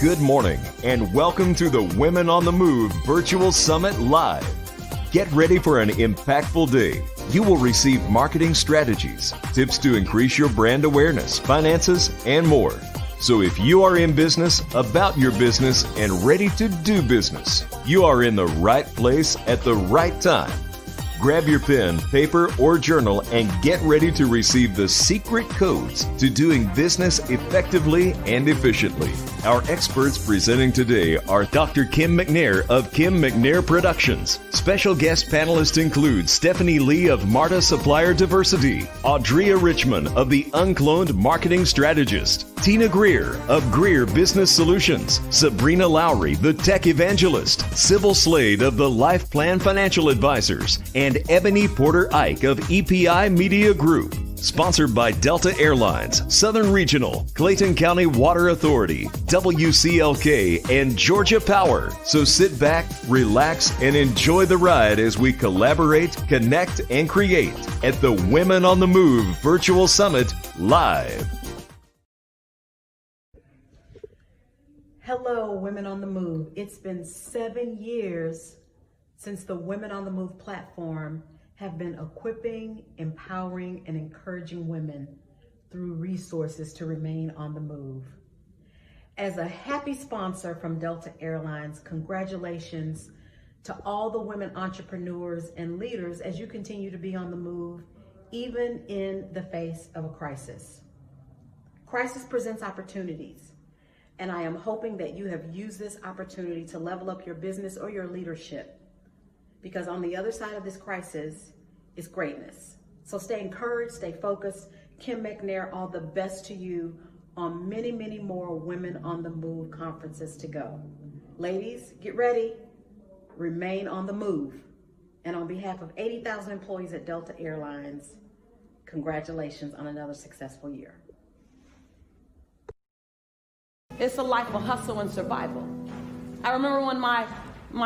good morning, and welcome to the Women on the Move Virtual Summit Live. Get ready for an impactful day. You will receive marketing strategies, tips to increase your brand awareness, finances, and more. So if you are in business, about your business, and ready to do business, you are in the right place at the right time. Grab your pen, paper, or journal and get ready to receive the secret codes to doing business effectively and efficiently. Our experts presenting today are Dr. Kim McNair of Kim McNair Productions. Special guest panelists include Stephanie Lee of Marta Supplier Diversity, Audria Richmond of The Uncloned Marketing Strategist, Tina Greer of Greer Business Solutions, Sabrina Lowry, the Tech Evangelist, Sybil Slade of the Life Plan Financial Advisors, and Ebony Porter Ike of EPI Media Group. Sponsored by Delta Airlines, Southern Regional, Clayton County Water Authority, WCLK, and Georgia Power. So sit back, relax, and enjoy the ride as we collaborate, connect, and create at the Women on the Move Virtual Summit Live. Hello, Women on the Move. It's been 7 years since the Women on the Move platform have been equipping, empowering, and encouraging women through resources to remain on the move. As a happy sponsor from Delta Airlines, congratulations to all the women entrepreneurs and leaders as you continue to be on the move, even in the face of a crisis. Crisis presents opportunities, and I am hoping that you have used this opportunity to level up your business or your leadership, because on the other side of this crisis is greatness. So stay encouraged, stay focused. Kim McNair, all the best to you on many, many more Women on the Move conferences to go. Ladies, get ready, remain on the move. And on behalf of 80,000 employees at Delta Airlines, congratulations on another successful year. It's a life of hustle and survival. I remember when my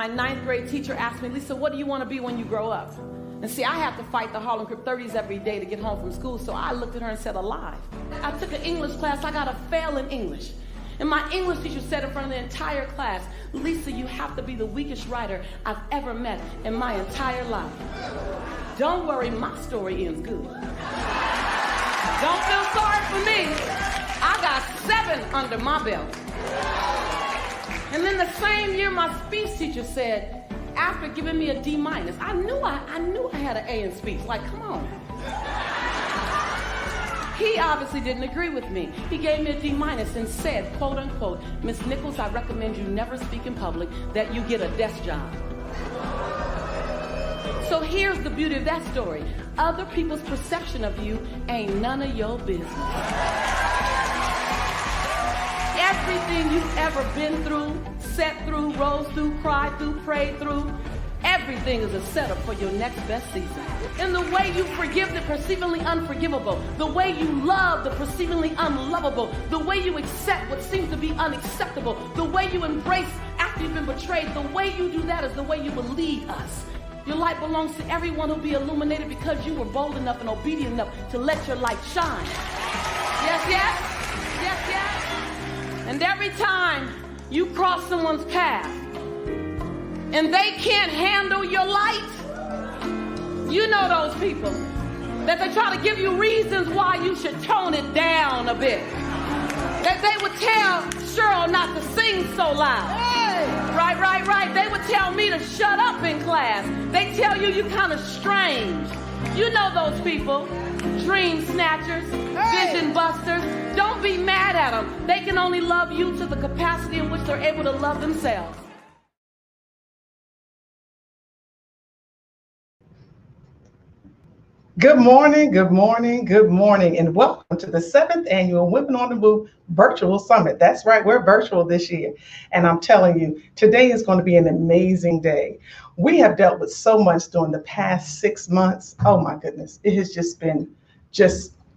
ninth grade teacher asked me, Lisa, what do you want to be when you grow up? And see, I have to fight the Harlem Crip 30s every day to get home from school, so I looked at her and said, alive. I took an English class, I got a fail in English. And my English teacher said in front of the entire class, Lisa, you have to be the weakest writer I've ever met in my entire life. Don't worry, my story ends good. Don't feel sorry for me. I got 7 under my belt. And then the same year, my speech teacher said, after giving me a D-, I knew I had an A in speech. Like, come on. He obviously didn't agree with me. He gave me a D- and said, quote unquote, Miss Nichols, I recommend you never speak in public, that you get a desk job. So here's the beauty of that story. Other people's perception of you ain't none of your business. Everything you've ever been through, sat through, rose through, cried through, prayed through, everything is a setup for your next best season. And the way you forgive the perceivingly unforgivable, the way you love the perceivingly unlovable, the way you accept what seems to be unacceptable, the way you embrace after you've been betrayed, the way you do that is the way you will lead us. Your light belongs to everyone who'll be illuminated because you were bold enough and obedient enough to let your light shine. Yes, yes? Yes, yes? And every time you cross someone's path and they can't handle your light, you know those people that they try to give you reasons why you should tone it down a bit. That they would tell Cheryl not to sing so loud. Hey. Right. They would tell me to shut up in class. They tell you kind of strange. You know those people. Dream snatchers, vision busters. Don't be mad at them. They can only love you to the capacity in which they're able to love themselves. Good morning, and welcome to the 7th annual Women on the Move Virtual Summit. That's right, we're virtual this year. And I'm telling you, today is going to be an amazing day. We have dealt with so much during the past 6 months. Oh my goodness, it has just been,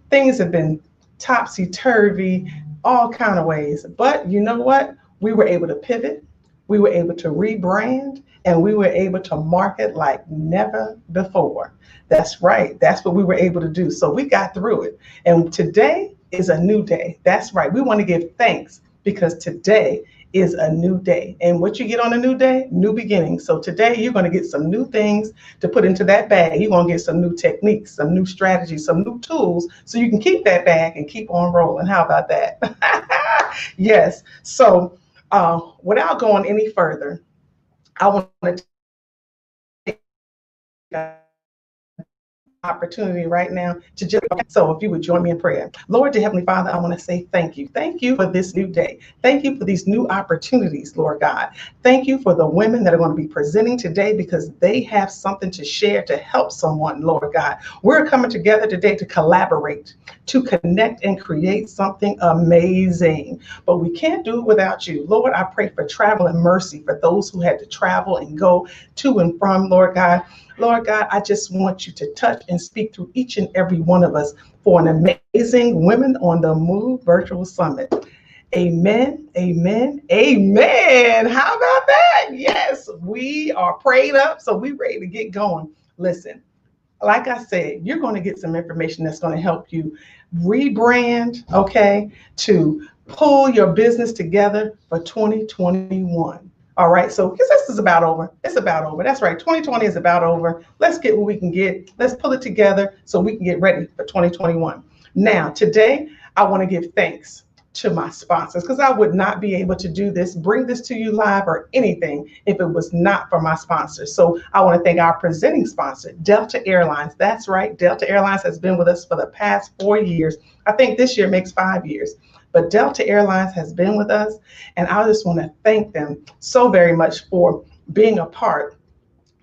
things have been topsy-turvy, all kind of ways. But you know what? We were able to pivot, we were able to rebrand, and we were able to market like never before. That's right. That's what we were able to do. So we got through it. And today is a new day. That's right. We want to give thanks because today is a new day. And what you get on a new day, new beginnings. So today you're going to get some new things to put into that bag. You're going to get some new techniques, some new strategies, some new tools so you can keep that bag and keep on rolling. How about that? Yes. So without going any further, I want to take opportunity right now to just, so if you would join me in prayer. Lord, dear Heavenly Father, I want to say thank you. Thank you for this new day. Thank you for these new opportunities, Lord God. Thank you for the women that are going to be presenting today because they have something to share to help someone, Lord God. We're coming together today to collaborate, to connect and create something amazing. But we can't do it without you. Lord, I pray for travel and mercy for those who had to travel and go to and from, Lord God. Lord God, I just want you to touch and speak through each and every one of us for an amazing Women on the Move virtual summit. Amen, amen, amen. How about that? Yes, we are prayed up, so we're ready to get going. Listen, like I said, you're going to get some information that's going to help you rebrand, okay, to pull your business together for 2021. All right, so because this is about over. It's about over. That's right. 2020 is about over. Let's get what we can get. Let's pull it together so we can get ready for 2021. Now, today, I want to give thanks to my sponsors because I would not be able to do this, bring this to you live or anything if it was not for my sponsors. So I want to thank our presenting sponsor, Delta Airlines. That's right. Delta Airlines has been with us for the past 4 years. I think this year makes 5 years. But Delta Airlines has been with us, and I just want to thank them so very much for being a part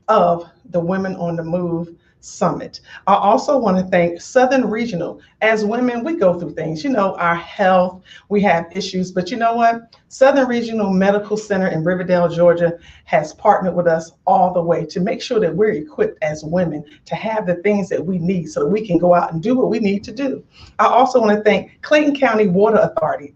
of the Women on the Move Summit. I also want to thank Southern Regional. As women, we go through things, our health, we have issues, but you know what? Southern Regional Medical Center in Riverdale, Georgia has partnered with us all the way to make sure that we're equipped as women to have the things that we need so that we can go out and do what we need to do. I also want to thank Clayton County Water Authority.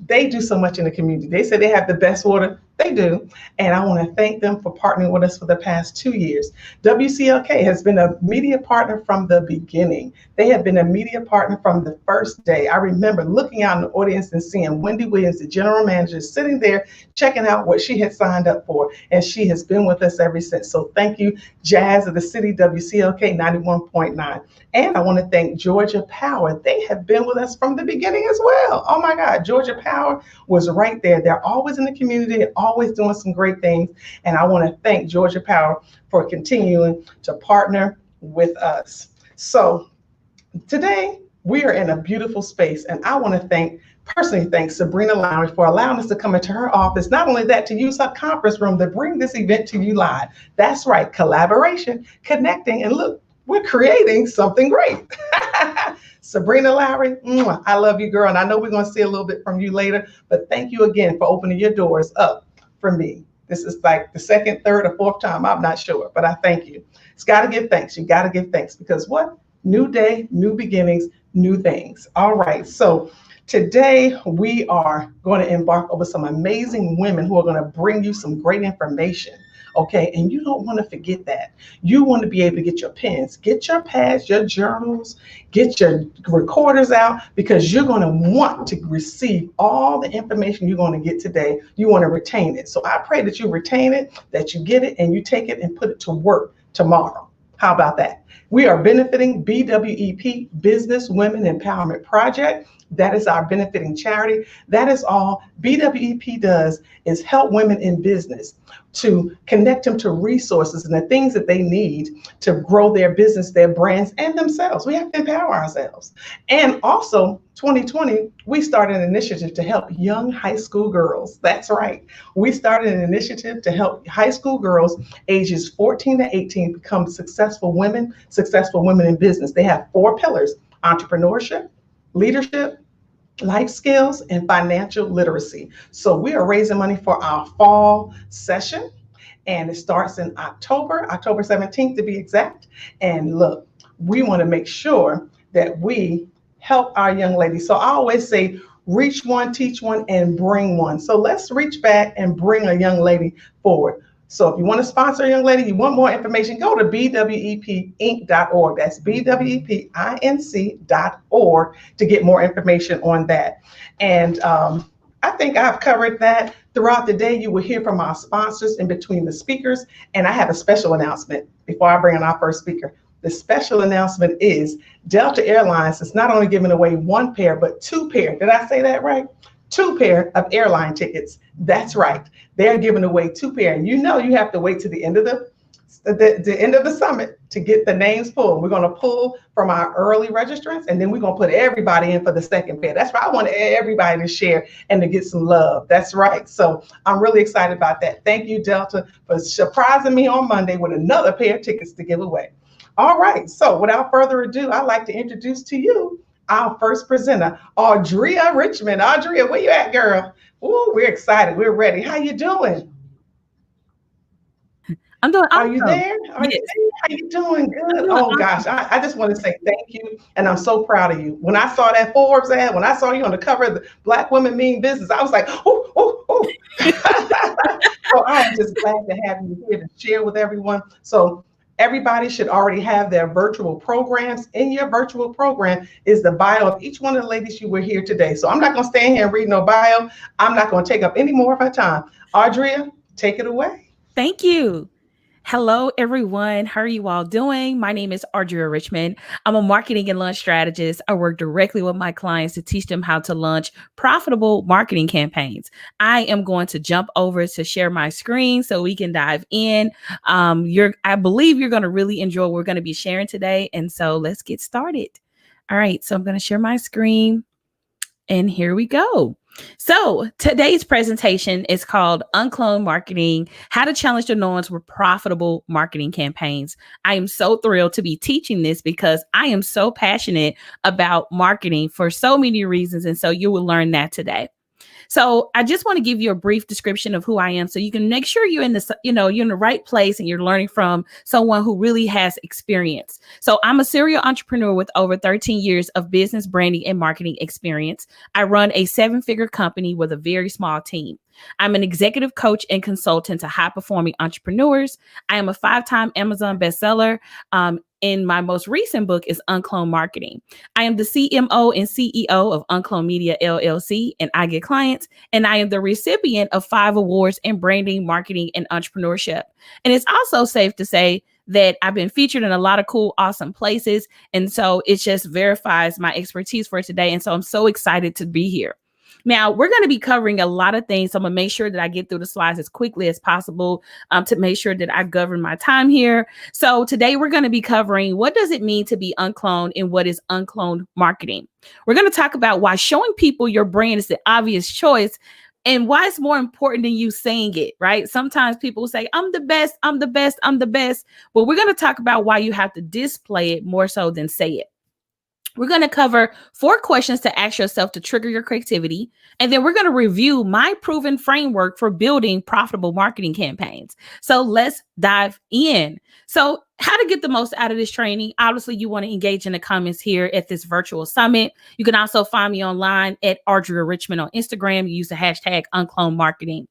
They do so much in the community. They say they have the best water. They do. And I want to thank them for partnering with us for the past 2 years. WCLK has been a media partner from the beginning. They have been a media partner from the first day. I remember looking out in the audience and seeing Wendy Williams, the general manager, sitting there checking out what she had signed up for. And she has been with us ever since. So thank you, Jazz of the City, WCLK 91.9. And I want to thank Georgia Power. They have been with us from the beginning as well. Oh my God, Georgia Power was right there. They're always in the community, always doing some great things. And I want to thank Georgia Power for continuing to partner with us. So today we are in a beautiful space, and I want to personally thank Sabrina Lowry for allowing us to come into her office. Not only that, to use her conference room to bring this event to you live. That's right, collaboration, connecting, and look, we're creating something great. Sabrina Lowry, I love you, girl. And I know we're going to see a little bit from you later, but thank you again for opening your doors up for me. This is like the second, third, or fourth time. I'm not sure, but I thank you. It's got to give thanks. You got to give thanks because what? New day, new beginnings, new things. All right. So today we are going to embark over some amazing women who are going to bring you some great information. Okay, and you don't want to forget that. You want to be able to get your pens, get your pads, your journals, get your recorders out because you're going to want to receive all the information you're going to get today. You want to retain it. So I pray that you retain it, that you get it, and you take it and put it to work tomorrow. How about that? We are benefiting BWEP, Business Women Empowerment Project. That is our benefiting charity. That is all BWEP does is help women in business to connect them to resources and the things that they need to grow their business, their brands, and themselves. We have to empower ourselves. And also, 2020, we started an initiative to help young high school girls. That's right. We started an initiative to help high school girls ages 14 to 18 become successful women in business. They have 4 pillars: entrepreneurship, leadership, life skills, and financial literacy. So we are raising money for our fall session, and it starts in October 17th to be exact. And look, we want to make sure that we help our young ladies. So I always say, reach one, teach one, and bring one. So let's reach back and bring a young lady forward. So if you want to sponsor a young lady, you want more information, go to bwepinc.org. That's bwepinc.org to get more information on that. And I think I've covered that. Throughout the day, you will hear from our sponsors in between the speakers. And I have a special announcement before I bring in our first speaker. The special announcement is Delta Airlines is not only giving away one pair, but two pair. Did I say that right? Two pair of airline tickets. That's right. They're giving away two pair. And you know you have to wait to the end of the end of the summit to get the names pulled. We're going to pull from our early registrants, and then we're going to put everybody in for the second pair. That's why I want everybody to share and to get some love. That's right. So I'm really excited about that. Thank you, Delta, for surprising me on Monday with another pair of tickets to give away. All right. So without further ado, I'd like to introduce to you our first presenter, Audria Richmond. Audria, where you at, girl? Ooh, we're excited. We're ready. How you doing? I'm doing awesome. Are you there? Are you there? How you doing? Good. Oh gosh, I just want to say thank you, and I'm so proud of you. When I saw that Forbes ad, when I saw you on the cover of the Black Women Mean Business, I was like, oh, oh, oh. So I am just glad to have you here to share with everyone. So everybody should already have their virtual programs. In your virtual program is the bio of each one of the ladies you were here today. So I'm not going to stand here and read no bio. I'm not going to take up any more of her time. Audria, take it away. Thank you. Hello, everyone. How are you all doing? My name is Audria Richmond. I'm a marketing and launch strategist. I work directly with my clients to teach them how to launch profitable marketing campaigns. I am going to jump over to share my screen so we can dive in. I believe you're going to really enjoy what we're going to be sharing today. And so let's get started. All right. So I'm going to share my screen. And here we go. So today's presentation is called Unclone Marketing, How to Challenge the Norms with Profitable Marketing Campaigns. I am so thrilled to be teaching this because I am so passionate about marketing for so many reasons. And so you will learn that today. So I just want to give you a brief description of who I am so you can make sure you're in you're in the right place and you're learning from someone who really has experience. So I'm a serial entrepreneur with over 13 years of business branding and marketing experience. I run a 7-figure company with a very small team. I'm an executive coach and consultant to high-performing entrepreneurs. I am a 5-time Amazon bestseller. In my most recent book is Unclone Marketing. I am the CMO and CEO of Unclone Media LLC, and I get clients. And I am the recipient of 5 awards in branding, marketing, and entrepreneurship. And it's also safe to say that I've been featured in a lot of cool, awesome places. And so it just verifies my expertise for today. And so I'm so excited to be here. Now, we're going to be covering a lot of things. So I'm going to make sure that I get through the slides as quickly as possible to make sure that I govern my time here. So today we're going to be covering what does it mean to be uncloned and what is uncloned marketing. We're going to talk about why showing people your brand is the obvious choice and why it's more important than you saying it, right? Sometimes people say, I'm the best, I'm the best, I'm the best. But we're going to talk about why you have to display it more so than say it. We're going to cover 4 questions to ask yourself to trigger your creativity. And then we're going to review my proven framework for building profitable marketing campaigns. So let's dive in. So how to get the most out of this training? Obviously, you want to engage in the comments here at this virtual summit. You can also find me online at Audria Richmond on Instagram. You use the hashtag Unclone Marketing.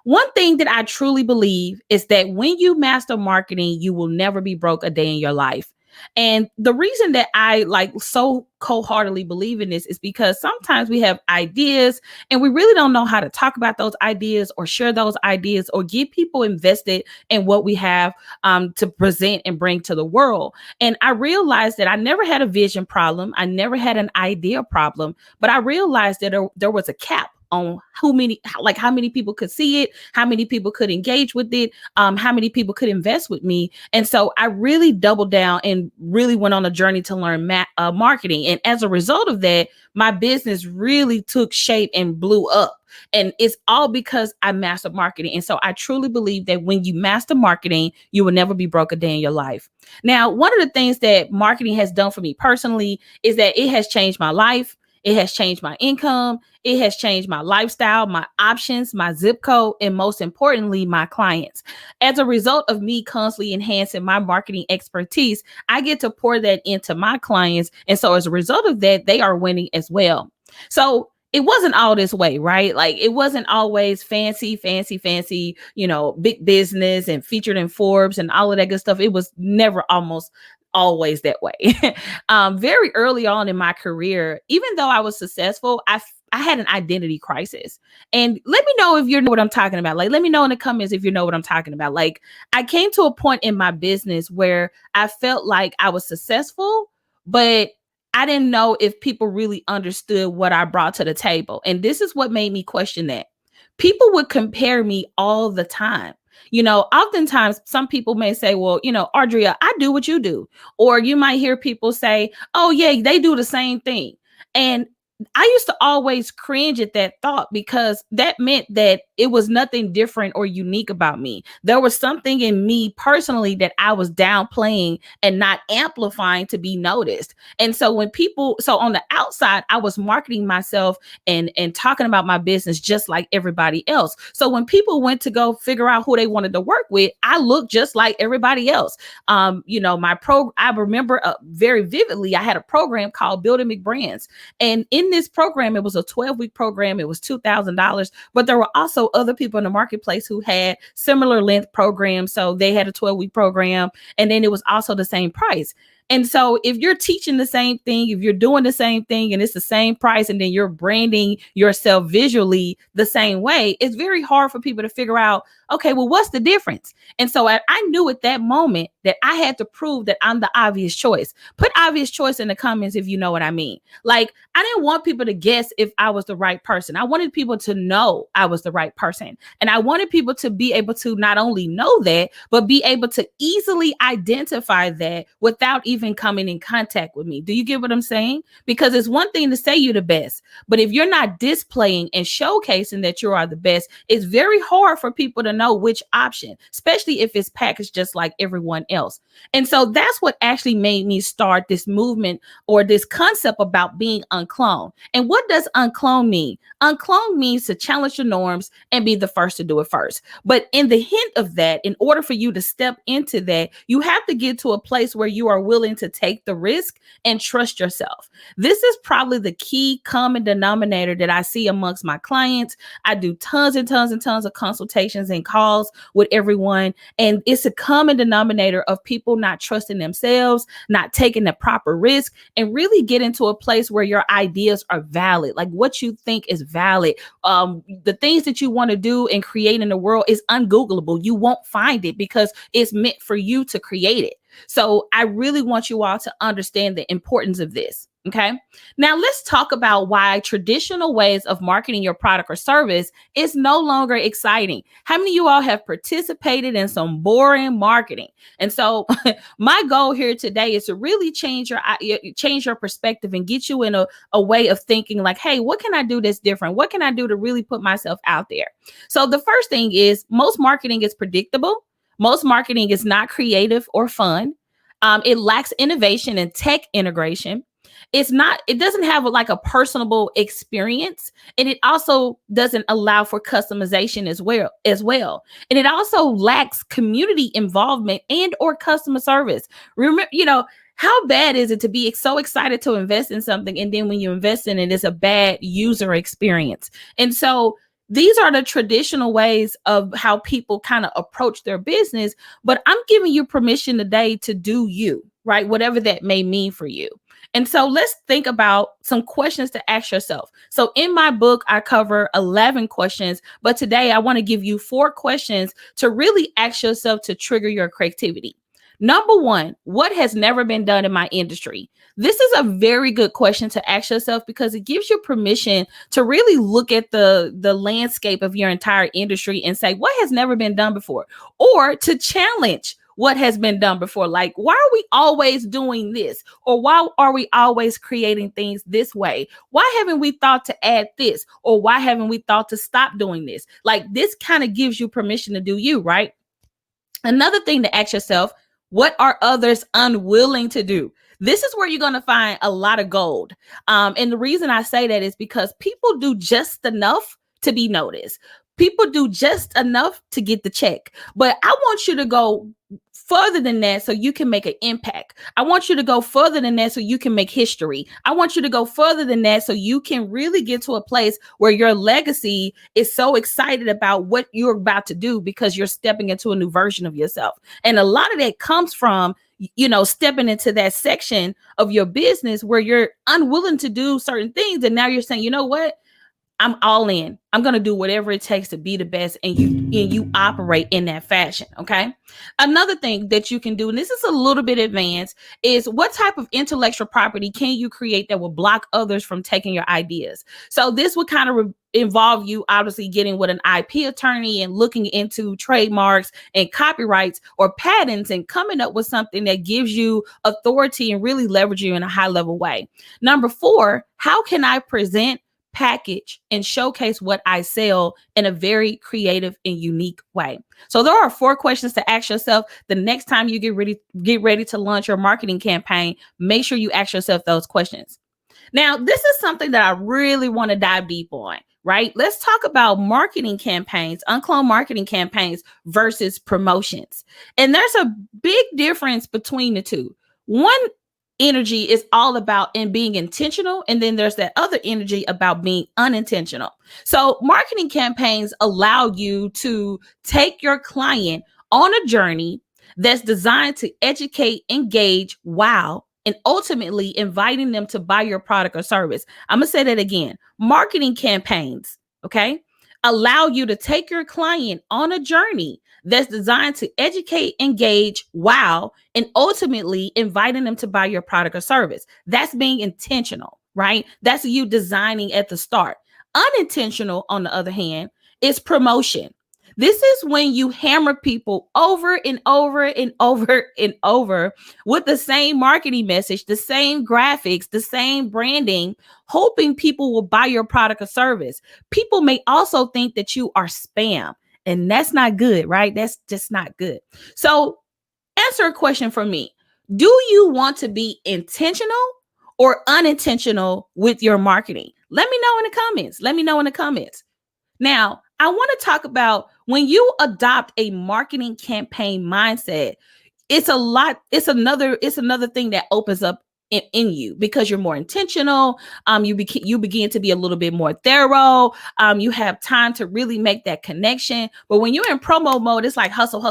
One thing that I truly believe is that when you master marketing, you will never be broke a day in your life. And the reason that I so wholeheartedly believe in this is because sometimes we have ideas and we really don't know how to talk about those ideas or share those ideas or get people invested in what we have to present and bring to the world. And I realized that I never had a vision problem. I never had an idea problem, but I realized that there was a cap on how many people could see it, how many people could engage with it, how many people could invest with me. And so I really doubled down and really went on a journey to learn marketing. And as a result of that, my business really took shape and blew up. And it's all because I mastered marketing. And so I truly believe that when you master marketing, you will never be broke a day in your life. Now, one of the things that marketing has done for me personally is that it has changed my life. It has changed my income. It has changed my lifestyle, my options, my zip code, and most importantly, my clients. As a result of me constantly enhancing my marketing expertise, I get to pour that into my clients. And so as a result of that, they are winning as well. So it wasn't all this way, right? Like it wasn't always fancy, big business and featured in Forbes and all of that good stuff. It was never always that way. Very early on in my career, even though I was successful, I had an identity crisis. And let me know if you know what I'm talking about. Like, let me know in the comments if you know what I'm talking about. Like, I came to a point in my business where I felt like I was successful, but I didn't know if people really understood what I brought to the table. And this is what made me question that. People would compare me all the time. Oftentimes some people may say, well, Ardria, I do what you do. Or you might hear people say, oh, yeah, they do the same thing. And I used to always cringe at that thought because that meant that it was nothing different or unique about me. There was something in me personally that I was downplaying and not amplifying to be noticed. And so so on the outside, I was marketing myself and talking about my business just like everybody else. So when people went to go figure out who they wanted to work with, I looked just like everybody else. I remember very vividly, I had a program called Building McBrands. And in this program, it was a 12-week program. It was $2,000, but there were also other people in the marketplace who had similar length programs. So they had a 12-week program, and then it was also the same price. And so if you're teaching the same thing, if you're doing the same thing and it's the same price, and then you're branding yourself visually the same way, it's very hard for people to figure out, okay, well, what's the difference? And so I knew at that moment that I had to prove that I'm the obvious choice. Put obvious choice in the comments if you know what I mean. Like, I didn't want people to guess if I was the right person. I wanted people to know I was the right person. And I wanted people to be able to not only know that, but be able to easily identify that without even coming in contact with me. Do you get what I'm saying? Because it's one thing to say you're the best, but if you're not displaying and showcasing that you are the best, it's very hard for people to know which option, especially if it's packaged just like everyone else. And so that's what actually made me start this movement or this concept about being uncloned. And what does unclone mean? Unclone means to challenge the norms and be the first to do it first. But in the hint of that, in order for you to step into that, you have to get to a place where you are willing to take the risk and trust yourself. This is probably the key common denominator that I see amongst my clients. I do tons and tons and tons of consultations and calls with everyone. And it's a common denominator of people not trusting themselves, not taking the proper risk, and really get into a place where your ideas are valid. Like, what you think is valid. The things that you want to do and create in the world is ungoogleable. You won't find it because it's meant for you to create it. So I really want you all to understand the importance of this. Okay. Now let's talk about why traditional ways of marketing your product or service is no longer exciting. How many of you all have participated in some boring marketing? And so my goal here today is to really change your perspective and get you in a way of thinking like, hey, what can I do that's different? What can I do to really put myself out there? So the first thing is most marketing is predictable. Most marketing is not creative or fun. It lacks innovation and tech integration. It doesn't have like a personable experience. And it also doesn't allow for customization as well. And it also lacks community involvement and or customer service. Remember, how bad is it to be so excited to invest in something, and then when you invest in it, it's a bad user experience? And so these are the traditional ways of how people kind of approach their business, but I'm giving you permission today to do you, right? Whatever that may mean for you. And so let's think about some questions to ask yourself. So in my book, I cover 11 questions, but today I want to give you 4 questions to really ask yourself to trigger your creativity. Number 1, what has never been done in my industry? This is a very good question to ask yourself because it gives you permission to really look at the landscape of your entire industry and say, what has never been done before? Or to challenge what has been done before. Like, why are we always doing this? Or why are we always creating things this way? Why haven't we thought to add this? Or why haven't we thought to stop doing this? Like, this kind of gives you permission to do you, right? Another thing to ask yourself, what are others unwilling to do? This is where you're going to find a lot of gold. And the reason I say that is because people do just enough to be noticed. People do just enough to get the check. But I want you to go further than that so you can make an impact. I want you to go further than that so you can make history. I want you to go further than that so you can really get to a place where your legacy is so excited about what you're about to do because you're stepping into a new version of yourself. And a lot of that comes from, stepping into that section of your business where you're unwilling to do certain things. And now you're saying, you know what? I'm all in. I'm going to do whatever it takes to be the best, and you operate in that fashion, okay? Another thing that you can do, and this is a little bit advanced, is what type of intellectual property can you create that will block others from taking your ideas? So this would kind of involve you obviously getting with an IP attorney and looking into trademarks and copyrights or patents and coming up with something that gives you authority and really leverage you in a high level way. Number 4, how can I present, package, and showcase what I sell in a very creative and unique way? So there are 4 questions to ask yourself the next time you get ready to launch your marketing campaign. Make sure you ask yourself those questions. Now, this is something that I really want to dive deep on, right? Let's talk about marketing campaigns, uncloned marketing campaigns versus promotions. And there's a big difference between the two. One energy is all about being intentional, and then there's that other energy about being unintentional. So marketing campaigns allow you to take your client on a journey that's designed to educate, engage, wow, and ultimately inviting them to buy your product or service. I'm going to say that again. Marketing campaigns, okay, allow you to take your client on a journey that's designed to educate, engage, wow, and ultimately inviting them to buy your product or service. That's being intentional, right? That's you designing at the start. Unintentional, on the other hand, is promotion. This is when you hammer people over and over and over and over with the same marketing message, the same graphics, the same branding, hoping people will buy your product or service. People may also think that you are spam, and that's not good, right? That's just not good. So answer a question for me. Do you want to be intentional or unintentional with your marketing? Let me know in the comments. Now, I want to talk about when you adopt a marketing campaign mindset, it's another thing that opens up in you because you're more intentional. You begin to be a little bit more thorough. You have time to really make that connection. But when you're in promo mode, it's like hustle,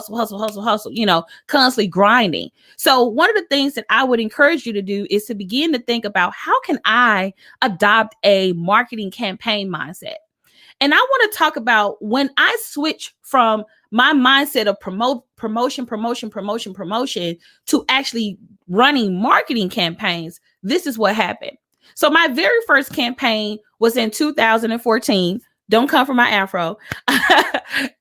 constantly grinding. So one of the things that I would encourage you to do is to begin to think about, how can I adopt a marketing campaign mindset? And I want to talk about when I switch from my mindset of promotion to actually running marketing campaigns. This is what happened. So my very first campaign was in 2014. Don't come for my afro.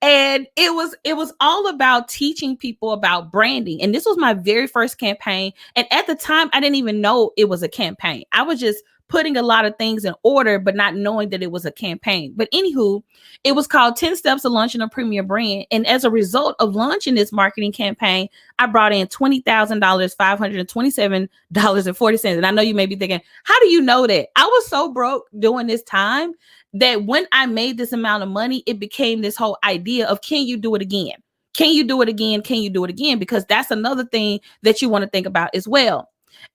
And it was all about teaching people about branding. And this was my very first campaign. And at the time, I didn't even know it was a campaign. I was just putting a lot of things in order, but not knowing that it was a campaign. But anywho, it was called 10 Steps to Launching a Premier Brand. And as a result of launching this marketing campaign, I brought in $20,000, $527.40. And I know you may be thinking, how do you know that? I was so broke during this time that when I made this amount of money, it became this whole idea of, can you do it again? Can you do it again? Can you do it again? Because that's another thing that you want to think about as well.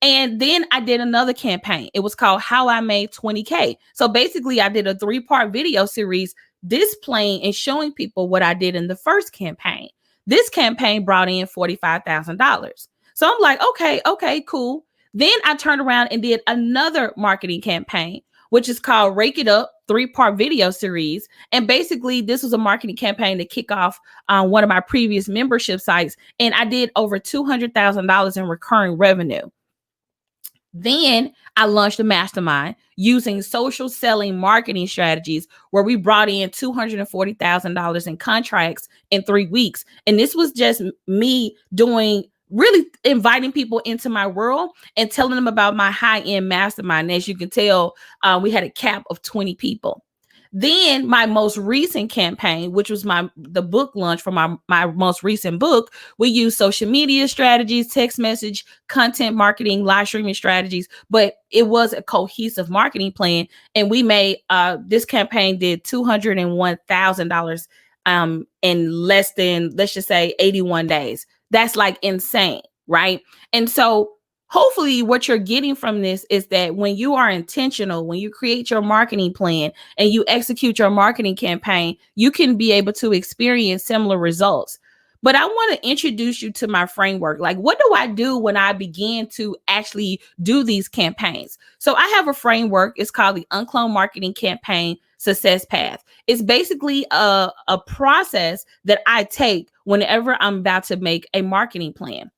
And then I did another campaign. It was called How I Made 20K. So basically, I did a 3-part video series displaying and showing people what I did in the first campaign. This campaign brought in $45,000. So I'm like, okay, cool. Then I turned around and did another marketing campaign, which is called Rake It Up, 3-part video series. And basically, this was a marketing campaign to kick off one of my previous membership sites. And I did over $200,000 in recurring revenue. Then I launched a mastermind using social selling marketing strategies where we brought in $240,000 in contracts in 3 weeks. And this was just me really inviting people into my world and telling them about my high-end mastermind. As you can tell, we had a cap of 20 people. Then my most recent campaign, which was the book launch for my most recent book, we used social media strategies, text message, content marketing, live streaming strategies, but it was a cohesive marketing plan. And we made this campaign did $201,000 in less than, let's just say, 81 days. That's like insane, right? And so hopefully what you're getting from this is that when you are intentional, when you create your marketing plan and you execute your marketing campaign, you can be able to experience similar results. But I want to introduce you to my framework. Like, what do I do when I begin to actually do these campaigns? So I have a framework. It's called the Unclone Marketing Campaign Success Path. It's basically a process that I take whenever I'm about to make a marketing plan.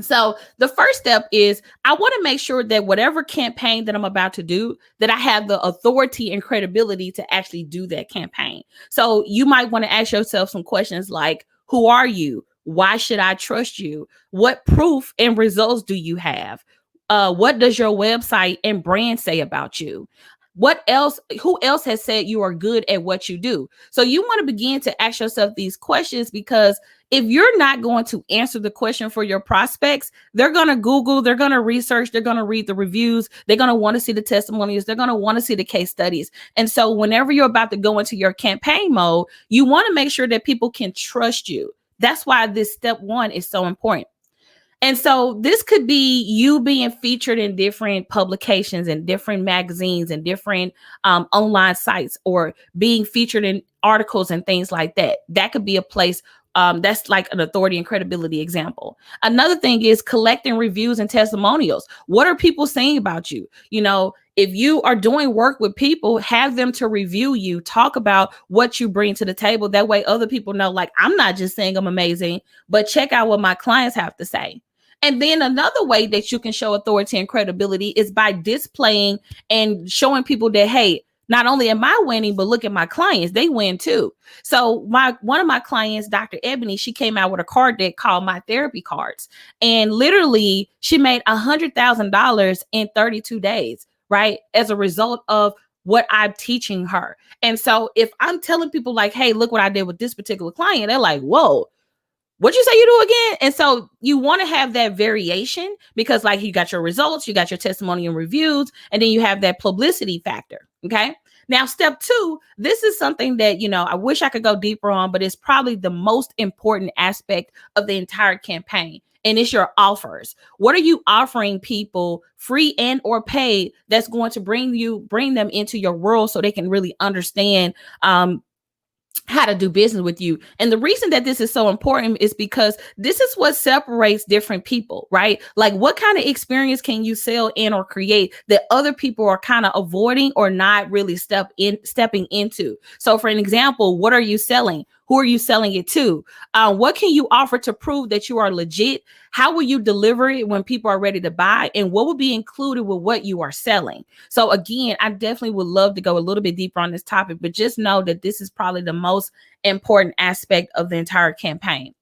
So the first step is I want to make sure that whatever campaign that I'm about to do, that I have the authority and credibility to actually do that campaign. So you might want to ask yourself some questions like, who are you? Why should I trust you? What proof and results do you have? What does your website and brand say about you? What else? Who else has said you are good at what you do? So you want to begin to ask yourself these questions, because if you're not going to answer the question for your prospects, they're going to Google, they're going to research, they're going to read the reviews, they're going to want to see the testimonials, they're going to want to see the case studies. And so whenever you're about to go into your campaign mode, you want to make sure that people can trust you. That's why this step one is so important. And so this could be you being featured in different publications and different magazines and different online sites, or being featured in articles and things like that. That could be a place that's like an authority and credibility example. Another thing is collecting reviews and testimonials. What are people saying about you? You know, if you are doing work with people, have them to review you, talk about what you bring to the table. That way other people know, like, I'm not just saying I'm amazing, but check out what my clients have to say. And then another way that you can show authority and credibility is by displaying and showing people that, hey, not only am I winning, but look at my clients, they win too. So one of my clients, Dr. Ebony, she came out with a card deck called My Therapy Cards. And literally she made $100,000 in 32 days, right? As a result of what I'm teaching her. And so if I'm telling people like, hey, look what I did with this particular client, they're like, whoa, what'd you say you do again? And so you want to have that variation, because like you got your results, you got your testimony and reviews, and then you have that publicity factor. Okay. Now, step two, this is something that, you know, I wish I could go deeper on, but it's probably the most important aspect of the entire campaign. And it's your offers. What are you offering people, free and or paid, that's going to bring them into your world so they can really understand how to do business with you? And the reason that this is so important is because this is what separates different people, right? Like, what kind of experience can you sell in or create that other people are kind of avoiding or not really stepping into? So for an example, what are you selling? Who are you selling it to? What can you offer to prove that you are legit? How will you deliver it when people are ready to buy? And what will be included with what you are selling? So again, I definitely would love to go a little bit deeper on this topic, but just know that this is probably the most important aspect of the entire campaign.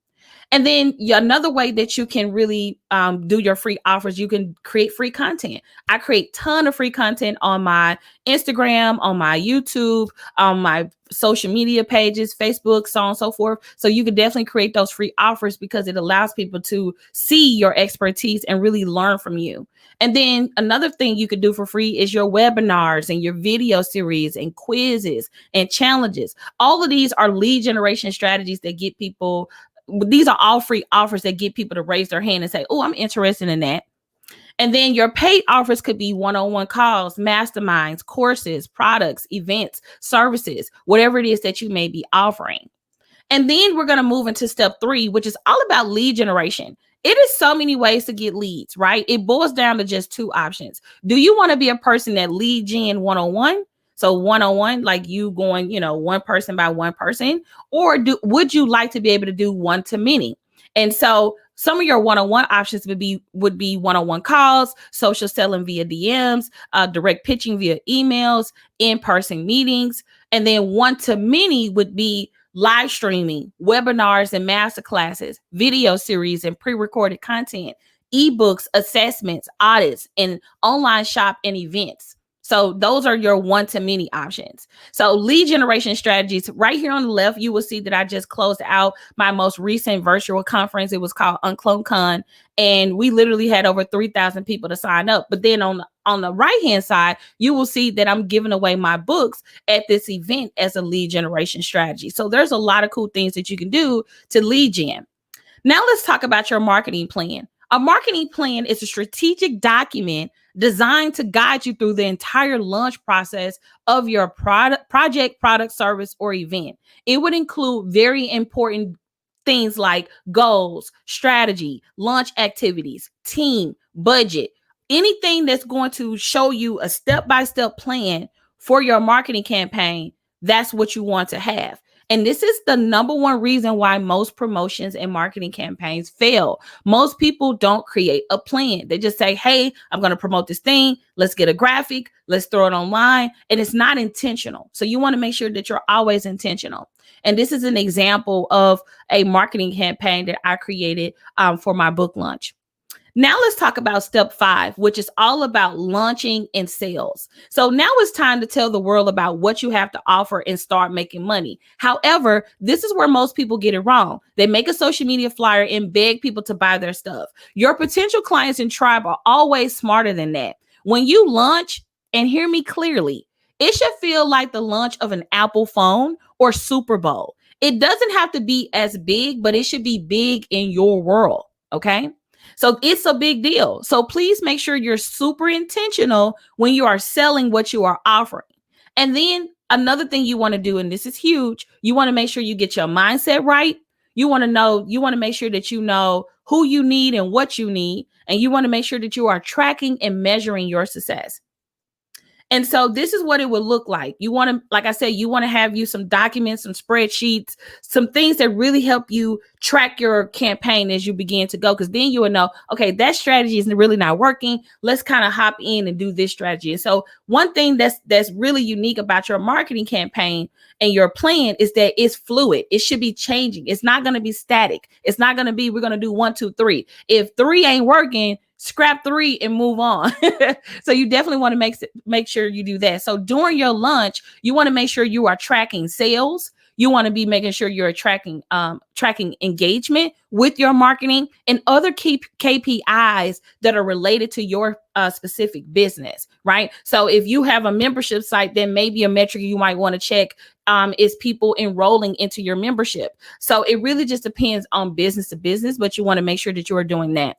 And then another way that you can really do your free offers, you can create free content. I create a ton of free content on my Instagram, on my YouTube, on my social media pages, Facebook, so on and so forth. So you can definitely create those free offers, because it allows people to see your expertise and really learn from you. And then another thing you could do for free is your webinars and your video series and quizzes and challenges. All of these are lead generation strategies that get people. These are all free offers that get people to raise their hand and say, oh, I'm interested in that. And then your paid offers could be one-on-one calls, masterminds, courses, products, events, services, whatever it is that you may be offering. And then we're going to move into step 3, which is all about lead generation. It is so many ways to get leads, right? It boils down to just 2 options. Do you want to be a person that lead gen one-on-one? So one-on-one, like you going, one person by one person, or would you like to be able to do one-to-many? And so some of your one-on-one options would be one-on-one calls, social selling via DMs, direct pitching via emails, in-person meetings. And then one-to-many would be live streaming, webinars and masterclasses, video series and pre-recorded content, ebooks, assessments, audits, and online shop and events. So those are your one-to-many options. So lead generation strategies, right here on the left, you will see that I just closed out my most recent virtual conference. It was called Unclone Con, and we literally had over 3,000 people to sign up. But then on the right-hand side, you will see that I'm giving away my books at this event as a lead generation strategy. So there's a lot of cool things that you can do to lead gen. Now let's talk about your marketing plan. A marketing plan is a strategic document designed to guide you through the entire launch process of your project, service, or event. It would include very important things like goals, strategy, launch activities, team, budget, anything that's going to show you a step-by-step plan for your marketing campaign. That's what you want to have. And this is the number one reason why most promotions and marketing campaigns fail. Most people don't create a plan. They just say, hey, I'm going to promote this thing. Let's get a graphic. Let's throw it online. And it's not intentional. So you want to make sure that you're always intentional. And this is an example of a marketing campaign that I created for my book launch. Now let's talk about step 5, which is all about launching and sales. So now it's time to tell the world about what you have to offer and start making money. However, this is where most people get it wrong. They make a social media flyer and beg people to buy their stuff. Your potential clients and tribe are always smarter than that. When you launch, and hear me clearly, it should feel like the launch of an Apple phone or Super Bowl. It doesn't have to be as big, but it should be big in your world. Okay. So it's a big deal. So please make sure you're super intentional when you are selling what you are offering. And then another thing you want to do, and this is huge, you want to make sure you get your mindset right. You want to make sure that you know who you need and what you need. And you want to make sure that you are tracking and measuring your success. And so this is what it would look like. You want to, like I said, you want to have you some documents, some spreadsheets, some things that really help you track your campaign as you begin to go. Because then you will know, okay, that strategy is really not working. Let's kind of hop in and do this strategy. And so one thing that's really unique about your marketing campaign and your plan is that it's fluid. It should be changing. It's not going to be static. It's not going to be, we're going to do 1, 2, 3. If 3 ain't working, scrap 3 and move on. So you definitely want to make sure you do that. So during your launch, you want to make sure you are tracking sales. You want to be making sure you're tracking engagement with your marketing and other key KPIs that are related to your specific business, right? So if you have a membership site, then maybe a metric you might want to check is people enrolling into your membership. So it really just depends on business to business, but you want to make sure that you are doing that.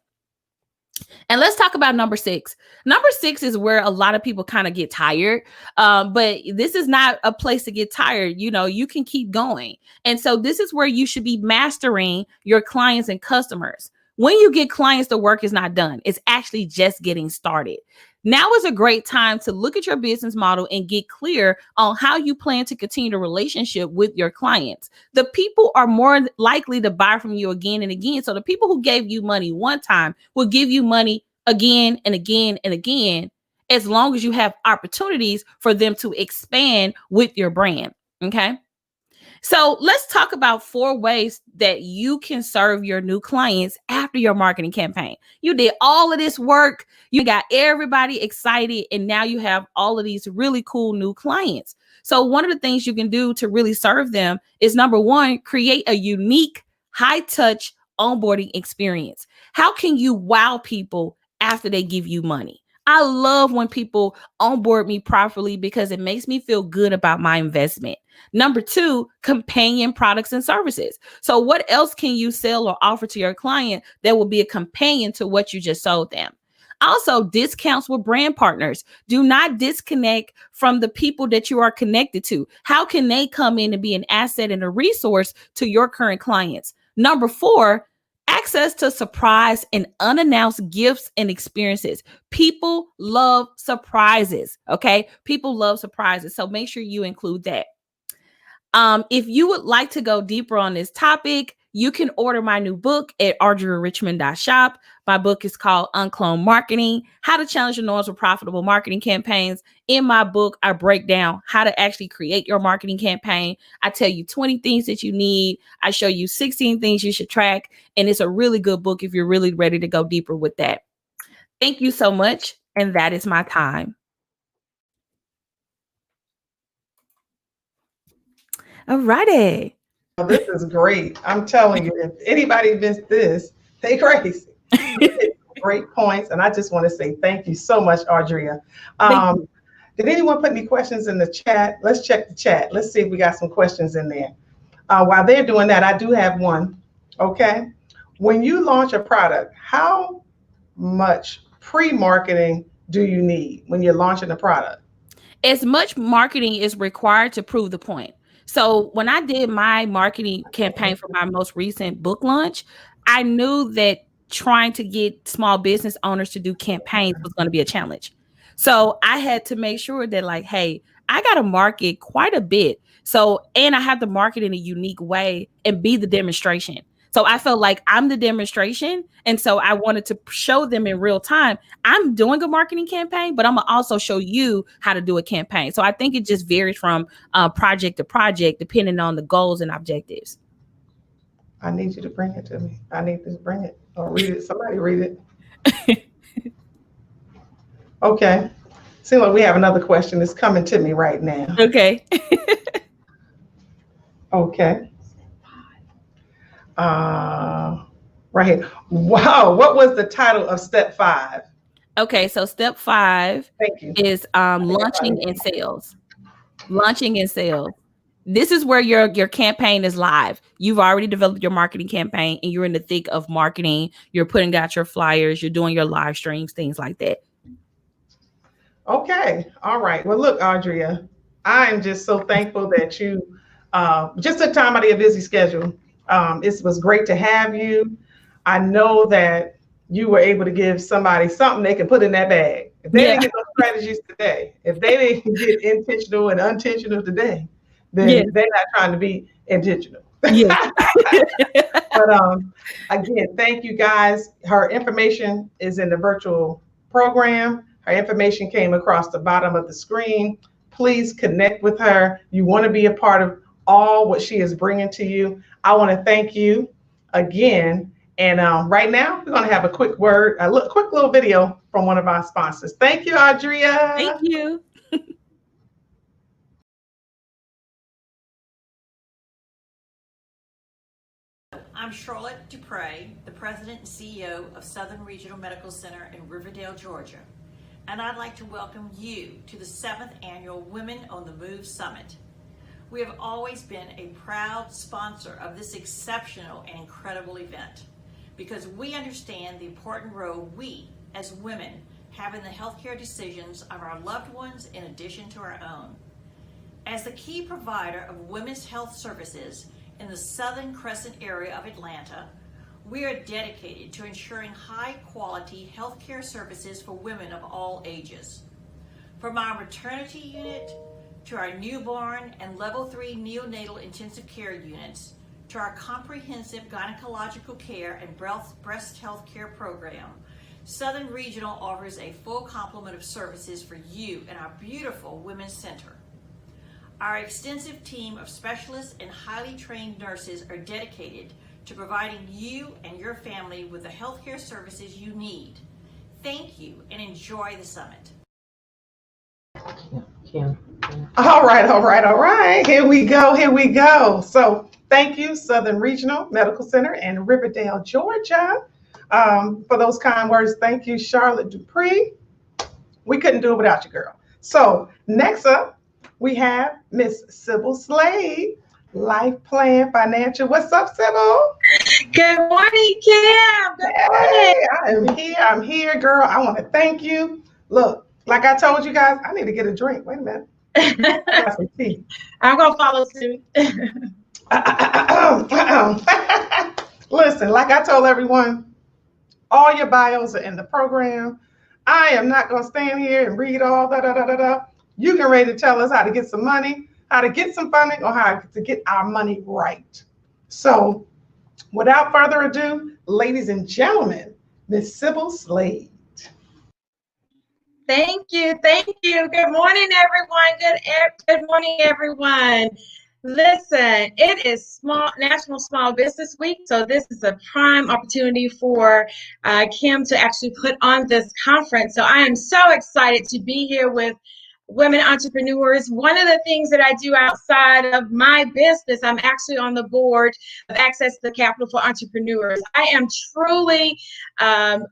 And let's talk about number 6. Number 6 is where a lot of people kind of get tired. But this is not a place to get tired. You know, you can keep going. And so this is where you should be mastering your clients and customers. When you get clients, the work is not done. It's actually just getting started. Now is a great time to look at your business model and get clear on how you plan to continue the relationship with your clients. The people are more likely to buy from you again and again. So the people who gave you money one time will give you money again and again and again, as long as you have opportunities for them to expand with your brand. Okay. So let's talk about 4 ways that you can serve your new clients after your marketing campaign. You did all of this work. You got everybody excited. And now you have all of these really cool new clients. So one of the things you can do to really serve them is, number 1, create a unique, high-touch onboarding experience. How can you wow people after they give you money? I love when people onboard me properly because it makes me feel good about my investment. Number 2, companion products and services. So what else can you sell or offer to your client that will be a companion to what you just sold them? Also, discounts with brand partners. Do not disconnect from the people that you are connected to. How can they come in and be an asset and a resource to your current clients? Number 4, access to surprise and unannounced gifts and experiences. People love surprises. Okay. People love surprises. So make sure you include that. If you would like to go deeper on this topic, you can order my new book at audriarichmond.shop. My book is called Uncloned Marketing: How to Challenge Your Norms with Profitable Marketing Campaigns. In my book, I break down how to actually create your marketing campaign. I tell you 20 things that you need. I show you 16 things you should track. And it's a really good book if you're really ready to go deeper with that. Thank you so much. And that is my time. All righty. This is great. I'm telling you, if anybody missed this, they crazy. Great points. And I just want to say thank you so much, Audria. Did anyone put any questions in the chat? Let's check the chat. Let's see if we got some questions in there. While they're doing that, I do have one. Okay. When you launch a product, how much pre-marketing do you need when you're launching a product? As much marketing is required to prove the point. So when I did my marketing campaign for my most recent book launch, I knew that trying to get small business owners to do campaigns was going to be a challenge. So I had to make sure that, like, hey, I got to market quite a bit. So, and I have to market in a unique way and be the demonstration. So I felt like I'm the demonstration. And so I wanted to show them in real time, I'm doing a marketing campaign, but I'm going to also show you how to do a campaign. So I think it just varies from project to project, depending on the goals and objectives. I need you to bring it to me. I need to bring it or read it. Somebody read it. Okay. Seems like we have another question that's coming to me right now. Okay. Okay. Right here. Wow. What was the title of step 5? Okay. So step 5 Thank you. is launching and sales. Launching and sales. This is where your campaign is live. You've already developed your marketing campaign and you're in the thick of marketing. You're putting out your flyers. You're doing your live streams, things like that. Okay. All right. Well, look, Audria, I'm just so thankful that you just took time out of your busy schedule. It was great to have you. I know that you were able to give somebody something they can put in that bag. If they didn't get those strategies today, if they didn't get intentional and unintentional today, then they're not trying to be intentional. Yeah. But again, thank you guys. Her information is in the virtual program. Her information came across the bottom of the screen. Please connect with her. You want to be a part of all what she is bringing to you. I want to thank you again. And right now, we're going to have a quick little video from one of our sponsors. Thank you, Audria. Thank you. I'm Charlotte Dupre, the President and CEO of Southern Regional Medical Center in Riverdale, Georgia. And I'd like to welcome you to the 7th Annual Women on the Move Summit. We have always been a proud sponsor of this exceptional and incredible event because we understand the important role we, as women, have in the healthcare decisions of our loved ones in addition to our own. As the key provider of women's health services in the Southern Crescent area of Atlanta, we are dedicated to ensuring high-quality healthcare services for women of all ages. From our maternity unit to our newborn and level 3 neonatal intensive care units to our comprehensive gynecological care and breast health care program, Southern Regional offers a full complement of services for you in our beautiful Women's Center. Our extensive team of specialists and highly trained nurses are dedicated to providing you and your family with the healthcare services you need. Thank you and enjoy the summit. All right. Here we go. So thank you, Southern Regional Medical Center in Riverdale, Georgia, for those kind words. Thank you, Charlotte Dupree. We couldn't do it without you, girl. So next up, we have Miss Sybil Slade, Life Plan Financial. What's up, Sybil? Good morning, Kim. Good morning. Hey, I'm here, girl. I want to thank you. Look, like I told you guys, I need to get a drink. Wait a minute. I got some tea. I'm going to follow suit. Listen, like I told everyone, all your bios are in the program. I am not going to stand here and read all da. You get ready to tell us how to get some money, how to get some funding, or how to get our money right. So without further ado, ladies and gentlemen, Miss Sybil Slade. Thank you. Good morning, everyone. Good morning, everyone. Listen, it is National Small Business Week, so this is a prime opportunity for Kim to actually put on this conference. So I am so excited to be here with women entrepreneurs. One of the things that I do outside of my business, I'm actually on the board of Access to Capital for Entrepreneurs. I am truly an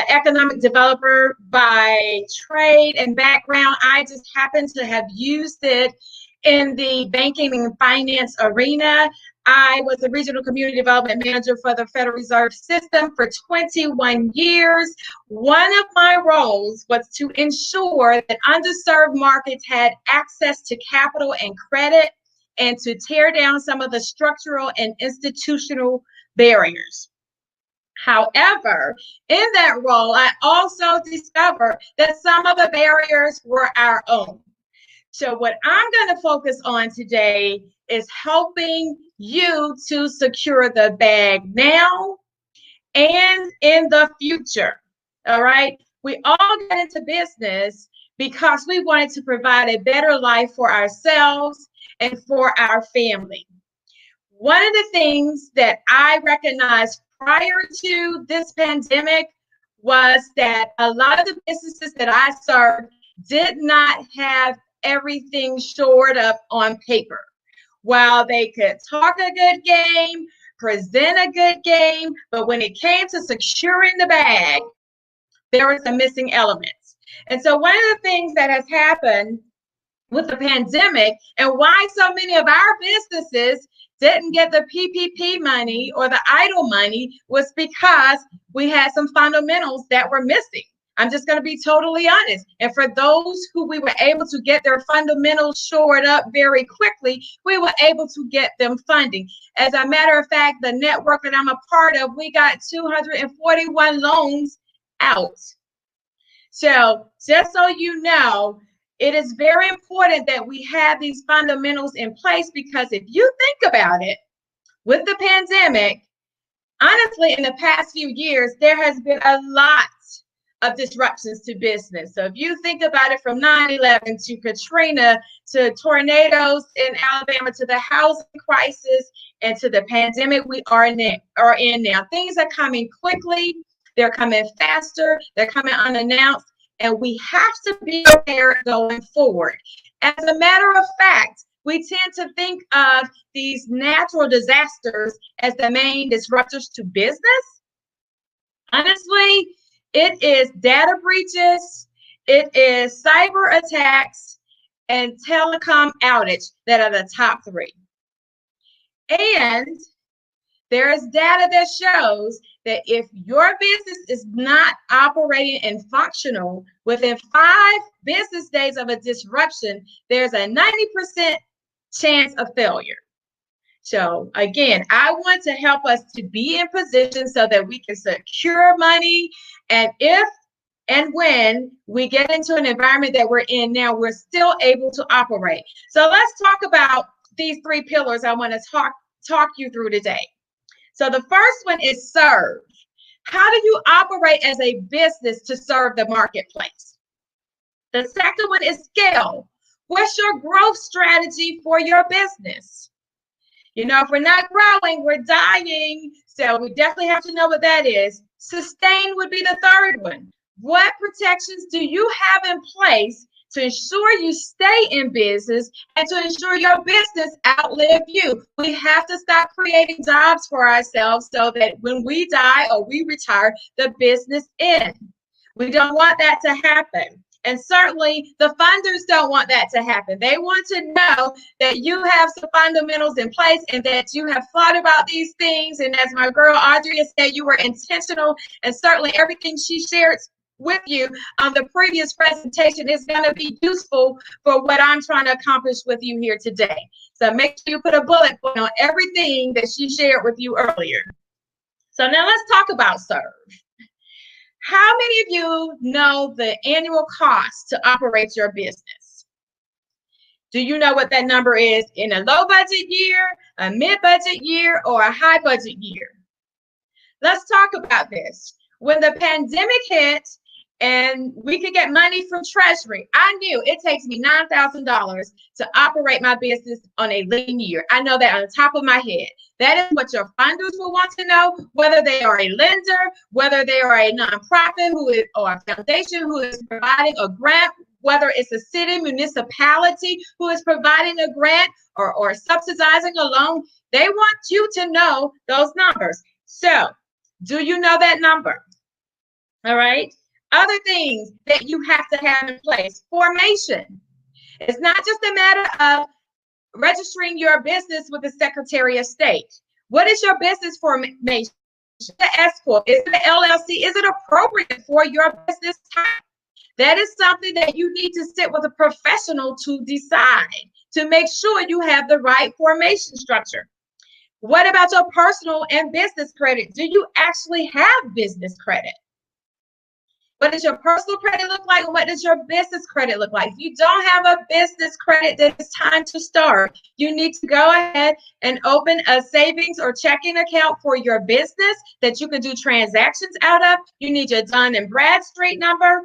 economic developer by trade and background. I just happen to have used it in the banking and finance arena. I was a regional community development manager for the Federal Reserve System for 21 years. One of my roles was to ensure that underserved markets had access to capital and credit and to tear down some of the structural and institutional barriers. However, in that role, I also discovered that some of the barriers were our own. So what I'm going to focus on today is helping you to secure the bag now and in the future. All right. We all got into business because we wanted to provide a better life for ourselves and for our family. One of the things that I recognized prior to this pandemic was that a lot of the businesses that I served did not have everything shored up on paper. While they could talk a good game, present a good game, but when it came to securing the bag, there were some missing elements. And so one of the things that has happened with the pandemic and why so many of our businesses didn't get the PPP money or the EIDL money was because we had some fundamentals that were missing. I'm just going to be totally honest. And for those who we were able to get their fundamentals shored up very quickly, we were able to get them funding. As a matter of fact, the network that I'm a part of, we got 241 loans out. So just so you know, it is very important that we have these fundamentals in place, because if you think about it, with the pandemic, honestly, in the past few years, there has been a lot of disruptions to business. So if you think about it, from 9/11 to Katrina to tornadoes in Alabama to the housing crisis and to the pandemic we are in now, things are coming quickly, they're coming faster, they're coming unannounced, and we have to be prepared going forward. As a matter of fact, we tend to think of these natural disasters as the main disruptors to business. Honestly, it is data breaches, it is cyber attacks, and telecom outage that are the top three. And there is data that shows that if your business is not operating and functional within 5 business days of a disruption, there's a 90% chance of failure. So again, I want to help us to be in position so that we can secure money. And if and when we get into an environment that we're in now, we're still able to operate. So let's talk about these 3 pillars I want to talk you through today. So the first one is serve. How do you operate as a business to serve the marketplace? The second one is scale. What's your growth strategy for your business? You know, if we're not growing, we're dying. So we definitely have to know what that is. Sustain would be the third one. What protections do you have in place to ensure you stay in business and to ensure your business outlive you? We have to stop creating jobs for ourselves so that when we die or we retire, the business ends. We don't want that to happen. And certainly the funders don't want that to happen. They want to know that you have some fundamentals in place and that you have thought about these things. And as my girl Audrey said, you were intentional, and certainly everything she shared with you on the previous presentation is going to be useful for what I'm trying to accomplish with you here today. So make sure you put a bullet point on everything that she shared with you earlier. So now let's talk about serve. How many of you know the annual cost to operate your business? Do you know what that number is in a low budget year, a mid-budget year, or a high budget year? Let's talk about this. When the pandemic hit and we could get money from Treasury, I knew it takes me $9,000 to operate my business on a lean year. I know that on the top of my head. That is what your funders will want to know, whether they are a lender, whether they are a nonprofit or a foundation who is providing a grant, whether it's a city municipality who is providing a grant or subsidizing a loan. They want you to know those numbers. So, do you know that number? All right. Other things that you have to have in place. Formation. It's not just a matter of registering your business with the Secretary of State. What is your business formation? The S corp? Is it an LLC? Is it appropriate for your business type? That is something that you need to sit with a professional to decide, to make sure you have the right formation structure. What about your personal and business credit? Do you actually have business credit? What does your personal credit look like? And what does your business credit look like? If you don't have a business credit, then it's time to start. You need to go ahead and open a savings or checking account for your business that you can do transactions out of. You need your Dun and Bradstreet number.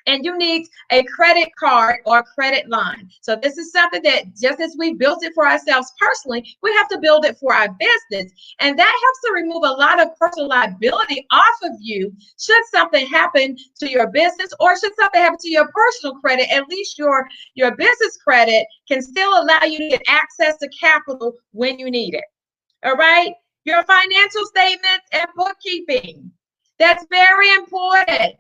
And you need a credit card or credit line. So this is something that, just as we built it for ourselves personally, we have to build it for our business. And that helps to remove a lot of personal liability off of you should something happen to your business, or should something happen to your personal credit. At least your business credit can still allow you to get access to capital when you need it. All right? Your financial statements and bookkeeping. That's very important.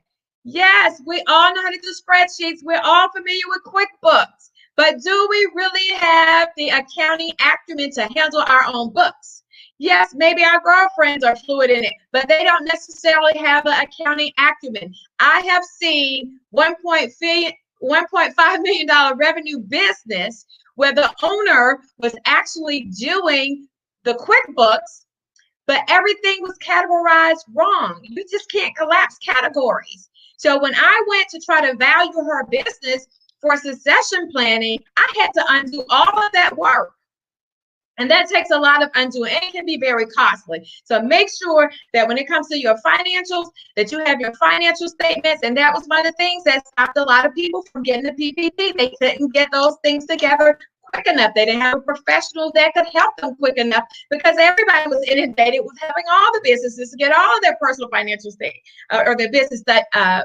Yes, we all know how to do spreadsheets. We're all familiar with QuickBooks, but do we really have the accounting acumen to handle our own books? Yes, maybe our girlfriends are fluid in it, but they don't necessarily have an accounting acumen. I have seen $1.5 million revenue business where the owner was actually doing the QuickBooks, but everything was categorized wrong. You just can't collapse categories. So when I went to try to value her business for succession planning, I had to undo all of that work. And that takes a lot of undoing, and it can be very costly. So make sure that when it comes to your financials, that you have your financial statements. And that was one of the things that stopped a lot of people from getting the PPP. They couldn't get those things together quick enough. They didn't have a professional that could help them quick enough, because everybody was inundated with having all the businesses to get all of their personal financial or their business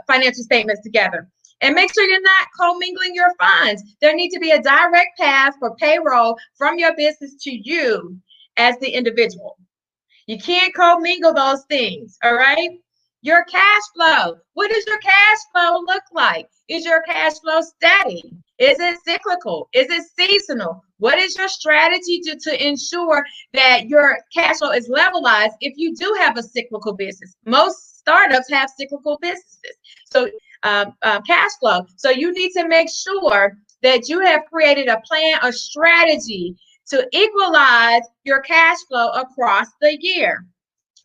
financial statements together. And make sure you're not commingling your funds. There needs to be a direct path for payroll from your business to you as the individual. You can't commingle those things, all right? Your cash flow. What does your cash flow look like? Is your cash flow steady? Is it cyclical? Is it seasonal? What is your strategy to ensure that your cash flow is levelized if you do have a cyclical business? Most startups have cyclical businesses. So cash flow. So you need to make sure that you have created a plan, a strategy to equalize your cash flow across the year.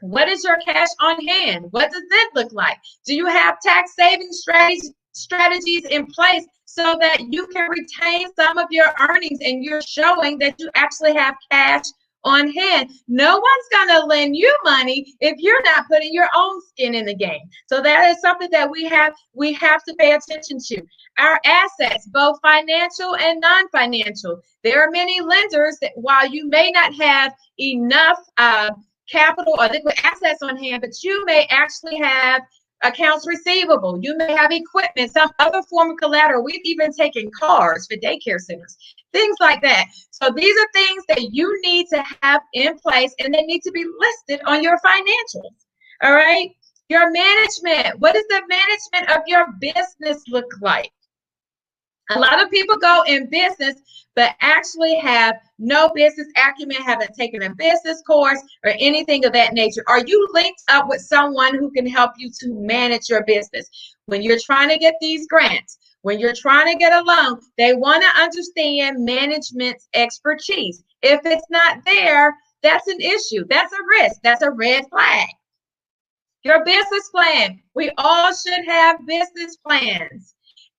What is your cash on hand? What does it look like? Do you have tax saving strategies in place so that you can retain some of your earnings and you're showing that you actually have cash on hand? No one's going to lend you money if you're not putting your own skin in the game. So that is something that we have to pay attention to. Our assets, both financial and non-financial. There are many lenders that, while you may not have enough capital or liquid assets on hand, but you may actually have accounts receivable. You may have equipment, some other form of collateral. We've even taken cars for daycare centers, things like that. So these are things that you need to have in place, and they need to be listed on your financials. All right. Your management. What does the management of your business look like? A lot of people go in business, but actually have no business acumen, haven't taken a business course or anything of that nature. Are you linked up with someone who can help you to manage your business? When you're trying to get these grants, when you're trying to get a loan, they want to understand management's expertise. If it's not there, that's an issue. That's a risk. That's a red flag. Your business plan. We all should have business plans.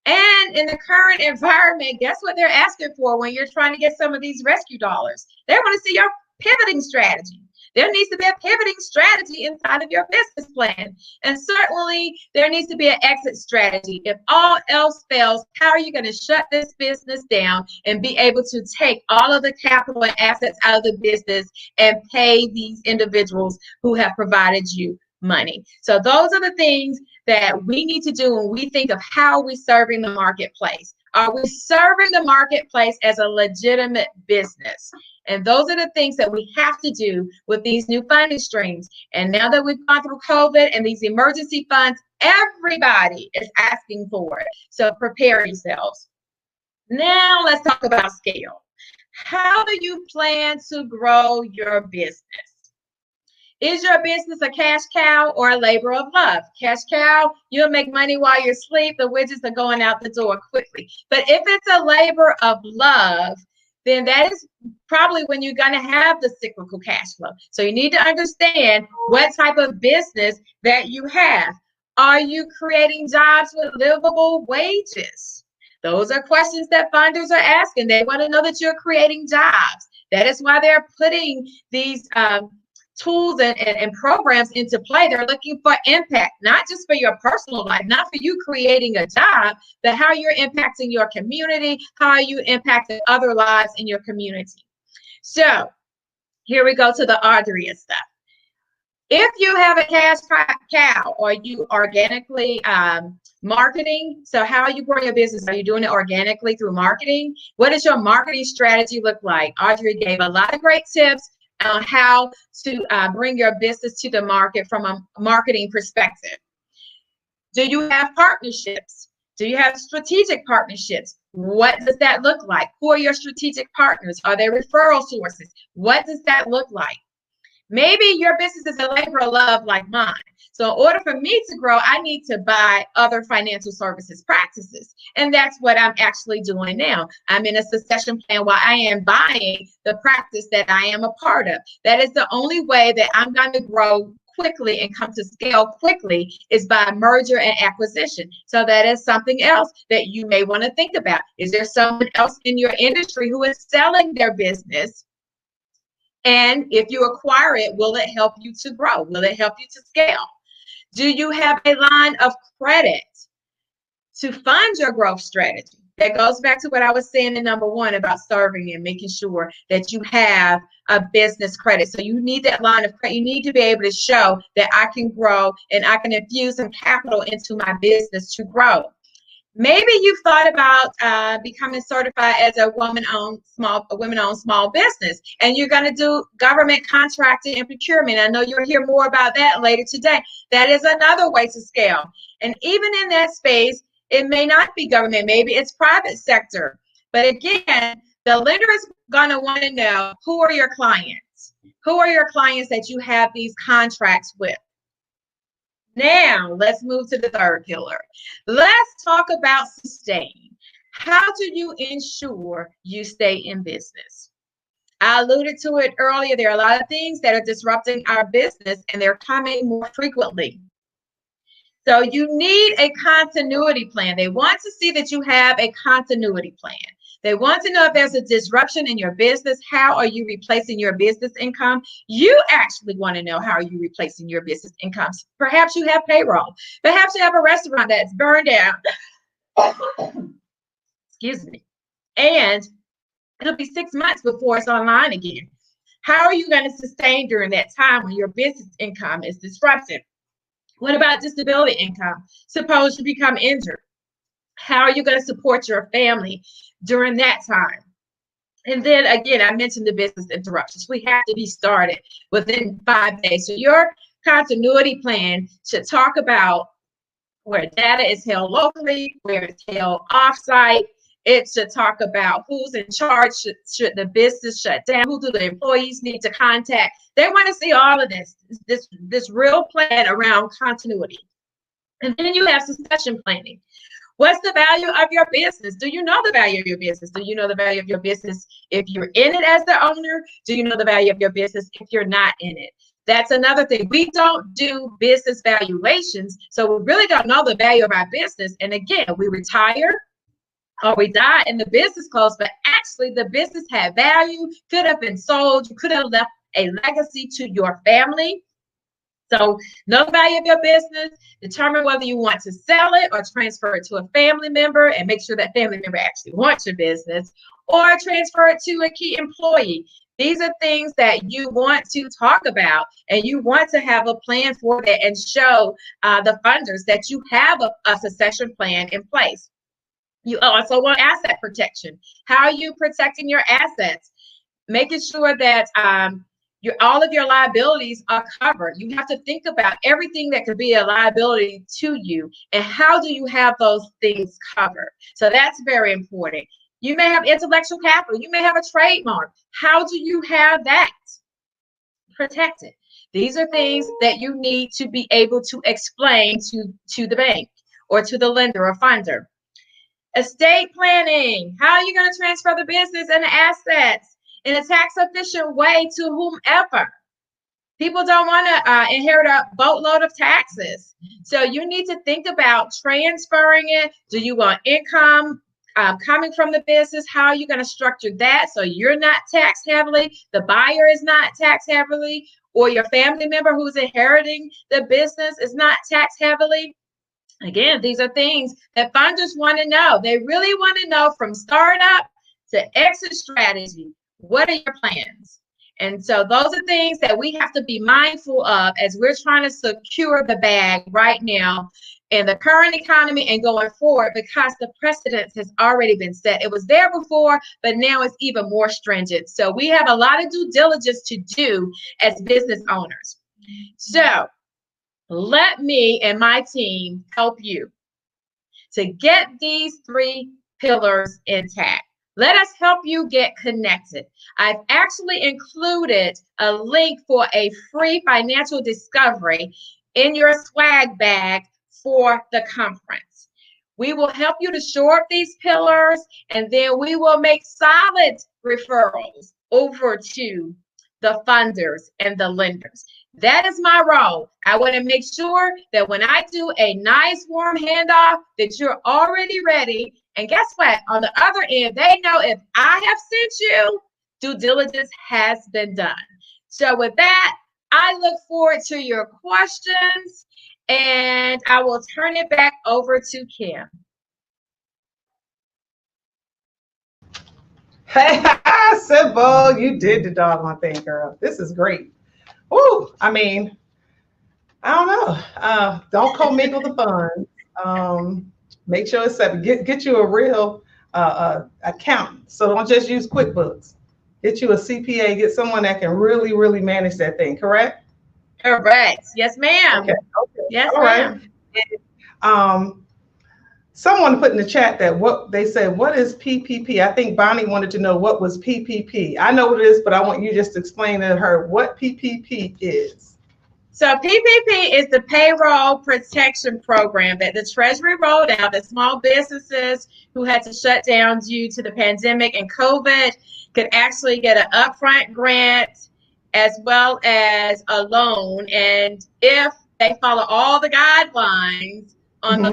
And in the current environment, guess what they're asking for when you're trying to get some of these rescue dollars? They want to see your pivoting strategy. There needs to be a pivoting strategy inside of your business plan. And certainly there needs to be an exit strategy. If all else fails, how are you going to shut this business down and be able to take all of the capital and assets out of the business and pay these individuals who have provided you money? So those are the things that we need to do when we think of how we're serving the marketplace. Are we serving the marketplace as a legitimate business? And those are the things that we have to do with these new funding streams. And now that we've gone through COVID and these emergency funds, everybody is asking for it. So prepare yourselves. Now let's talk about scale. How do you plan to grow your business? Is your business a cash cow or a labor of love? Cash cow, you'll make money while you're asleep. The widgets are going out the door quickly. But if it's a labor of love, then that is probably when you're going to have the cyclical cash flow. So you need to understand what type of business that you have. Are you creating jobs with livable wages? Those are questions that funders are asking. They want to know that you're creating jobs. That is why they're putting these tools and programs into play. They're looking for impact, not just for your personal life, not for you creating a job, but how you're impacting your community, how you impacting other lives in your community. So here we go to the arduous stuff. If you have a cash cow, or you organically marketing, so how are you growing your business? Are you doing it organically through marketing? What does your marketing strategy look like? Audrey gave a lot of great tips on how to bring your business to the market from a marketing perspective. Do you have partnerships? Do you have strategic partnerships? What does that look like? Who are your strategic partners? Are they referral sources? What does that look like? Maybe your business is a labor of love like mine. So in order for me to grow, I need to buy other financial services practices. And that's what I'm actually doing now. I'm in a succession plan while I am buying the practice that I am a part of. That is the only way that I'm going to grow quickly and come to scale quickly, is by merger and acquisition. So that is something else that you may want to think about. Is there someone else in your industry who is selling their business? And if you acquire it, will it help you to grow? Will it help you to scale? Do you have a line of credit to fund your growth strategy? That goes back to what I was saying in number one about serving and making sure that you have a business credit. So you need that line of credit. You need to be able to show that I can grow and I can infuse some capital into my business to grow. Maybe you've thought about becoming certified as a women-owned small business, and you're going to do government contracting and procurement. I know you'll hear more about that later today. That is another way to scale. And even in that space, it may not be government, maybe it's private sector. But again, the lender is going to want to know, who are your clients? Who are your clients that you have these contracts with? Now, let's move to the third pillar. Let's talk about sustain. How do you ensure you stay in business? I alluded to it earlier. There are a lot of things that are disrupting our business, and they're coming more frequently. So you need a continuity plan. They want to see that you have a continuity plan. They want to know if there's a disruption in your business, how are you replacing your business income? You actually want to know, how are you replacing your business income? Perhaps you have payroll. Perhaps you have a restaurant that's burned down. Excuse me. And it'll be 6 months before it's online again. How are you going to sustain during that time when your business income is disrupted? What about disability income? Suppose you become injured. How are you going to support your family during that time? And then again, I mentioned the business interruptions. We have to be started within 5 days. So your continuity plan should talk about where data is held locally, where it's held offsite. It should talk about who's in charge, should the business shut down, who do the employees need to contact. They want to see all of this real plan around continuity. And then you have succession planning. What's the value of your business? Do you know the value of your business? Do you know the value of your business if you're in it as the owner? Do you know the value of your business if you're not in it? That's another thing. We don't do business valuations, so we really don't know the value of our business. And again, we retire or we die and the business closed, but actually the business had value, could have been sold, you could have left a legacy to your family. So know the value of your business, determine whether you want to sell it or transfer it to a family member, and make sure that family member actually wants your business, or transfer it to a key employee. These are things that you want to talk about, and you want to have a plan for that and show the funders that you have a succession plan in place. You also want asset protection. How are you protecting your assets? Making sure that all of your liabilities are covered. You have to think about everything that could be a liability to you, and how do you have those things covered? So that's very important. You may have intellectual capital. You may have a trademark. How do you have that protected? These are things that you need to be able to explain to the bank or to the lender or funder. Estate planning. How are you going to transfer the business and the assets in a tax efficient way to whomever? People don't want to inherit a boatload of taxes. So you need to think about transferring it. Do you want income coming from the business? How are you going to structure that so you're not tax heavily, the buyer is not tax heavily, or your family member who's inheriting the business is not tax heavily? Again, these are things that funders want to know. They really want to know from startup to exit strategy. What are your plans? And so those are things that we have to be mindful of as we're trying to secure the bag right now in the current economy and going forward, because the precedent has already been set. It was there before, but now it's even more stringent. So we have a lot of due diligence to do as business owners. So let me and my team help you to get these 3 pillars intact. Let us help you get connected. I've actually included a link for a free financial discovery in your swag bag for the conference. We will help you to shore up these pillars, and then we will make solid referrals over to the funders and the lenders. That is my role. I want to make sure that when I do a nice warm handoff, that you're already ready. And guess what? On the other end, they know if I have sent you, due diligence has been done. So with that, I look forward to your questions, and I will turn it back over to Kim. Hey, Sybil, you did the doggone thing, girl. This is great. Ooh, I mean, I don't know. Don't commingle the funds. Make sure it's set. Get you a real accountant. So don't just use QuickBooks. Get you a CPA. Get someone that can really, really manage that thing. Correct? Correct. Yes, ma'am. Okay. Yes, all ma'am. Right. Someone put in the chat that they said, what is PPP? I think Bonnie wanted to know what was PPP. I know what it is, but I want you just to explain to her what PPP is. So PPP is the payroll protection program that the Treasury rolled out that small businesses who had to shut down due to the pandemic and COVID could actually get an upfront grant as well as a loan. And if they follow all the guidelines on the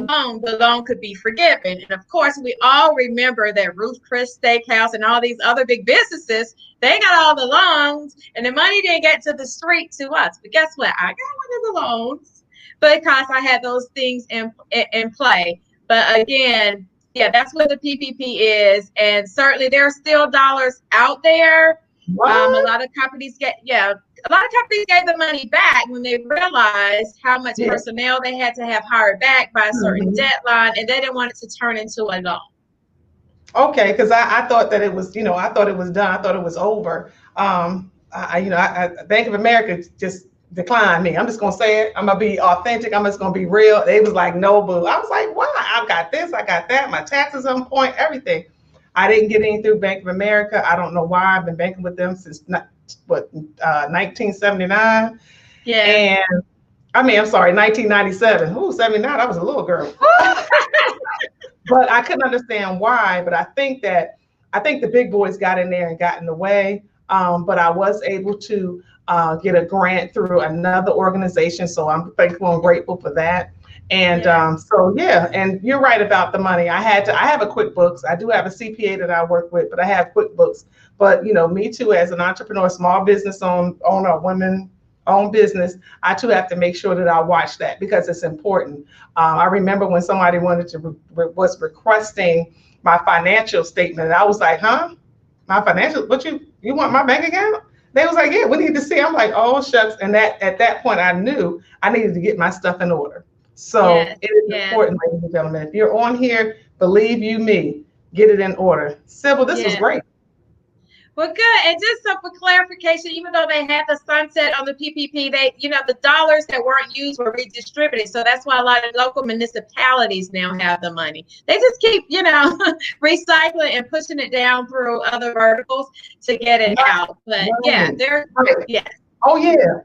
loan could be forgiven. And of course, we all remember that Ruth Chris Steakhouse and all these other big businesses, they got all the loans and the money didn't get to the street to us. But guess what? I got one of the loans because I had those things in play. But again, yeah, that's what the PPP is. And certainly there are still dollars out there. A lot of companies gave the money back when they realized how much personnel they had to have hired back by a certain deadline, and they didn't want it to turn into a loan. Okay, because I thought that it was, I thought it was done. I thought it was over. Bank of America just declined me. I'm just gonna say it. I'm gonna be authentic. I'm just gonna be real. They was like, no, boo. I was like, why? I've got this. I got that. My taxes on point. Everything. I didn't get any through Bank of America. I don't know why. I've been banking with them since 1979. Yeah. And I'm sorry, 1997. Ooh, 79. I was a little girl. But I couldn't understand why. But I think the big boys got in there and got in the way. But I was able to get a grant through another organization. So I'm thankful and grateful for that. And and you're right about the money. I have a QuickBooks. I do have a CPA that I work with, but I have QuickBooks. But me too, as an entrepreneur, small business owner, women-owned business, I too have to make sure that I watch that because it's important. I remember when somebody was requesting my financial statement, and I was like, huh? My financial? What you want my bank account? They was like, yeah, we need to see. I'm like, oh shucks. And at that point, I knew I needed to get my stuff in order. So it is important, ladies and gentlemen. If you're on here, believe you me, get it in order. Sybil, this was great. Well, good. And just so for clarification, even though they had the sunset on the PPP, the dollars that weren't used were redistributed. So that's why a lot of local municipalities now have the money. They just keep, recycling and pushing it down through other verticals to get it out. But Oh, yeah.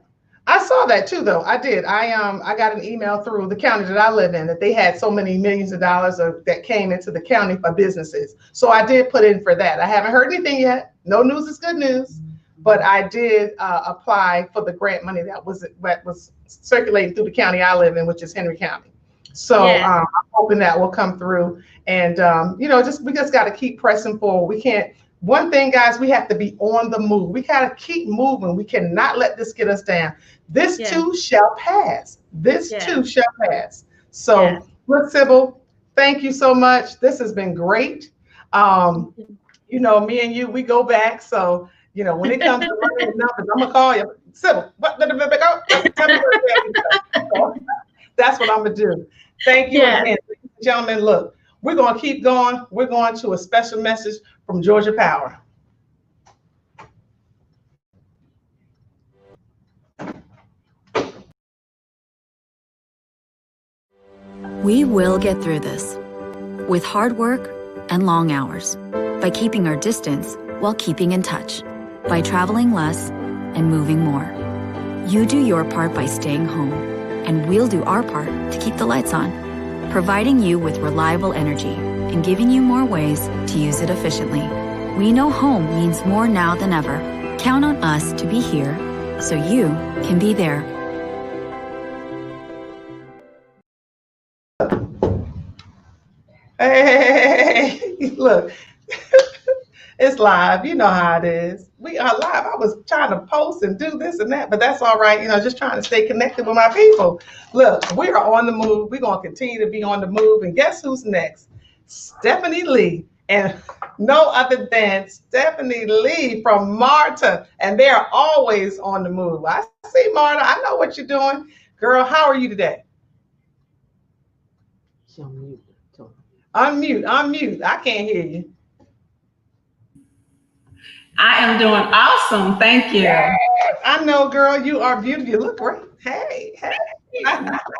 I saw that too, though. I did. I got an email through the county that I live in that they had so many millions of dollars that came into the county for businesses. So I did put in for that. I haven't heard anything yet. No news is good news, but I did apply for the grant money that was circulating through the county I live in, which is Henry County. So Yeah. I'm hoping that will come through. And we just got to keep pressing forward. We can't. One thing, guys, we have to be on the move. We got to keep moving. We cannot let this get us down. This too shall pass. This too shall pass. So, look, Sybil, thank you so much. This has been great. Me and you, we go back. So, when it comes to money and numbers, I'm gonna call you, Sybil. That's what I'm gonna do. Thank you again, ladies and gentlemen. Look, we're gonna keep going. We're going to a special message from Georgia Power. We will get through this with hard work and long hours, by keeping our distance while keeping in touch, by traveling less and moving more. You do your part by staying home, and we'll do our part to keep the lights on, providing you with reliable energy and giving you more ways to use it efficiently. We know home means more now than ever. Count on us to be here so you can be there. Hey, look, it's live. You know how it is. We are live. I was trying to post and do this and that, but that's all right. Just trying to stay connected with my people. Look, we are on the move. We're going to continue to be on the move. And guess who's next? Stephanie Lee. And no other than Stephanie Lee from MARTA. And they are always on the move. I see, MARTA. I know what you're doing. Girl, how are you today? Unmute. I can't hear you. I am doing awesome. Thank you. Yes, I know, girl. You are beautiful. You look great. Hey.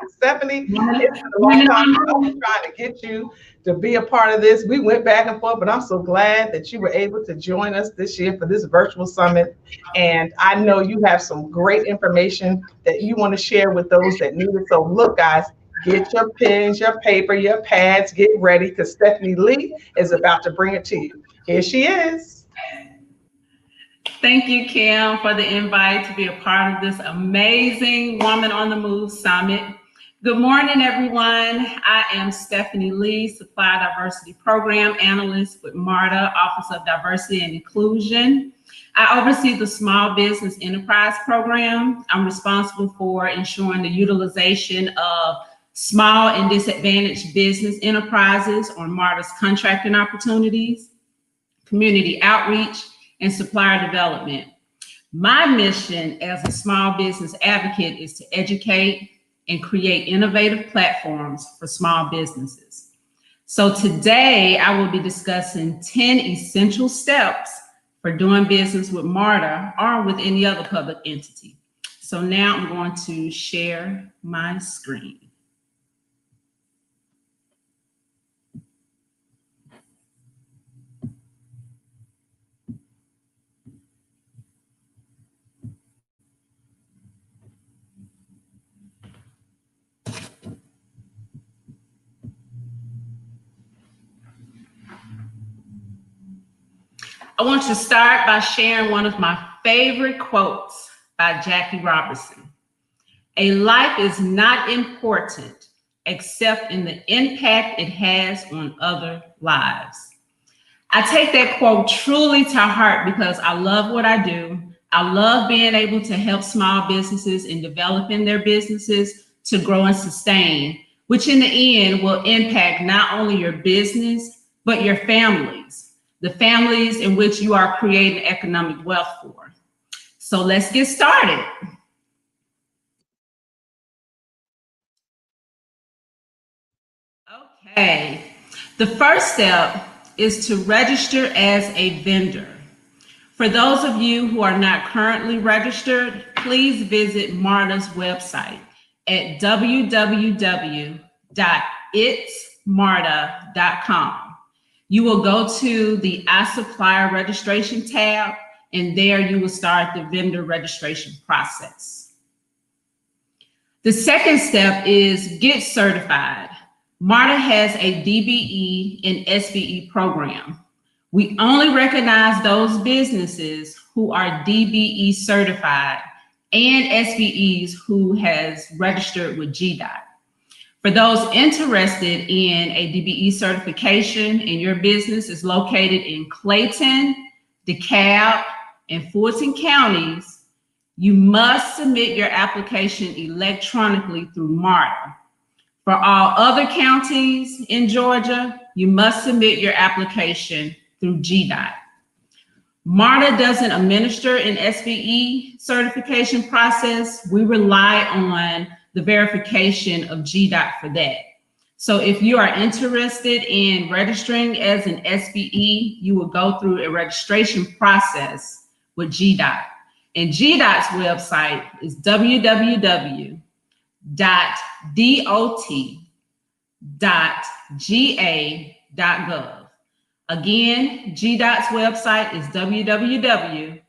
Stephanie, it's been a long time. I was trying to get you to be a part of this. We went back and forth, but I'm so glad that you were able to join us this year for this virtual summit. And I know you have some great information that you want to share with those that need it. So look, guys, get your pens, your paper, your pads, get ready, because Stephanie Lee is about to bring it to you. Here she is. Thank you, Kim, for the invite to be a part of this amazing Woman on the Move Summit. Good morning, everyone. I am Stephanie Lee, Supply Diversity Program Analyst with MARTA, Office of Diversity and Inclusion. I oversee the Small Business Enterprise Program. I'm responsible for ensuring the utilization of small and disadvantaged business enterprises on MARTA's contracting opportunities, community outreach, and supplier development. My mission as a small business advocate is to educate and create innovative platforms for small businesses. So today I will be discussing 10 essential steps for doing business with MARTA or with any other public entity. So now I'm going to share my screen. I want to start by sharing one of my favorite quotes by Jackie Robinson. A life is not important except in the impact it has on other lives. I take that quote truly to heart because I love what I do. I love being able to help small businesses in developing their businesses to grow and sustain, which in the end will impact not only your business, but your families. The families in which you are creating economic wealth for. So let's get started. Okay, the first step is to register as a vendor. For those of you who are not currently registered, please visit MARTA's website at www.itsmarta.com. You will go to the iSupplier registration tab, and there you will start the vendor registration process. The second step is get certified. MARTA has a DBE and SBE program. We only recognize those businesses who are DBE certified and SBEs who has registered with GDOT. For those interested in a DBE certification and your business is located in Clayton, DeKalb, and Fulton counties, you must submit your application electronically through MARTA. For all other counties in Georgia, you must submit your application through GDOT. MARTA doesn't administer an SBE certification process. We rely on the verification of GDOT for that. So if you are interested in registering as an SBE, you will go through a registration process with GDOT. And GDOT's website is www.dot.ga.gov. Again, GDOT's website is www.dot.ga.gov.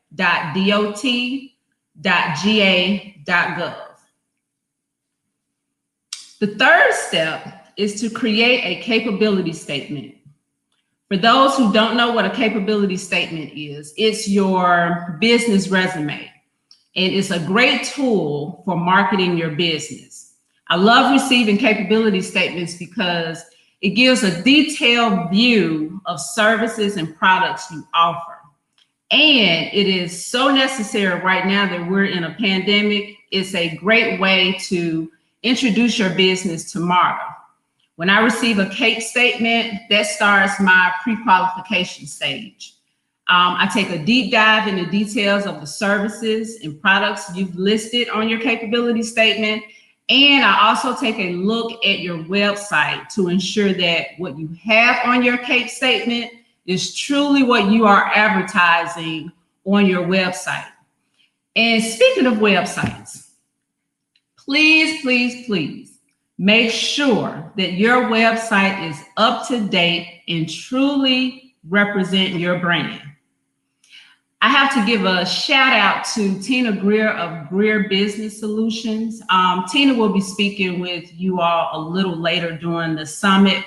The third step is to create a capability statement. For those who don't know what a capability statement is, it's your business resume, and it's a great tool for marketing your business. I love receiving capability statements because it gives a detailed view of services and products you offer. And it is so necessary right now that we're in a pandemic. It's a great way to introduce your business to MARTA. When I receive a CAPE statement, that starts my pre-qualification stage. I take a deep dive into details of the services and products you've listed on your capability statement. And I also take a look at your website to ensure that what you have on your CAPE statement is truly what you are advertising on your website. And speaking of websites, please, please, please make sure that your website is up to date and truly represent your brand. I have to give a shout out to Tina Greer of Greer Business Solutions. Tina will be speaking with you all a little later during the summit.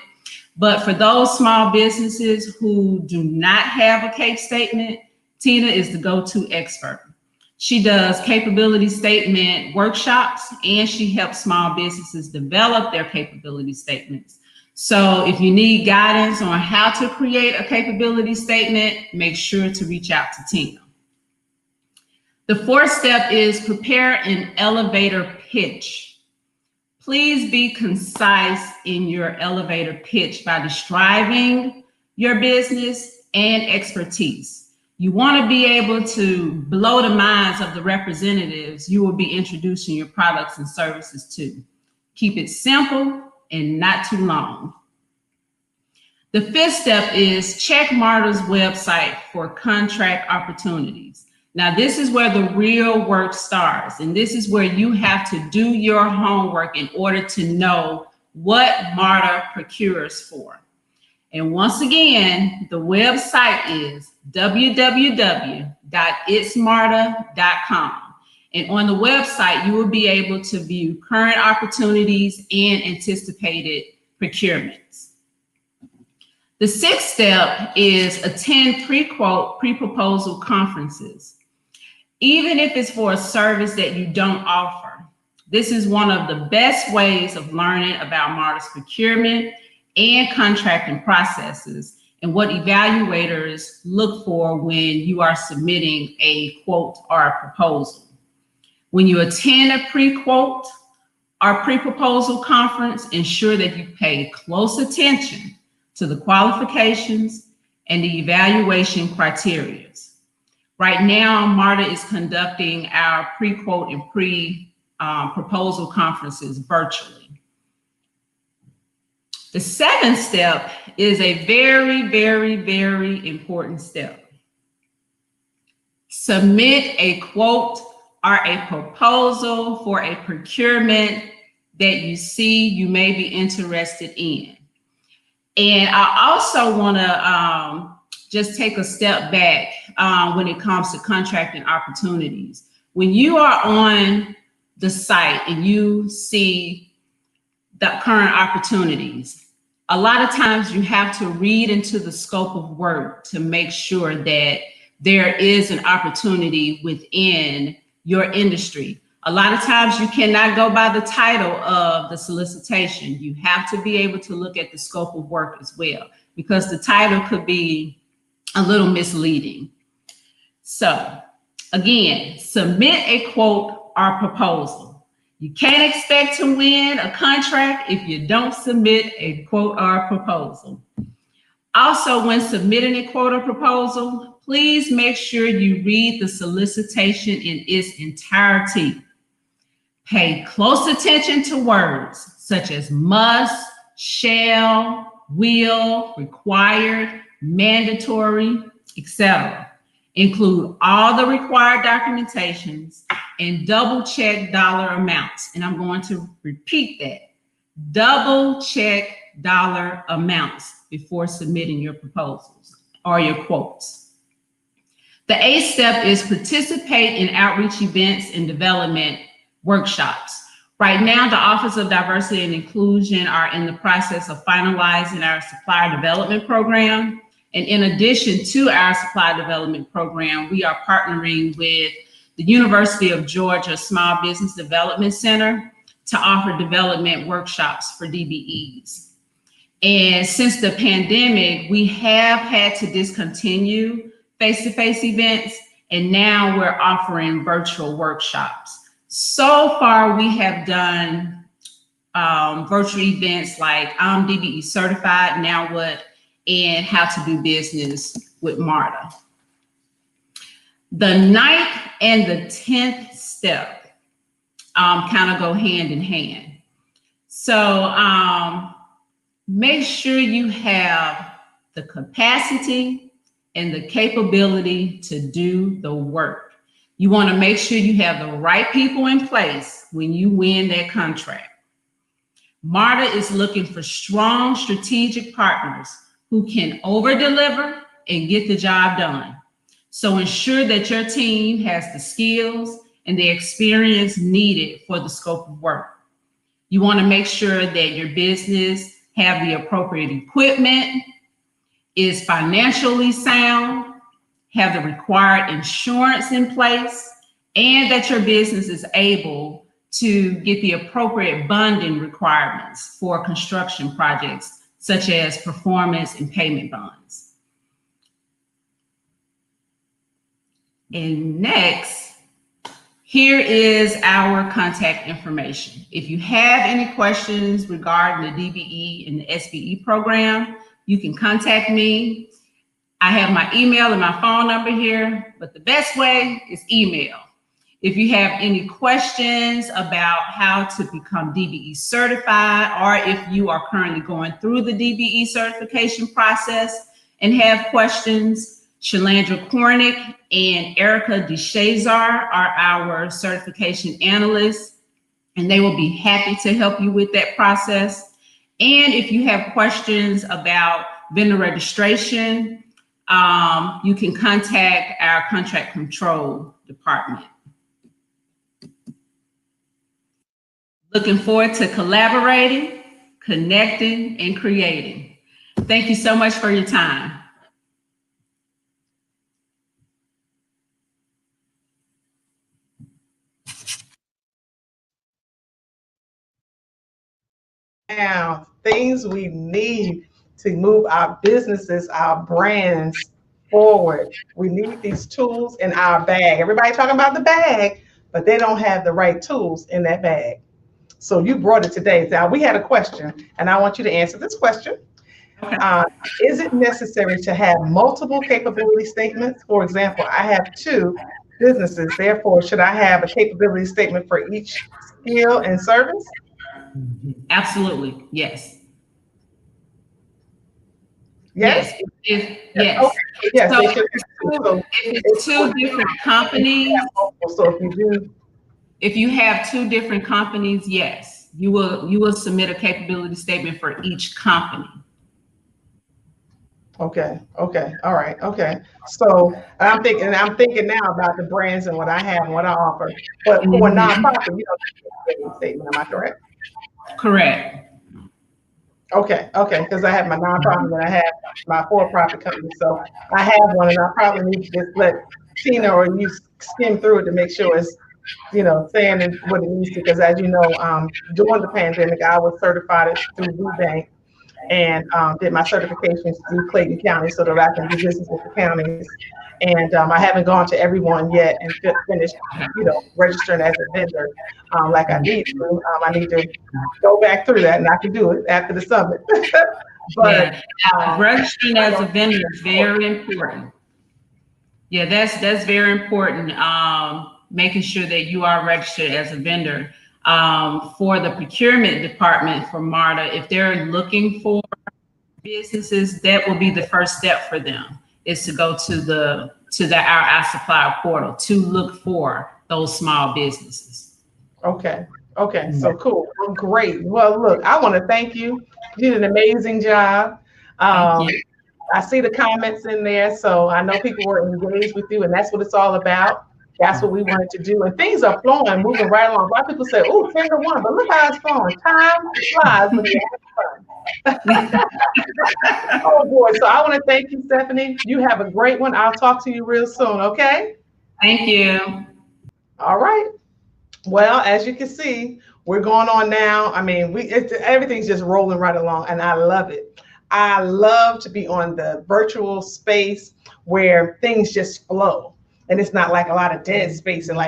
But for those small businesses who do not have a CAPE statement, Tina is the go-to expert. She does capability statement workshops, and she helps small businesses develop their capability statements. So if you need guidance on how to create a capability statement, make sure to reach out to Tina. The fourth step is prepare an elevator pitch. Please be concise in your elevator pitch by describing your business and expertise. You want to be able to blow the minds of the representatives you will be introducing your products and services to. Keep it simple and not too long. The fifth step is check MARTA's website for contract opportunities. Now, this is where the real work starts, and this is where you have to do your homework in order to know what MARTA procures for. And once again, the website is www.itsmarta.com. And on the website, you will be able to view current opportunities and anticipated procurements. The sixth step is attend pre-quote, pre-proposal conferences. Even if it's for a service that you don't offer, this is one of the best ways of learning about MARTA's procurement and contracting processes and what evaluators look for when you are submitting a quote or a proposal. When you attend a pre-quote or pre-proposal conference, ensure that you pay close attention to the qualifications and the evaluation criteria. Right now, MARTA is conducting our pre-quote and pre-proposal conferences virtually. The seventh step is a very, very, very important step. Submit a quote or a proposal for a procurement that you see you may be interested in. And I also want to just take a step back when it comes to contracting opportunities. When you are on the site and you see the current opportunities, a lot of times you have to read into the scope of work to make sure that there is an opportunity within your industry. A lot of times you cannot go by the title of the solicitation. You have to be able to look at the scope of work as well, because the title could be a little misleading. So again, submit a quote or proposal. You can't expect to win a contract if you don't submit a quote or proposal. Also, when submitting a quote or proposal, please make sure you read the solicitation in its entirety. Pay close attention to words such as must, shall, will, required, mandatory, etc. Include all the required documentations and double check dollar amounts. And I'm going to repeat that. Double check dollar amounts before submitting your proposals or your quotes. The 8th step is participate in outreach events and development workshops. Right now, the Office of Diversity and Inclusion are in the process of finalizing our supplier development program. And in addition to our supply development program, we are partnering with the University of Georgia Small Business Development Center to offer development workshops for DBEs. And since the pandemic, we have had to discontinue face-to-face events, and now we're offering virtual workshops. So far, we have done virtual events like I'm DBE certified, now what, and how to do business with MARTA. The 9th and the 10th step kind of go hand in hand. So make sure you have the capacity and the capability to do the work. You want to make sure you have the right people in place when you win that contract. MARTA is looking for strong strategic partners who can over-deliver and get the job done. So ensure that your team has the skills and the experience needed for the scope of work. You want to make sure that your business have the appropriate equipment, is financially sound, have the required insurance in place, and that your business is able to get the appropriate bonding requirements for construction projects, such as performance and payment bonds. And next, here is our contact information. If you have any questions regarding the DBE and the SBE program, you can contact me. I have my email and my phone number here, but the best way is email. If you have any questions about how to become DBE certified, or if you are currently going through the DBE certification process and have questions, Shalandra Kornick and Erica DeShazar are our certification analysts, and they will be happy to help you with that process. And if you have questions about vendor registration, you can contact our contract control department. Looking forward to collaborating, connecting, and creating. Thank you so much for your time. Now, things we need to move our businesses, our brands forward. We need these tools in our bag. Everybody talking about the bag, but they don't have the right tools in that bag. So you brought it today. Now, we had a question, and I want you to answer this question. Is it necessary to have multiple capability statements? For example, I have 2 businesses. Therefore, should I have a capability statement for each skill and service? Absolutely, yes. Yes. Yes. Okay. Yes. So if it's 2 different companies, so if you do, if you have 2 different companies, yes, you will submit a capability statement for each company. Okay. Okay. All right. Okay. So I'm thinking now about the brands and what I have and what I offer. But for a nonprofit, you don't need a statement. Am I correct? Correct. Okay. Okay. Because I have my nonprofit and I have my for-profit company. So I have one, and I probably need to just let Tina or you skim through it to make sure it's, saying what it needs to. Because as you know, during the pandemic, I was certified through WBank and did my certifications through Clayton County so that I can do business with the counties. And I haven't gone to everyone yet and finished, registering as a vendor like I need to. I need to go back through that, and I can do it after the summit. But registering as a vendor is very important. Yeah, that's very important. Making sure that you are registered as a vendor. For the procurement department for MARTA, if they're looking for businesses, that will be the first step for them, is to go to our supplier portal to look for those small businesses. Okay. So cool. Well, great. Well, look, I want to thank you. You did an amazing job. Thank you. I see the comments in there, so I know people were engaged with you, and that's what it's all about. That's what we wanted to do. And things are flowing, moving right along. A lot of people say, oh, 10 to 1, but look how it's flowing. Time flies when you have fun. Oh, boy. So I want to thank you, Stephanie. You have a great one. I'll talk to you real soon, okay? Thank you. All right. Well, as you can see, we're going on now. I mean, everything's just rolling right along, and I love it. I love to be on the virtual space where things just flow. And it's not like a lot of dead space and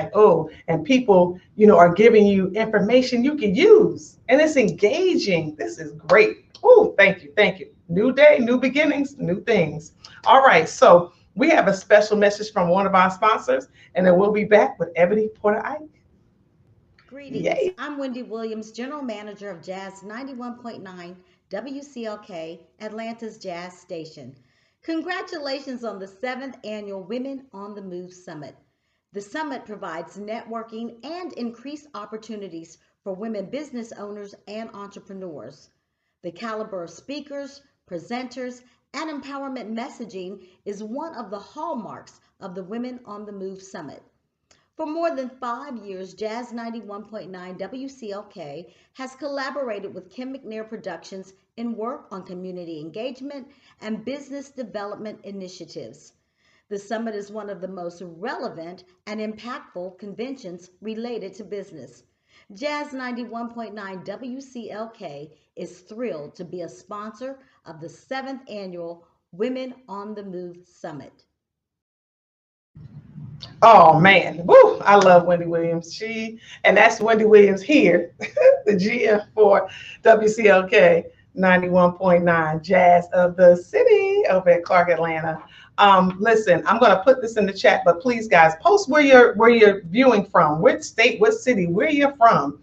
and people, are giving you information you can use. And it's engaging. This is great. Oh, thank you. Thank you. New day, new beginnings, new things. All right. So we have a special message from one of our sponsors, and then we'll be back with Ebony Porter-Ike. Greetings. Yay. I'm Wendy Williams, General Manager of Jazz 91.9 WCLK, Atlanta's Jazz Station. Congratulations on the 7th Annual Women on the Move Summit. The summit provides networking and increased opportunities for women business owners and entrepreneurs. The caliber of speakers, presenters, and empowerment messaging is one of the hallmarks of the Women on the Move Summit. For more than 5 years, Jazz 91.9 WCLK has collaborated with Kim McNair Productions in work on community engagement and business development initiatives. The summit is one of the most relevant and impactful conventions related to business. Jazz 91.9 WCLK is thrilled to be a sponsor of the 7th Annual Women on the Move Summit. Oh man, woo! I love Wendy Williams. And that's Wendy Williams here, the GM for WCLK 91.9 Jazz of the City over at Clark, Atlanta. Listen, I'm going to put this in the chat, but please, guys, post where you're viewing from, which state, what city, where you're from.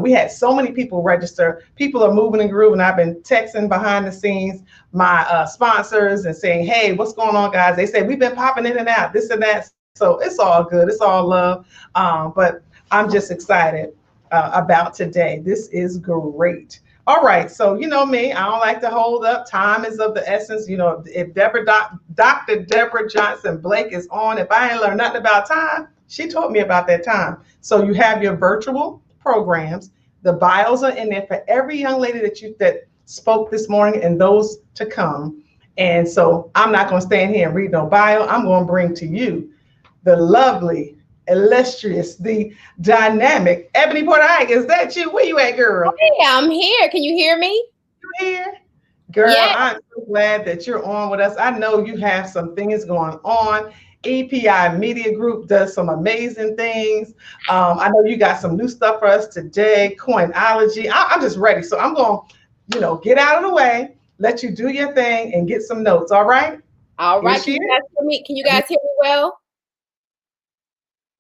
We had so many people register. People are moving and grooving. I've been texting behind the scenes my sponsors and saying, hey, what's going on, guys? They say, we've been popping in and out, this and that. So it's all good. It's all love. But I'm just excited about today. This is great. All right. So, you know me, I don't like to hold up. Time is of the essence. If Dr. Deborah Johnson Blake is on, if I ain't learned nothing about time, she taught me about that time. So you have your virtual programs. The bios are in there for every young lady that spoke this morning and those to come. And so I'm not going to stand here and read no bio. I'm going to bring to you the lovely, illustrious, the dynamic Ebony Porter-Ike. Is that you? Where you at, girl? Hey, I'm here. Can you hear me? You here? Girl, Yeah. I'm so glad that you're on with us. I know you have some things going on. EPI Media Group does some amazing things. I know you got some new stuff for us today, Coinology. I'm just ready. So I'm going to, get out of the way, let you do your thing and get some notes. All right? All right. Can you guys hear me? Can you guys hear me well?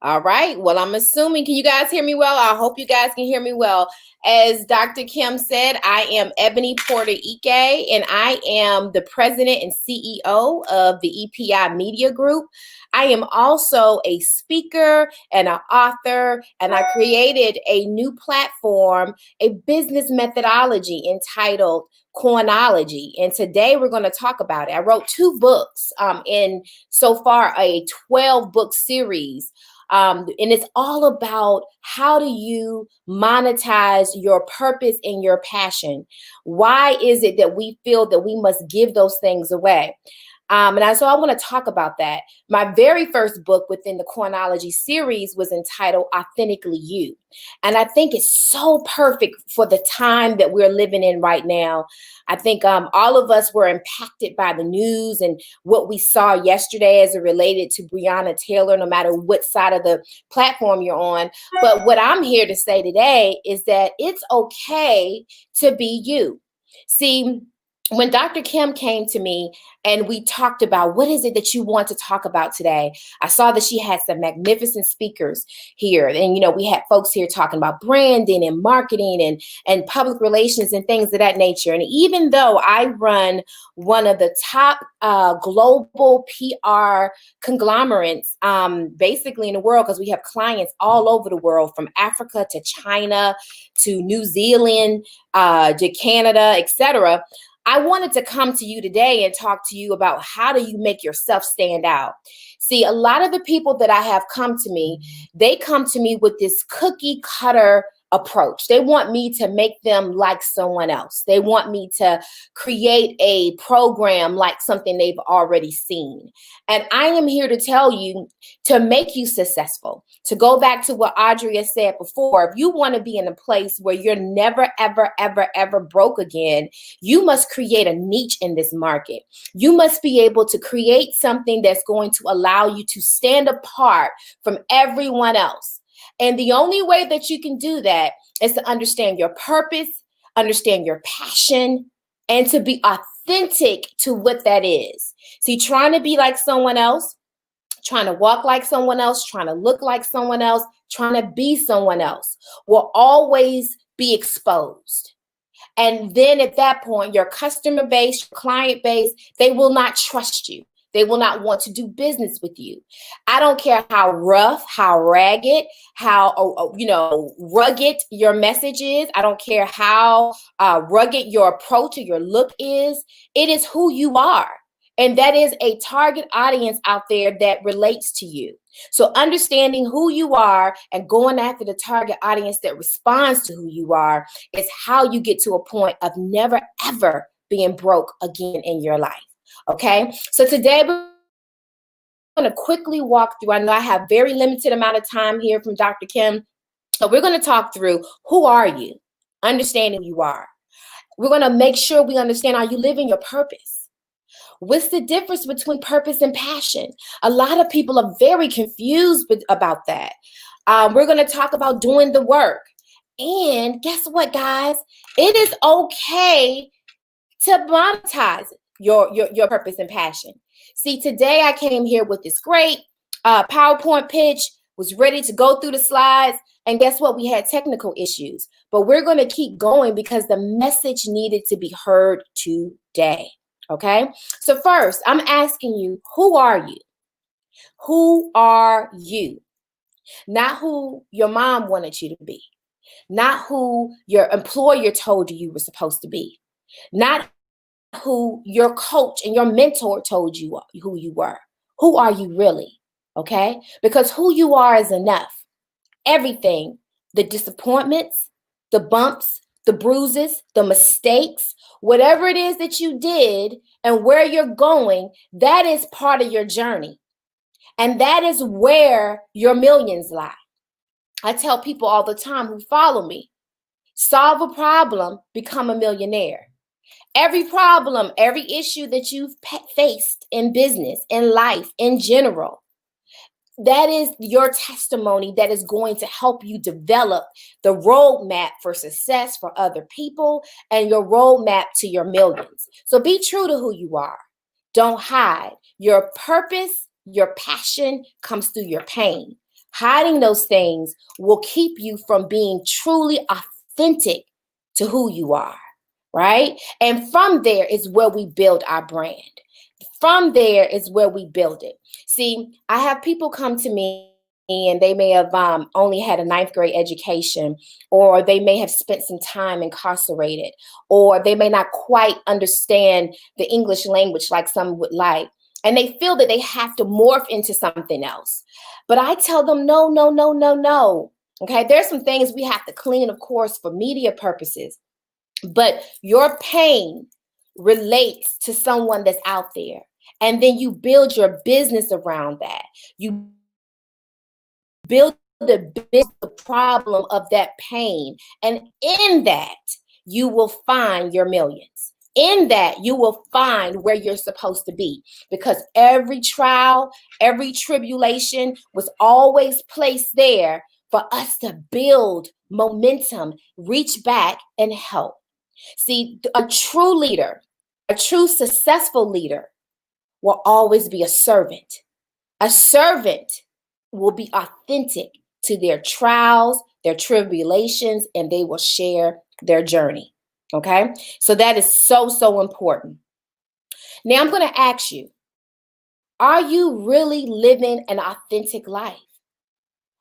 All right. Well, I'm assuming, can you guys hear me well? I hope you guys can hear me well. As Dr. Kim said, I am Ebony Porter Ike, and I am the president and CEO of the EPI Media Group. I am also a speaker and an author, and I created a new platform, a business methodology entitled Coinology. And today we're going to talk about it. I wrote 2 books in so far a 12-book series. And it's all about how do you monetize your purpose and your passion? Why is it that we feel that we must give those things away? So I want to talk about that. My very first book within the Coinology series was entitled Authentically You. And I think it's so perfect for the time that we're living in right now. I think all of us were impacted by the news and what we saw yesterday as it related to Breonna Taylor, no matter what side of the platform you're on. But what I'm here to say today is that it's okay to be you. See, when Dr. Kim came to me and we talked about what is it that you want to talk about today, I saw that she had some magnificent speakers here. And, you know, we had folks here talking about branding and marketing and public relations and things of that nature. And even though I run one of the top global PR conglomerates basically in the world, because we have clients all over the world, from Africa to China to New Zealand to Canada, etc., I wanted to come to you today and talk to you about how do you make yourself stand out. See, a lot of the people that I have come to me, they come to me with this cookie cutter approach. They want me to make them like someone else. They want me to create a program like something they've already seen. And I am here to tell you, to make you successful, to go back to what Audrey said before, if you want to be in a place where you're never, ever, ever, ever broke again, you must create a niche in this market. You must be able to create something that's going to allow you to stand apart from everyone else. And the only way that you can do that is to understand your purpose, understand your passion, and to be authentic to what that is. See, trying to be like someone else, trying to walk like someone else, trying to look like someone else, trying to be someone else will always be exposed. And then at that point, your customer base, your client base, they will not trust you. They will not want to do business with you. I don't care how rough, how ragged, how rugged your message is. I don't care how rugged your approach or your look is. It is who you are. And that is a target audience out there that relates to you. So understanding who you are and going after the target audience that responds to who you are is how you get to a point of never, ever being broke again in your life. Okay, so today we're going to quickly walk through. I know I have very limited amount of time here from Dr. Kim. So we're going to talk through, who are you? Understanding who you are. We're going to make sure we understand, are you living your purpose? What's the difference between purpose and passion? A lot of people are very confused about that. We're going to talk about doing the work. And guess what, guys? It is okay to monetize your purpose and passion. See, today I came here with this great PowerPoint pitch, was ready to go through the slides, and guess what? We had technical issues, but we're going to keep going because the message needed to be heard today. Okay, so first, I'm asking you, who are you? Who are you? Not who your mom wanted you to be, not who your employer told you were supposed to be, not who your coach and your mentor told you who you were. Who are you really? Okay? Because who you are is enough. Everything, the disappointments, the bumps, the bruises, the mistakes, whatever it is that you did and where you're going, that is part of your journey. And that is where your millions lie. I tell people all the time who follow me, solve a problem, become a millionaire. Every problem, every issue that you've faced in business, in life, in general, that is your testimony that is going to help you develop the roadmap for success for other people and your roadmap to your millions. So be true to who you are. Don't hide. Your purpose, your passion comes through your pain. Hiding those things will keep you from being truly authentic to who you are, right? And from there is where we build our brand. From there is where we build it. See, I have people come to me and they may have only had a 9th grade education, or they may have spent some time incarcerated, or they may not quite understand the English language like some would like. And they feel that they have to morph into something else. But I tell them, no, no, no, no, no. Okay, there's some things we have to clean, of course, for media purposes. But your pain relates to someone that's out there. And then you build your business around that. You build the problem of that pain. And in that, you will find your millions. In that, you will find where you're supposed to be, because every trial, every tribulation was always placed there for us to build momentum, reach back, and help. See, a true leader, a true successful leader will always be a servant. A servant will be authentic to their trials, their tribulations, and they will share their journey. Okay, so that is so, so important. Now I'm going to ask you, are you really living an authentic life?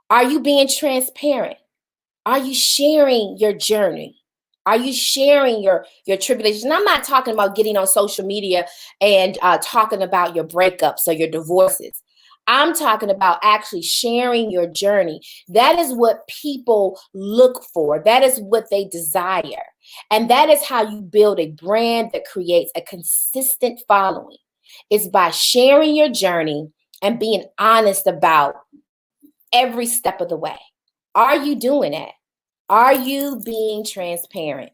Are you being transparent? Are you sharing your journey? Are you sharing your tribulations? And I'm not talking about getting on social media and talking about your breakups or your divorces. I'm talking about actually sharing your journey. That is what people look for. That is what they desire. And that is how you build a brand that creates a consistent following. It's by sharing your journey and being honest about every step of the way. Are you doing that? Are you being transparent?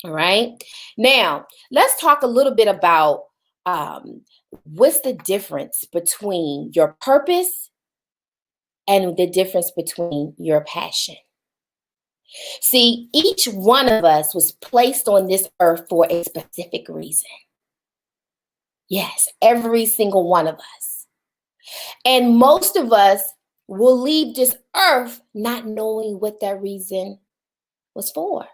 All right. Now, let's talk a little bit about what's the difference between your purpose and the difference between your passion. See, each one of us was placed on this earth for a specific reason. Yes, every single one of us. And most of us will leave this earth not knowing what that reason was for.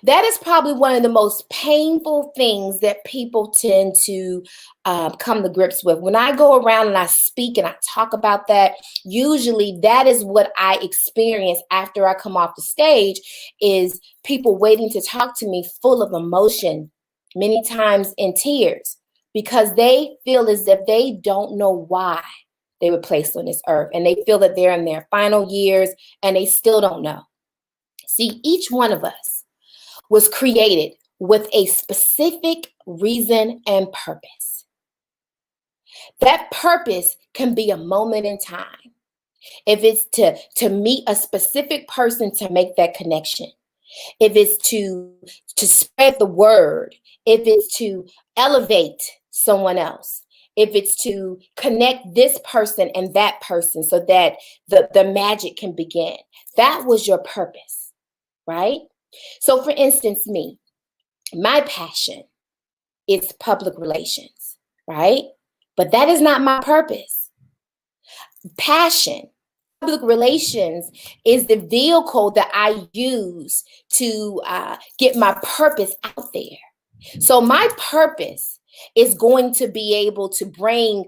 That is probably one of the most painful things that people tend to come to grips with. When I go around and I speak and I talk about that, usually that is what I experience after I come off the stage, is people waiting to talk to me full of emotion, many times in tears, because they feel as if they don't know why they were placed on this earth, and they feel that they're in their final years and they still don't know. See, each one of us was created with a specific reason and purpose. That purpose can be a moment in time. If it's to meet a specific person to make that connection, if it's to spread the word, if it's to elevate someone else, if it's to connect this person and that person so that the magic can begin. That was your purpose, right? So for instance, me, my passion is public relations, right? But that is not my purpose. Passion, public relations, is the vehicle that I use to get my purpose out there. So my purpose is going to be able to bring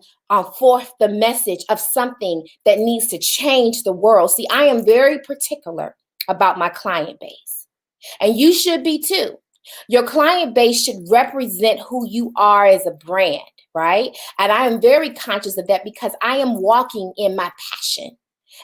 forth the message of something that needs to change the world. See, I am very particular about my client base. And you should be too. Your client base should represent who you are as a brand, right? And I am very conscious of that because I am walking in my passion.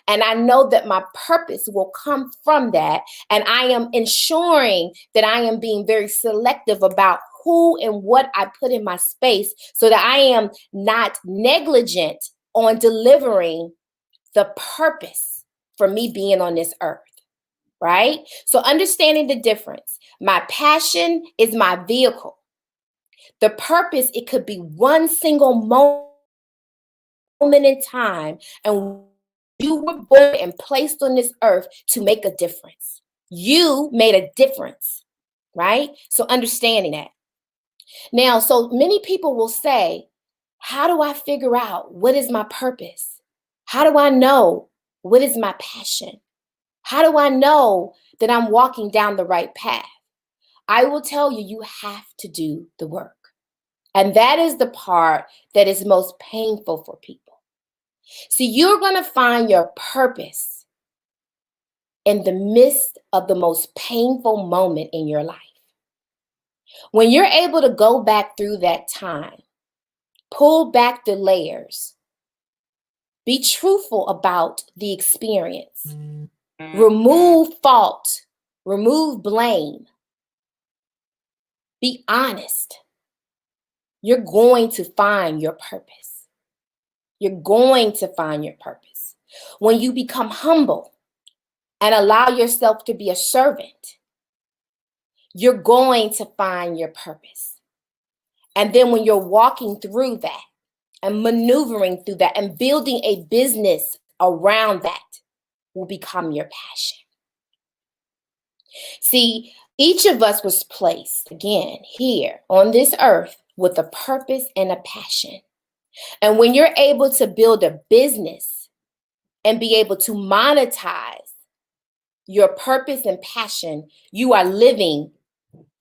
And I know that my purpose will come from that. And I am ensuring that I am being very selective about who and what I put in my space so that I am not negligent on delivering the purpose for me being on this earth. Right? So understanding the difference. My passion is my vehicle. The purpose, it could be one single moment in time, and you were born and placed on this earth to make a difference. You made a difference, right? So understanding that. Now, so many people will say, how do I figure out what is my purpose? How do I know what is my passion? How do I know that I'm walking down the right path? I will tell you, you have to do the work. And that is the part that is most painful for people. See, you're going to find your purpose in the midst of the most painful moment in your life. When you're able to go back through that time, pull back the layers, be truthful about the experience, remove fault, remove blame, be honest, you're going to find your purpose. You're going to find your purpose. When you become humble and allow yourself to be a servant, you're going to find your purpose. And then when you're walking through that and maneuvering through that and building a business around that will become your passion. See, each of us was placed, again, here on this earth with a purpose and a passion. And when you're able to build a business and be able to monetize your purpose and passion, you are living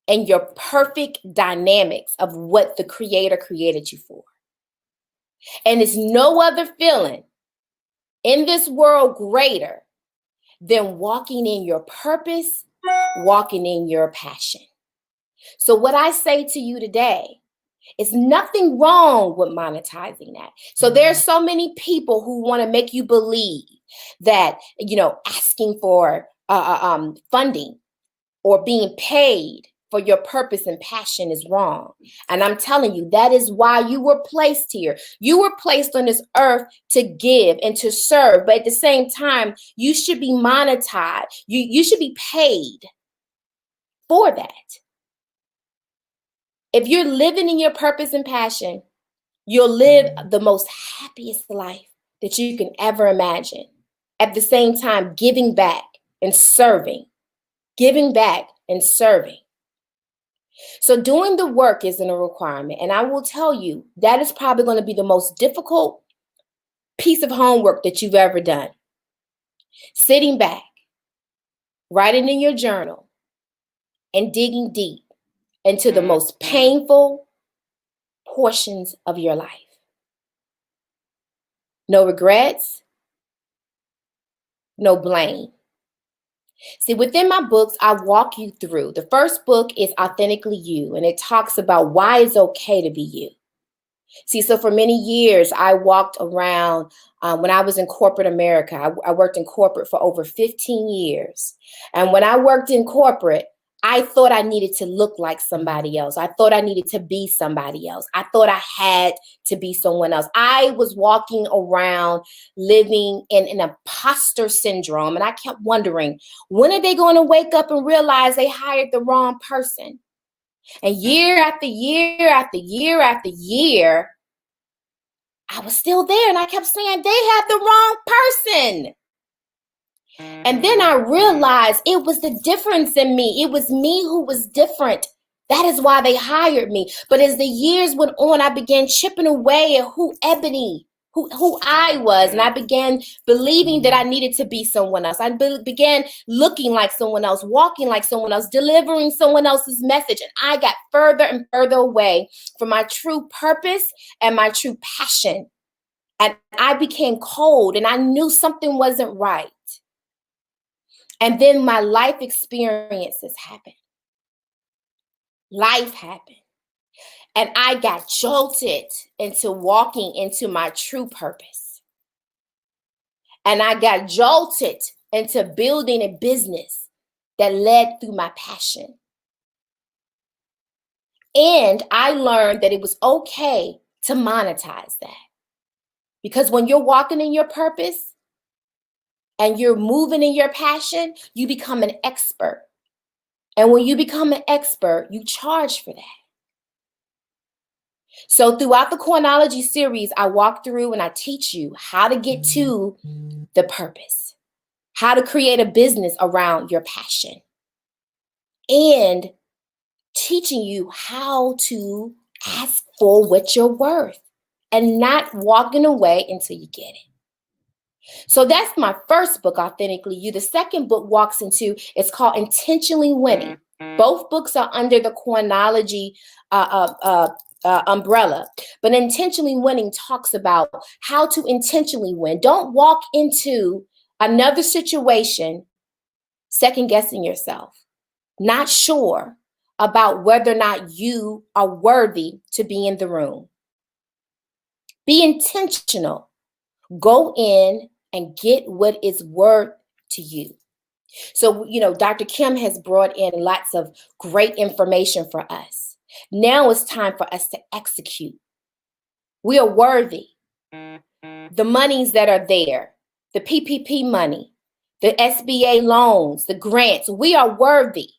in your perfect dynamics of what the Creator created you for. And it's no other feeling in this world greater than walking in your purpose, walking in your passion. So what I say to you today is nothing wrong with monetizing that. So there's so many people who want to make you believe that, asking for funding or being paid for your purpose and passion is wrong. And I'm telling you, that is why you were placed here. You were placed on this earth to give and to serve. But at the same time, you should be monetized. You should be paid for that. If you're living in your purpose and passion, you'll live the most happiest life that you can ever imagine. At the same time, giving back and serving. Giving back and serving. So doing the work isn't a requirement. And I will tell you, that is probably going to be the most difficult piece of homework that you've ever done. Sitting back, writing in your journal, and digging deep into the most painful portions of your life. No regrets, no blame. See, within my books, I walk you through. The first book is Authentically You, and it talks about why it's okay to be you. See, so for many years, I walked around when I was in corporate America. I worked in corporate for over 15 years. And when I worked in corporate, I thought I needed to look like somebody else. I thought I needed to be somebody else. I thought I had to be someone else. I was walking around living in an imposter syndrome. And I kept wondering, when are they going to wake up and realize they hired the wrong person? And year after year after year after year, I was still there. And I kept saying, they had the wrong person. And then I realized it was the difference in me. It was me who was different. That is why they hired me. But as the years went on, I began chipping away at who I was. And I began believing that I needed to be someone else. I began looking like someone else, walking like someone else, delivering someone else's message. And I got further and further away from my true purpose and my true passion. And I became cold and I knew something wasn't right. And then my life experiences happened. Life happened. And I got jolted into walking into my true purpose. And I got jolted into building a business that led through my passion. And I learned that it was okay to monetize that. Because when you're walking in your purpose, and you're moving in your passion, you become an expert. And when you become an expert, you charge for that. So throughout the Coreology series, I walk through and I teach you how to get to the purpose, how to create a business around your passion, and teaching you how to ask for what you're worth and not walking away until you get it. So that's my first book, Authentically You. The second book walks into, it's called Intentionally Winning. Both books are under the Coinology umbrella, but Intentionally Winning talks about how to intentionally win. Don't walk into another situation second guessing yourself, not sure about whether or not you are worthy to be in the room. Be intentional. Go in and get what is worth to you. So, Dr. Kim has brought in lots of great information for us. Now it's time for us to execute. We are worthy. The monies that are there, the PPP money, the SBA loans, the grants, we are worthy.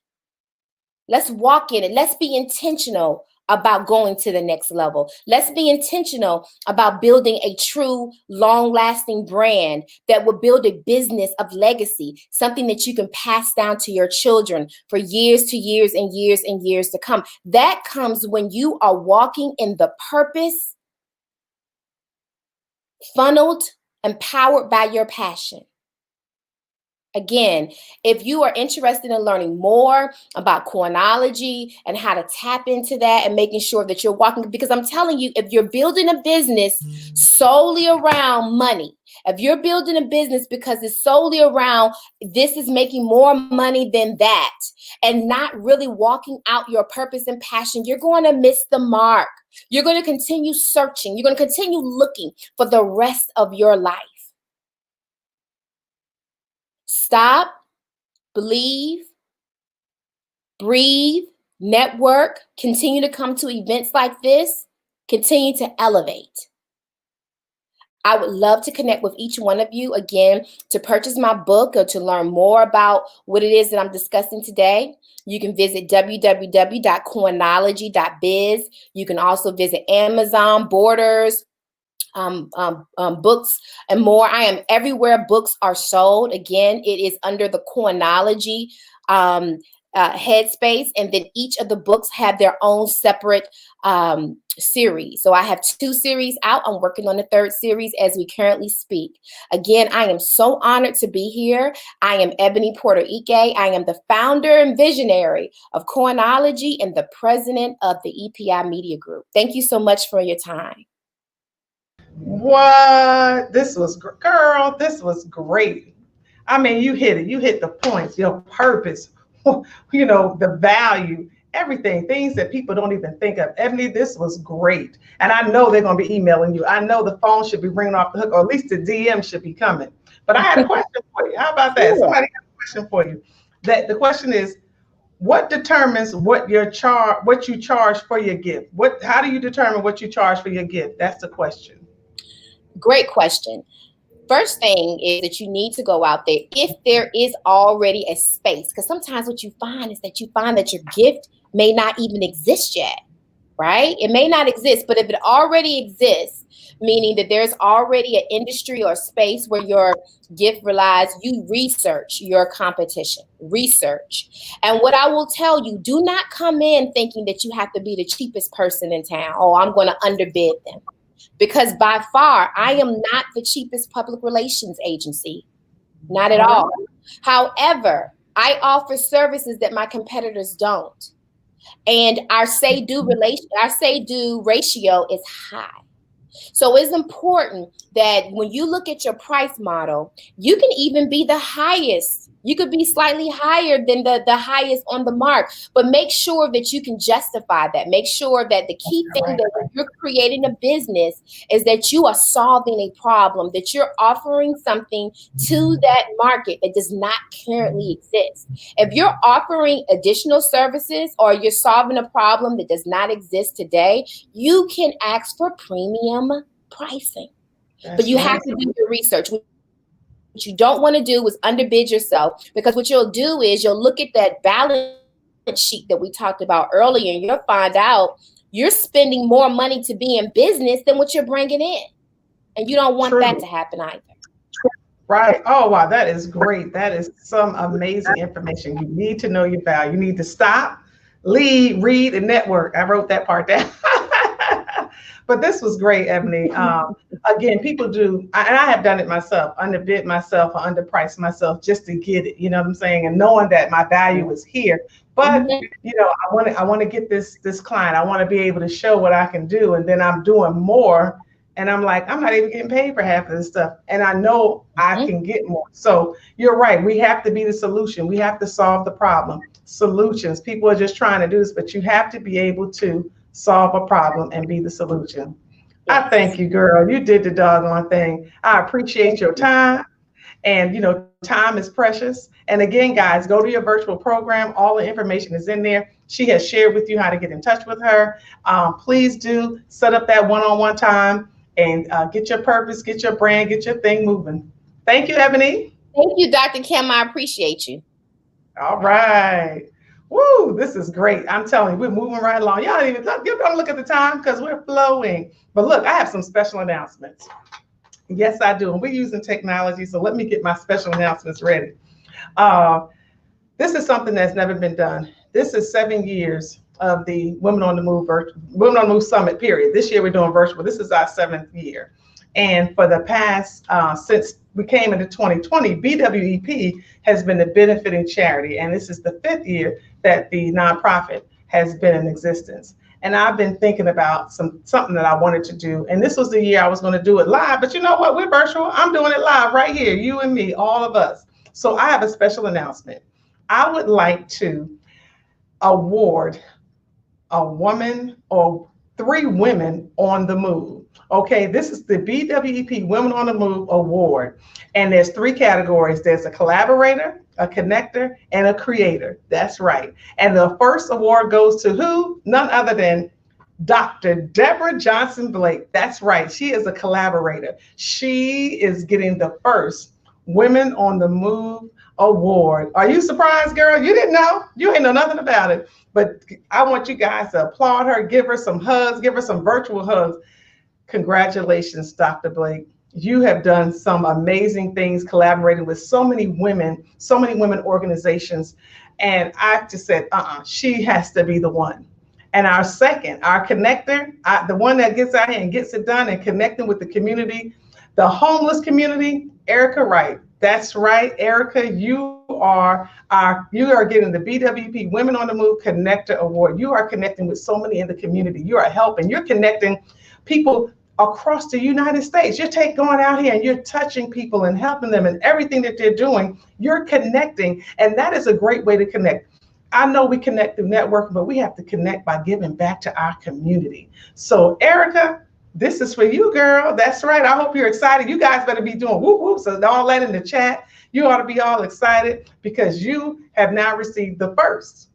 Let's walk in it. Let's be intentional about going to the next level. Let's be intentional about building a true, long-lasting brand that will build a business of legacy, something that you can pass down to your children for years to years and years and years to come. That comes when you are walking in the purpose, funneled and powered by your passion. Again, if you are interested in learning more about Coinology and how to tap into that and making sure that you're walking, because I'm telling you, if you're building a business solely around money, if you're building a business because it's solely around this is making more money than that, and not really walking out your purpose and passion, you're going to miss the mark. You're going to continue searching. You're going to continue looking for the rest of your life. Stop, believe, breathe, network, continue to come to events like this, continue to elevate. I would love to connect with each one of you again to purchase my book or to learn more about what it is that I'm discussing today. You can visit www.coinology.biz. You can also visit Amazon, Borders, books and more. I am everywhere books are sold. Again, it is under the Coinology headspace, and then each of the books have their own separate series. So I have 2 series out. I'm working on the 3rd series as we currently speak. Again, I am so honored to be here. I am Ebony Porter Ike. I am the founder and visionary of Coinology and the president of the EPI Media Group. Thank you so much for your time. What? This was, girl, this was great. I mean, you hit it. You hit the points, your purpose, the value, everything, things that people don't even think of. Ebony, this was great. And I know they're going to be emailing you. I know the phone should be ringing off the hook, or at least the DM should be coming. But I had a question for you. How about that? Somebody got a question for you. The question is, what determines what you charge for your gift? How do you determine what you charge for your gift? That's the question. Great question. First thing is that you need to go out there if there is already a space, because sometimes what you find is that your gift may not even exist yet, right? It may not exist, but if it already exists, meaning that there's already an industry or space where your gift relies, you research your competition, research. And what I will tell you, do not come in thinking that you have to be the cheapest person in town. Oh, I'm going to underbid them. Because by far, I am not the cheapest public relations agency, not at all. However, I offer services that my competitors don't. And our say-do ratio is high. So it's important that when you look at your price model, you can even be the highest. You could be slightly higher than the highest on the mark, but make sure that you can justify that. Make sure that the key thing that when you're creating a business is that you are solving a problem, that you're offering something to that market that does not currently exist. If you're offering additional services or you're solving a problem that does not exist today, you can ask for premium pricing. But you have to do your research. What you don't want to do is underbid yourself, because what you'll do is you'll look at that balance sheet that we talked about earlier, and you'll find out you're spending more money to be in business than what you're bringing in. And you don't want that to happen either. Right. Oh, wow. That is great. That is some amazing information. You need to know your value. You need to stop, lead, read, and network. I wrote that part down. But this was great, Ebony. Again, people do, and I have done it myself, underbid myself or underpriced myself just to get it. You know what I'm saying? And knowing that my value is here. But you know, I want to get this client. I want to be able to show what I can do, and then I'm doing more. And I'm like, I'm not even getting paid for half of this stuff. And I know I can get more. So you're right. We have to be the solution. We have to solve the problem. Solutions. People are just trying to do this, but you have to be able to solve a problem and be the solution. I thank you, girl. You did the doggone thing. I appreciate your time. And, you know, time is precious. And again, guys, go to your virtual program. All the information is in there. She has shared with you how to get in touch with her. Please do set up that one-on-one time and get your purpose, get your brand, get your thing moving. Thank you, Ebony. Thank you, Dr. Kim. I appreciate you. All right. Woo, this is great. I'm telling you, we're moving right along. Y'all don't even look at the time because we're flowing. But look, I have some special announcements. Yes, I do. And we're using technology, so let me get my special announcements ready. This is something that's never been done. This is 7 years of the Women on the Move Summit, period. This year we're doing virtual. This is our 7th year. And for the past, since we came into 2020, BWEP has been the benefiting charity. And this is the 5th year that the nonprofit has been in existence. And I've been thinking about something that I wanted to do. And this was the year I was going to do it live. But you know what? We're virtual. I'm doing it live right here, you and me, all of us. So I have a special announcement. I would like to award a woman or 3 women on the move. Okay, this is the BWEP Women on the Move Award. And there's 3 categories. There's a collaborator, a connector, and a creator. That's right. And the first award goes to who? None other than Dr. Deborah Johnson Blake. That's right. She is a collaborator. She is getting the first Women on the Move Award. Are you surprised, girl? You didn't know? You ain't know nothing about it. But I want you guys to applaud her, give her some hugs, give her some virtual hugs. Congratulations, Dr. Blake. You have done some amazing things, collaborating with so many women organizations. And I just said, she has to be the one. And our second, our connector, the one that gets out here and gets it done and connecting with the community, the homeless community, Erica Wright. That's right, Erica, you are getting the BWP Women on the Move Connector Award. You are connecting with so many in the community. You are helping. You're connecting people across the United States. You're going out here and you're touching people and helping them, and everything that they're doing, you're connecting. And that is a great way to connect. I know we connect through networking, but we have to connect by giving back to our community. So Erica, this is for you, girl. That's right. I hope you're excited. You guys better be doing whoop whoop. So all that in the chat. You ought to be all excited because you have now received the first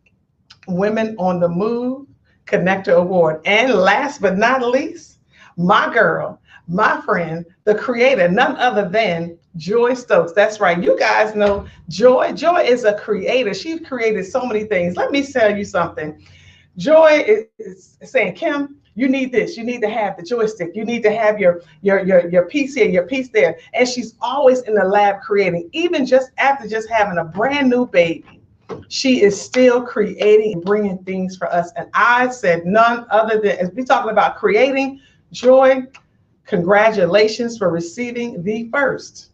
Women on the Move Connector Award. And last but not least, my girl, my friend, the creator, none other than Joy Stokes. That's right. You guys know Joy. Joy is a creator. She's created so many things. Let me tell you something. Joy is saying, Kim, you need this. You need to have the joystick. You need to have your piece here, your piece there. And she's always in the lab creating, even just after just having a brand new baby. She is still creating and bringing things for us. And I said none other than, as we're talking about creating, Joy, congratulations for receiving the first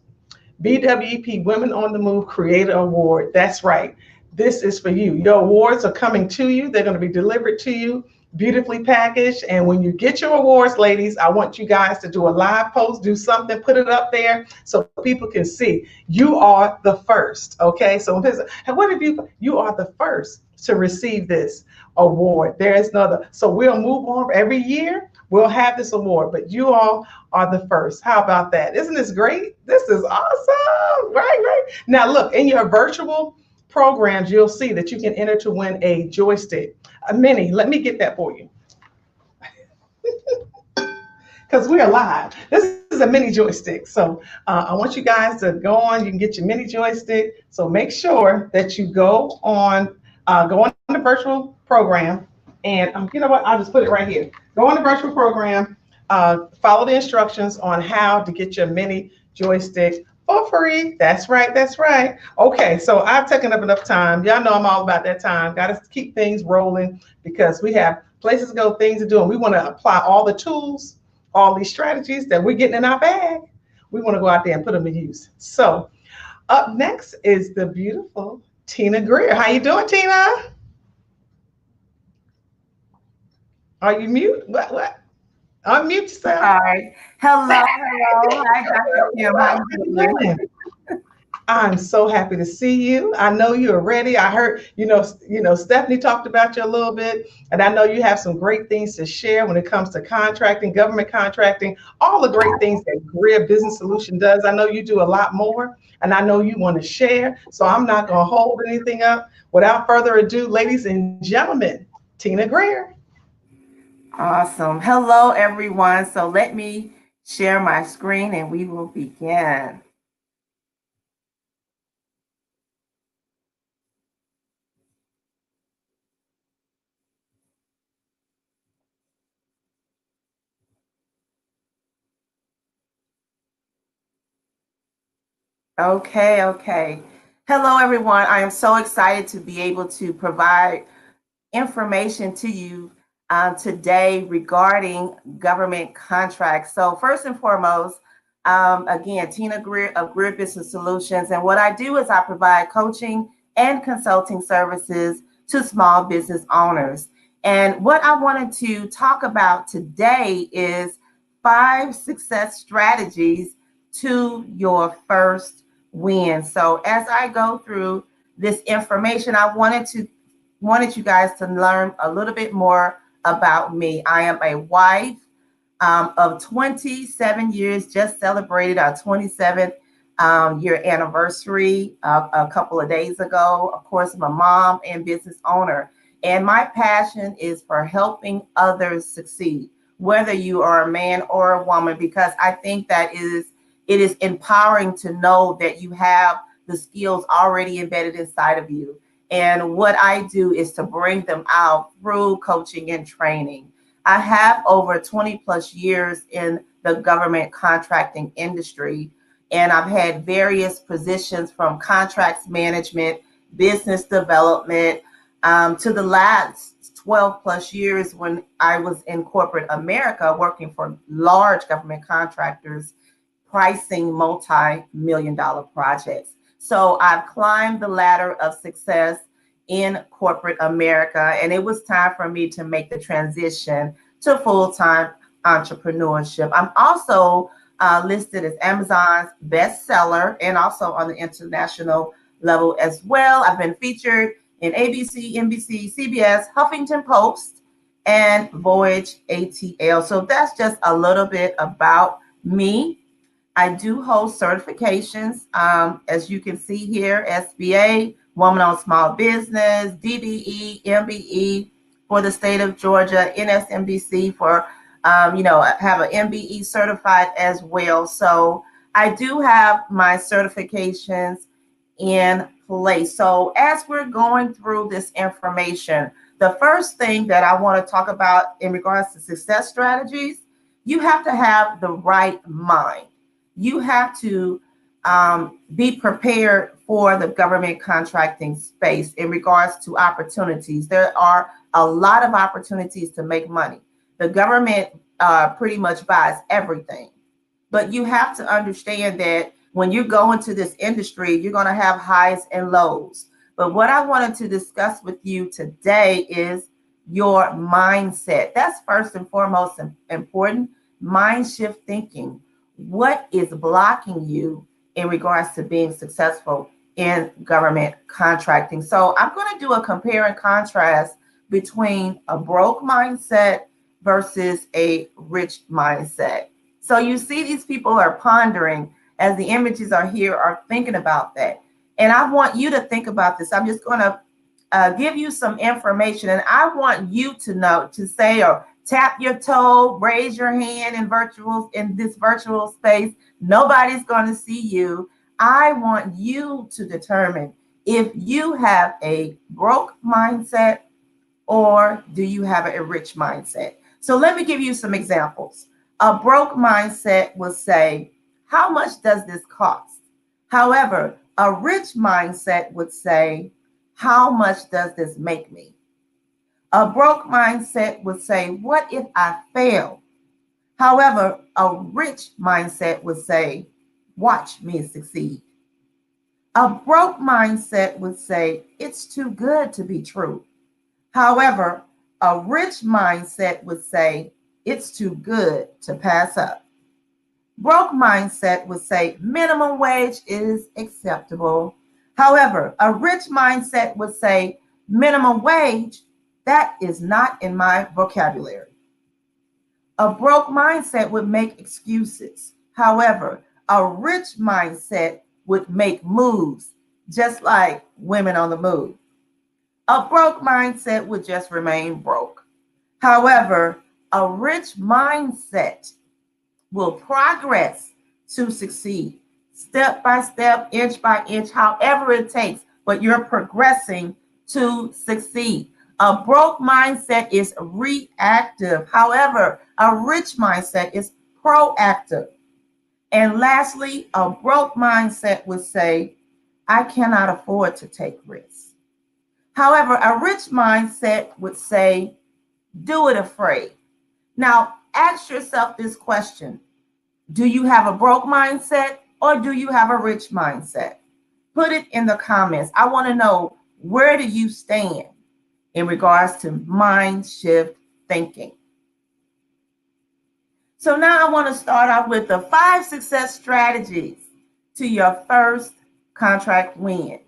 BWEP Women on the Move Creator Award. That's right. This is for you. Your awards are coming to you. They're going to be delivered to you, beautifully packaged. And when you get your awards, ladies, I want you guys to do a live post, do something, put it up there so people can see you are the first. Okay. So what if you are the first to receive this award? There is no other. So we'll move on every year. We'll have this award, but you all are the first. How about that? Isn't this great? This is awesome. Right. Now look, in your virtual programs, you'll see that you can enter to win a joystick, a mini. Let me get that for you. Because we're live. This is a mini joystick. So I want you guys to go on. You can get your mini joystick. So make sure that you go on the virtual program. And you know what? I'll just put it right here. Go on the virtual program. Follow the instructions on how to get your mini joystick for free. That's right. That's right. Okay, so I've taken up enough time. Y'all know I'm all about that time. Got to keep things rolling because we have places to go, things to do, and we want to apply all the tools, all these strategies that we're getting in our bag. We want to go out there and put them to use. So up next is the beautiful Tina Greer. How you doing, Tina? Are you mute? What? Unmute yourself. Hi. Hello. Hi, Dr. Kim. How you doing? I'm so happy to see you. I know you're ready. I heard, Stephanie talked about you a little bit, and I know you have some great things to share when it comes to contracting, government contracting, all the great things that Greer Business Solution does. I know you do a lot more, and I know you want to share, so I'm not going to hold anything up. Without further ado, ladies and gentlemen, Tina Greer. Awesome. Hello, everyone. So let me share my screen and we will begin. Okay. Hello, everyone. I am so excited to be able to provide information to you today regarding government contracts. So first and foremost, again, Tina Greer of Greer Business Solutions. And what I do is I provide coaching and consulting services to small business owners. And what I wanted to talk about today is 5 success strategies to your first win. So as I go through this information, I wanted you guys to learn a little bit more about me. I am a wife of 27 years, just celebrated our 27th year anniversary a couple of days ago. Of course, I'm a mom and business owner. And my passion is for helping others succeed, whether you are a man or a woman, because I think that it is empowering to know that you have the skills already embedded inside of you. And what I do is to bring them out through coaching and training. I have over 20 plus years in the government contracting industry, and I've had various positions from contracts management, business development, to the last 12 plus years when I was in corporate America working for large government contractors, pricing multi-million-dollar projects. So I've climbed the ladder of success in corporate America, and it was time for me to make the transition to full-time entrepreneurship. I'm also listed as Amazon's bestseller and also on the international level as well. I've been featured in ABC, NBC, CBS, Huffington Post, and Voyage ATL. So that's just a little bit about me. I do hold certifications, as you can see here, SBA, Woman on Small Business, DBE, MBE for the state of Georgia, NSMBC for, I have an MBE certified as well. So I do have my certifications in place. So as we're going through this information, the first thing that I want to talk about in regards to success strategies, you have to have the right mind. You have to be prepared for the government contracting space in regards to opportunities. There are a lot of opportunities to make money. The government pretty much buys everything. But you have to understand that when you go into this industry, you're going to have highs and lows. But what I wanted to discuss with you today is your mindset. That's first and foremost important. Mind shift thinking. What is blocking you in regards to being successful in government contracting? So I'm going to do a compare and contrast between a broke mindset versus a rich mindset. So you see these people are pondering as the images are here, are thinking about that. And I want you to think about this. I'm just going to give you some information, and I want you to know, to say, or tap your toe, raise your hand in this virtual space. Nobody's going to see you. I want you to determine if you have a broke mindset or do you have a rich mindset. So let me give you some examples. A broke mindset will say, how much does this cost? However, a rich mindset would say, how much does this make me? A broke mindset would say, what if I fail? However, a rich mindset would say, watch me succeed. A broke mindset would say, it's too good to be true. However, a rich mindset would say, it's too good to pass up. Broke mindset would say, minimum wage is acceptable. However, a rich mindset would say, minimum wage, that is not in my vocabulary. A broke mindset would make excuses. However, a rich mindset would make moves, just like Women on the Move. A broke mindset would just remain broke. However, a rich mindset will progress to succeed, step by step, inch by inch, however it takes, but you're progressing to succeed. A broke mindset is reactive. However, a rich mindset is proactive. And lastly, a broke mindset would say, I cannot afford to take risks. However, a rich mindset would say, do it afraid. Now, ask yourself this question. Do you have a broke mindset or do you have a rich mindset? Put it in the comments. I want to know, where do you stand in regards to mind shift thinking? So now I want to start off with the 5 success strategies to your first contract win.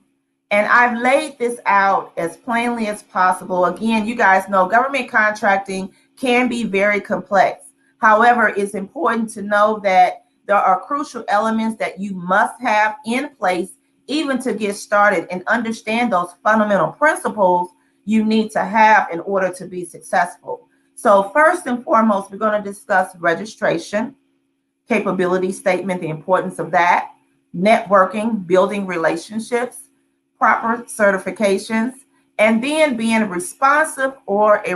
And I've laid this out as plainly as possible. Again, you guys know government contracting can be very complex. However, it's important to know that there are crucial elements that you must have in place even to get started and understand those fundamental principles you need to have in order to be successful. So first and foremost, we're going to discuss registration, capability statement, the importance of that, networking, building relationships, proper certifications, and then being responsive or a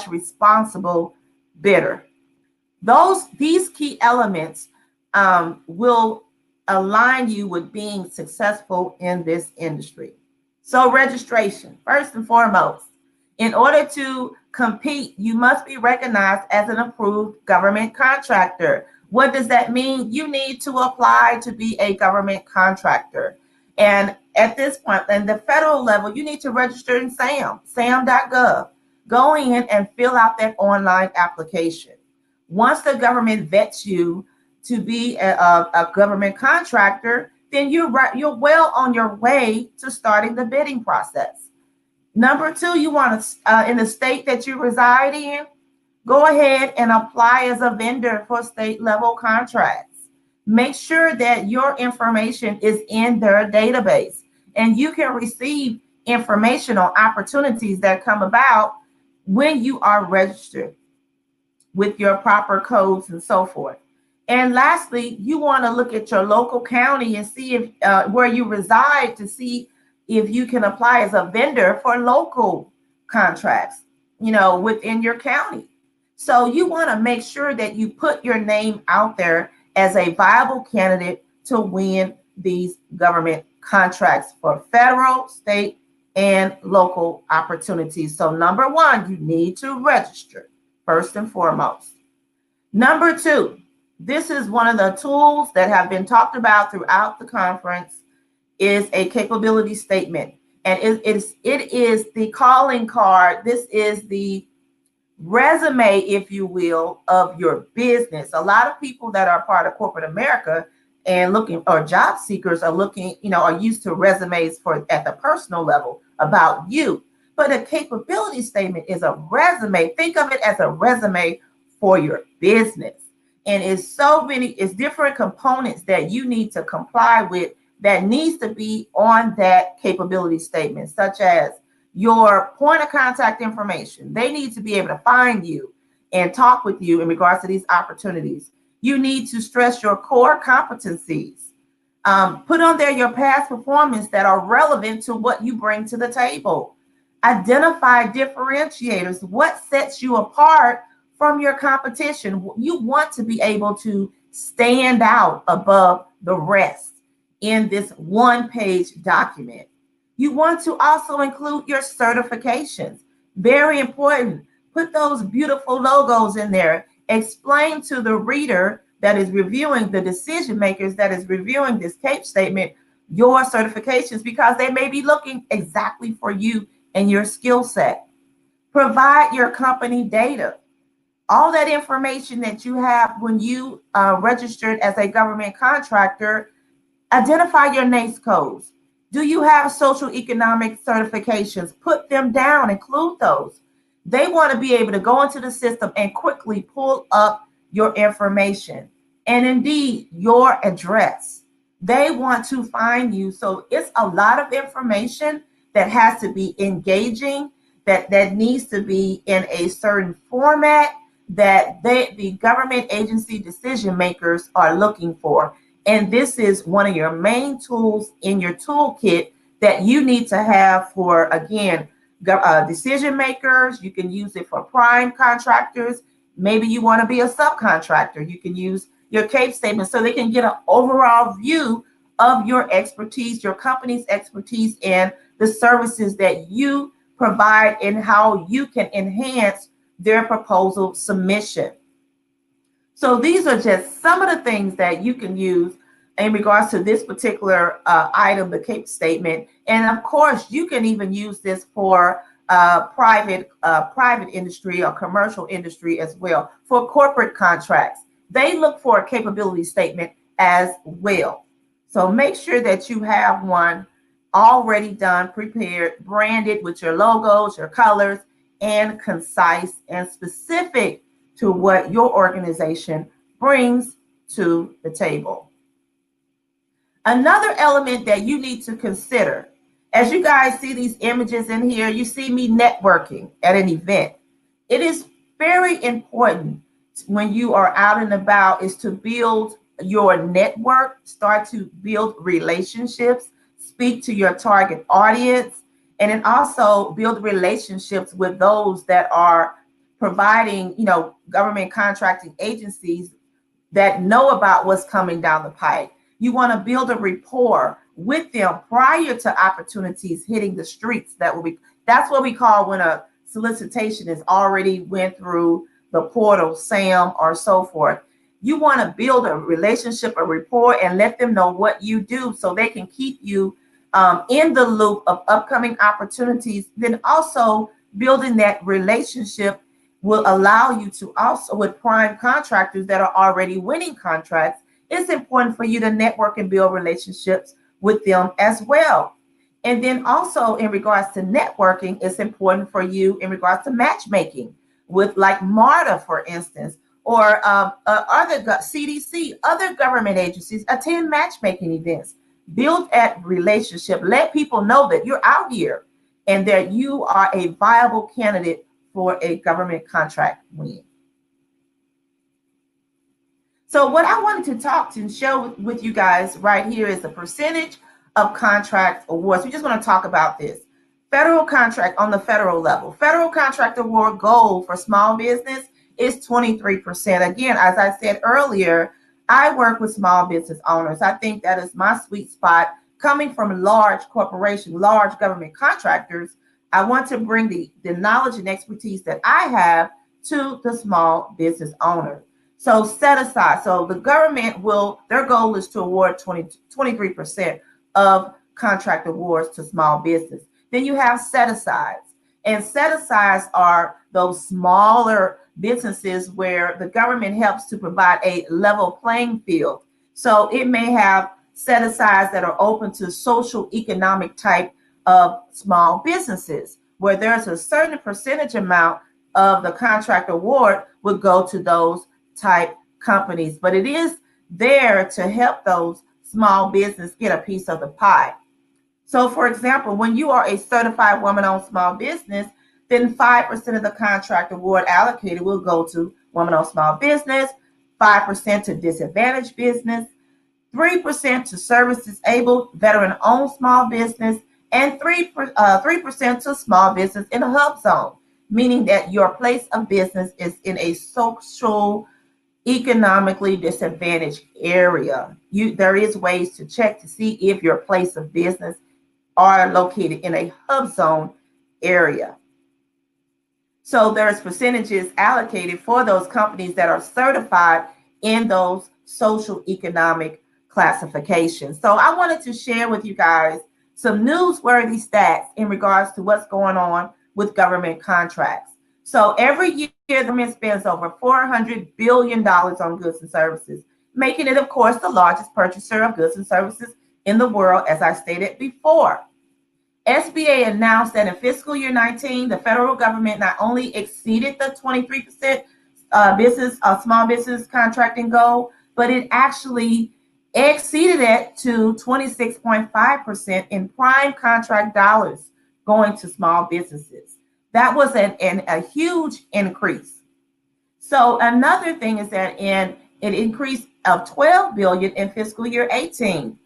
responsible bidder. These key elements will align you with being successful in this industry. So registration, first and foremost, in order to compete, you must be recognized as an approved government contractor. What does that mean? You need to apply to be a government contractor. And at this point, in the federal level, you need to register in SAM.gov. Go in and fill out that online application. Once the government vets you to be a government contractor, then you're well on your way to starting the bidding process. Number 2, you want to, in the state that you reside in, go ahead and apply as a vendor for state level contracts. Make sure that your information is in their database and you can receive information on opportunities that come about when you are registered with your proper codes and so forth. And lastly, you want to look at your local county and see if where you reside to see if you can apply as a vendor for local contracts, within your county. So you want to make sure that you put your name out there as a viable candidate to win these government contracts for federal, state, and local opportunities. So number 1, you need to register first and foremost. Number 2, this is one of the tools that have been talked about throughout the conference, is a capability statement. And it is the calling card. This is the resume, if you will, of your business. A lot of people that are part of corporate America and or job seekers are looking, are used to resumes at the personal level about you. But a capability statement is a resume. Think of it as a resume for your business. And it's different components that you need to comply with that needs to be on that capability statement, such as your point of contact information. They need to be able to find you and talk with you in regards to these opportunities. You need to stress your core competencies. Put on there your past performance that are relevant to what you bring to the table. Identify differentiators. What sets you apart from your competition? You want to be able to stand out above the rest in this one-page document. You want to also include your certifications. Very important. Put those beautiful logos in there. Explain to the reader that is reviewing, the decision makers that is reviewing this CAPE statement, your certifications, because they may be looking exactly for you and your skill set. Provide your company data. All that information that you have when you registered as a government contractor. Identify your NAICS codes. Do you have social economic certifications? Put them down, include those. They want to be able to go into the system and quickly pull up your information and indeed your address. They want to find you. So it's a lot of information that has to be engaging, that needs to be in a certain format that the government agency decision makers are looking for. And this is one of your main tools in your toolkit that you need to have for, again, decision makers. You can use it for prime contractors. Maybe you want to be a subcontractor. You can use your CAPE statement so they can get an overall view of your expertise, your company's expertise, and the services that you provide and how you can enhance their proposal submission. So these are just some of the things that you can use in regards to this particular item, the CAPE statement. And of course, you can even use this for private industry or commercial industry as well. For corporate contracts, they look for a capability statement as well. So make sure that you have one already done, prepared, branded with your logos, your colors, and concise and specific to what your organization brings to the table. Another element that you need to consider, as you guys see these images in here, you see me networking at an event. It is very important when you are out and about is to build your network, start to build relationships, speak to your target audience, and then also build relationships with those that are providing, government contracting agencies that know about what's coming down the pipe. You want to build a rapport with them prior to opportunities hitting the streets. That's what we call when a solicitation is already went through the portal, SAM, or so forth. You want to build a relationship, a rapport, and let them know what you do so they can keep you in the loop of upcoming opportunities. Then also building that relationship will allow you to also, with prime contractors that are already winning contracts, it's important for you to network and build relationships with them as well. And then also in regards to networking, it's important for you in regards to matchmaking with like MARTA, for instance, or other CDC, other government agencies. Attend matchmaking events, build that relationship, let people know that you're out here and that you are a viable candidate for a government contract win. So what I wanted to talk to and show with you guys right here is the percentage of contract awards. We just want to talk about this. Federal contract on the federal level. Federal contract award goal for small business is 23%. Again, as I said earlier, I work with small business owners. I think that is my sweet spot. Coming from large corporations, large government contractors, I want to bring the knowledge and expertise that I have to the small business owner. So set aside. So the government their goal is to award 23% of contract awards to small business. Then you have set-asides. And set-asides are those smaller businesses where the government helps to provide a level playing field. So it may have set-asides that are open to social economic type of small businesses, where there's a certain percentage amount of the contract award would go to those type companies. But it is there to help those small business get a piece of the pie. So for example, when you are a certified woman-owned small business, then 5% of the contract award allocated will go to woman-owned small business, 5% to disadvantaged business, 3% to service-disabled veteran-owned small business, and 3% to small business in a hub zone, meaning that your place of business is in a social, economically disadvantaged area. There is ways to check to see if your place of business are located in a hub zone area. So there's percentages allocated for those companies that are certified in those social economic classifications. So I wanted to share with you guys some newsworthy stats in regards to what's going on with government contracts. So every year, the government spends over $400 billion on goods and services, making it, of course, the largest purchaser of goods and services in the world, as I stated before. SBA announced that in fiscal year 19, the federal government not only exceeded the 23% small business contracting goal, but it actually exceeded it to 26.5% in prime contract dollars going to small businesses. That was a huge increase. So another thing is that an increase of $12 billion in fiscal year 18,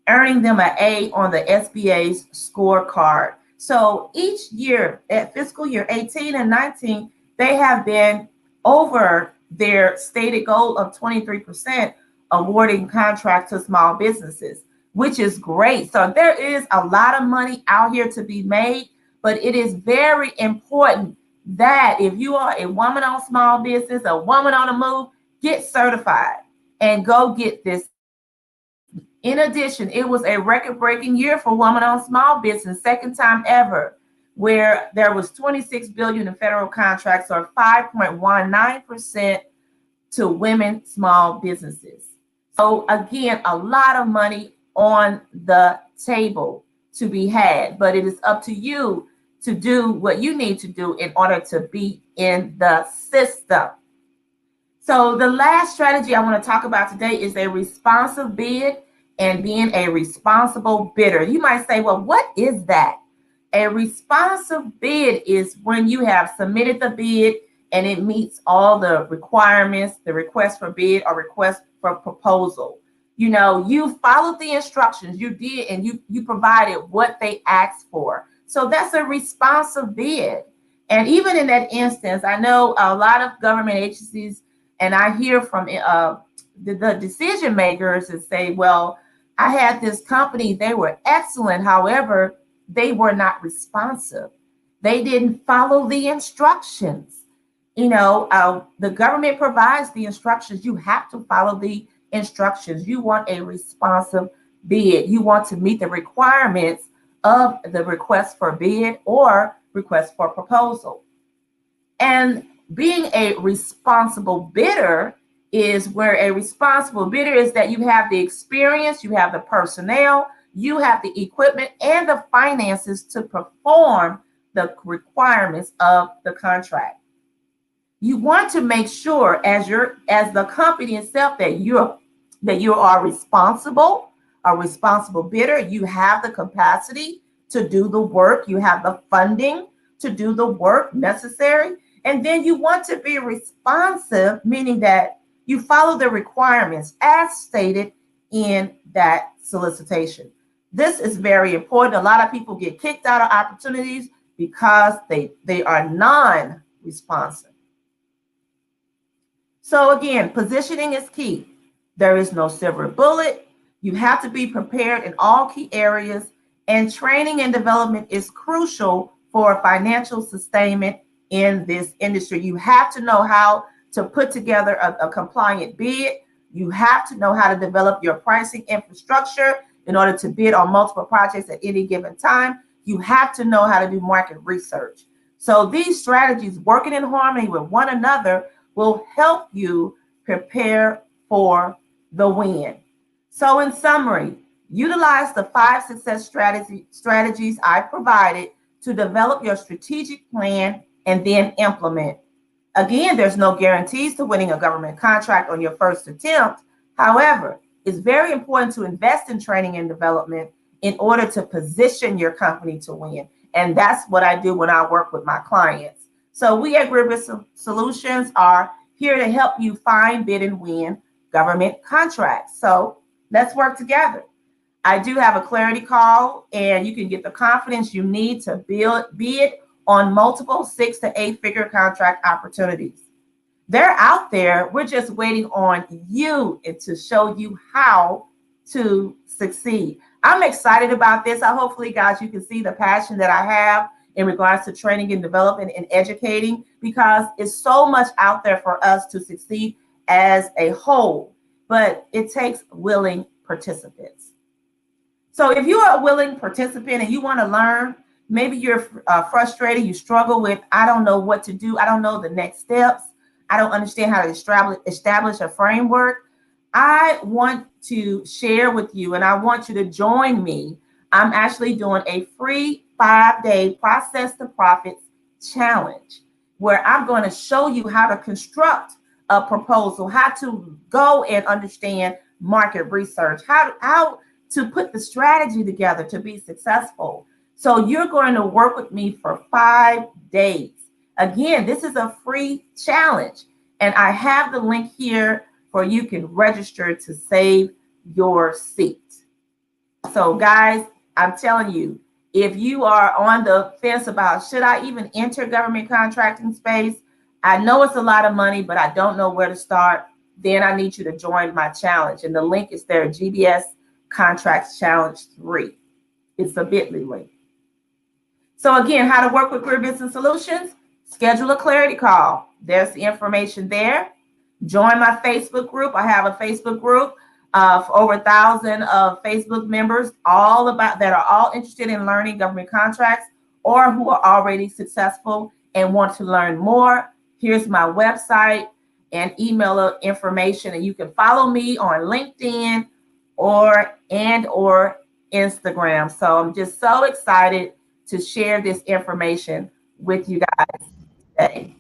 earning them an A on the SBA's scorecard. So each year at fiscal year 18 and 19, they have been over their stated goal of 23% awarding contracts to small businesses, which is great. So there is a lot of money out here to be made, but it is very important that if you are a woman on small business, a woman on the move, get certified and go get this. In addition, it was a record-breaking year for women on small business, second time ever, where there was $26 billion in federal contracts, or 5.19% to women small businesses. So again, a lot of money on the table to be had, but it is up to you to do what you need to do in order to be in the system. So the last strategy I want to talk about today is a responsive bid and being a responsible bidder. You might say, well, what is that? A responsive bid is when you have submitted the bid and it meets all the requirements, the request for bid or request for proposal. You know, you followed the instructions, you did, and you provided what they asked for. So that's a responsive bid. And even in that instance, I know a lot of government agencies, and I hear from the decision makers that say, well, I had this company, they were excellent. However, they were not responsive. They didn't follow the instructions. You know, the government provides the instructions. You have to follow the instructions. You want a responsive bid. You want to meet the requirements of the request for bid or request for proposal. And being a responsible bidder is where a responsible bidder is that you have the experience, you have the personnel, you have the equipment and the finances to perform the requirements of the contract. You want to make sure as the company itself that you are responsible, a responsible bidder. You have the capacity to do the work. You have the funding to do the work necessary. And then you want to be responsive, meaning that you follow the requirements as stated in that solicitation. This is very important. A lot of people get kicked out of opportunities because they are non-responsive. So again, positioning is key. There is no silver bullet. You have to be prepared in all key areas, and training and development is crucial for financial sustainment in this industry. You have to know how to put together a compliant bid. You have to know how to develop your pricing infrastructure in order to bid on multiple projects at any given time. You have to know how to do market research. So these strategies, working in harmony with one another, will help you prepare for the win. So in summary, utilize the 5 success strategies I provided to develop your strategic plan and then implement. Again, there's no guarantees to winning a government contract on your first attempt. However, it's very important to invest in training and development in order to position your company to win. And that's what I do when I work with my clients. So we at Gribbis Solutions are here to help you find, bid, and win government contracts. So let's work together. I do have a clarity call, and you can get the confidence you need to bid on multiple 6 to 8 figure contract opportunities. They're out there. We're just waiting on you and to show you how to succeed. I'm excited about this. Hopefully, guys, you can see the passion that I have in regards to training and development and educating, because it's so much out there for us to succeed as a whole, but it takes willing participants. So if you are a willing participant and you want to learn, maybe you're frustrated, you struggle with, I don't know what to do, I don't know the next steps, I don't understand how to establish a framework, I want to share with you and I want you to join me. I'm actually doing a free 5-day Process to Profits challenge where I'm going to show you how to construct a proposal, how to go and understand market research, how to put the strategy together to be successful. So you're going to work with me for 5 days. Again, this is a free challenge, and I have the link here for you can register to save your seat. So guys, I'm telling you, if you are on the fence about should I even enter government contracting space, I know it's a lot of money, but I don't know where to start, then I need you to join my challenge. And the link is there, GBS Contracts Challenge 3. It's a bit.ly link. So again, how to work with Career Business Solutions, schedule a clarity call. There's the information there. Join my Facebook group. I have a Facebook group for over 1,000 of Facebook members, that are all interested in learning government contracts or who are already successful and want to learn more. Here's my website and email information, and you can follow me on LinkedIn or Instagram. So I'm just so excited to share this information with you guys today.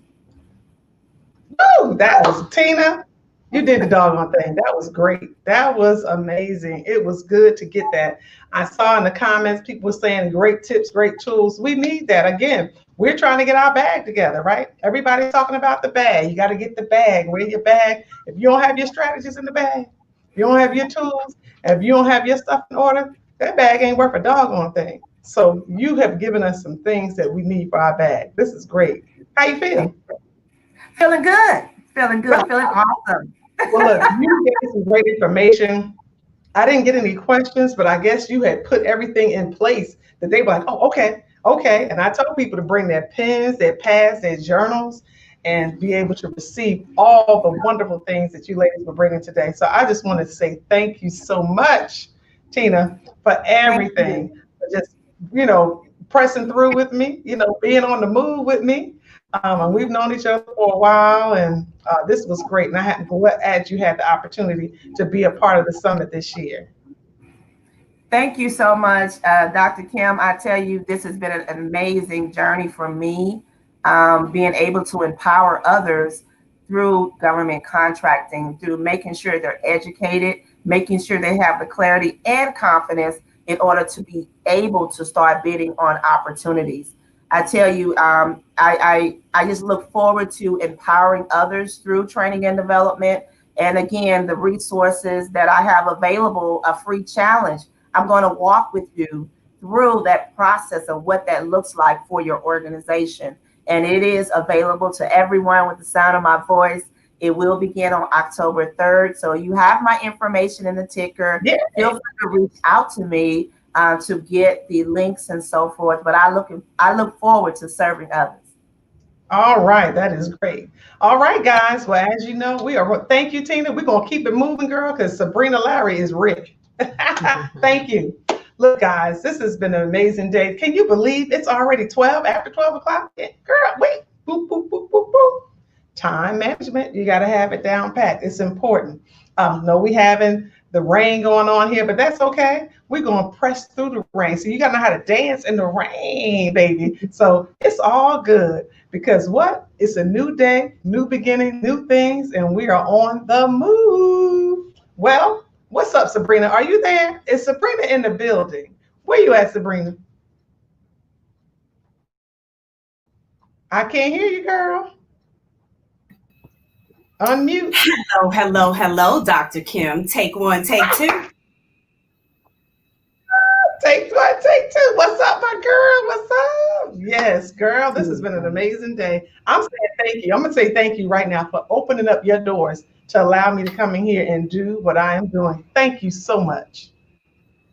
Woo, that was Tina. You did the doggone thing. That was great. That was amazing. It was good to get that. I saw in the comments people were saying great tips, great tools. We need that. Again, we're trying to get our bag together, right? Everybody's talking about the bag. You got to get the bag. Where your bag? If you don't have your strategies in the bag, if you don't have your tools, if you don't have your stuff in order, that bag ain't worth a doggone thing. So you have given us some things that we need for our bag. This is great. How you feel? Feeling good. Feeling good. Feeling awesome. Well, look, you gave some great information. I didn't get any questions, but I guess you had put everything in place that they were like, oh, okay. And I told people to bring their pens, their pads, their journals, and be able to receive all the wonderful things that you ladies were bringing today. So I just want to say thank you so much, Tina, for everything. For just, pressing through with me, being on the move with me. And we've known each other for a while, and this was great. And I'm glad you had the opportunity to be a part of the summit this year. Thank you so much, Dr. Kim. I tell you, this has been an amazing journey for me, being able to empower others through government contracting, through making sure they're educated, making sure they have the clarity and confidence in order to be able to start bidding on opportunities. I tell you, I just look forward to empowering others through training and development. And again, the resources that I have available, a free challenge, I'm going to walk with you through that process of what that looks like for your organization. And it is available to everyone with the sound of my voice. It will begin on October 3rd. So you have my information in the ticker. Yeah. Feel free to reach out to me to get the links and so forth. But I look forward to serving others. All right, that is great. All right, guys. Well, as you know, thank you, Tina. We're gonna keep it moving, girl, because Sabrina Larry is rich. Thank you. Look, guys, this has been an amazing day. Can you believe it's already after 12 o'clock? Girl, wait. Boop, boop, boop, boop, boop. Time management, you got to have it down pat. It's important. No, we having the rain going on here, but that's okay. We're going to press through the rain. So you got to know how to dance in the rain, baby. So it's all good because what? It's a new day, new beginning, new things, and we are on the move. Well, what's up, Sabrina? Are you there? Is Sabrina in the building? Where you at, Sabrina? I can't hear you, girl. Unmute. Hello, Dr. Kim. Take one, take two. Take one, take two. What's up, my girl? What's up? Yes, girl, this has been an amazing day. I'm saying thank you. I'm going to say thank you right now for opening up your doors to allow me to come in here and do what I am doing. Thank you so much.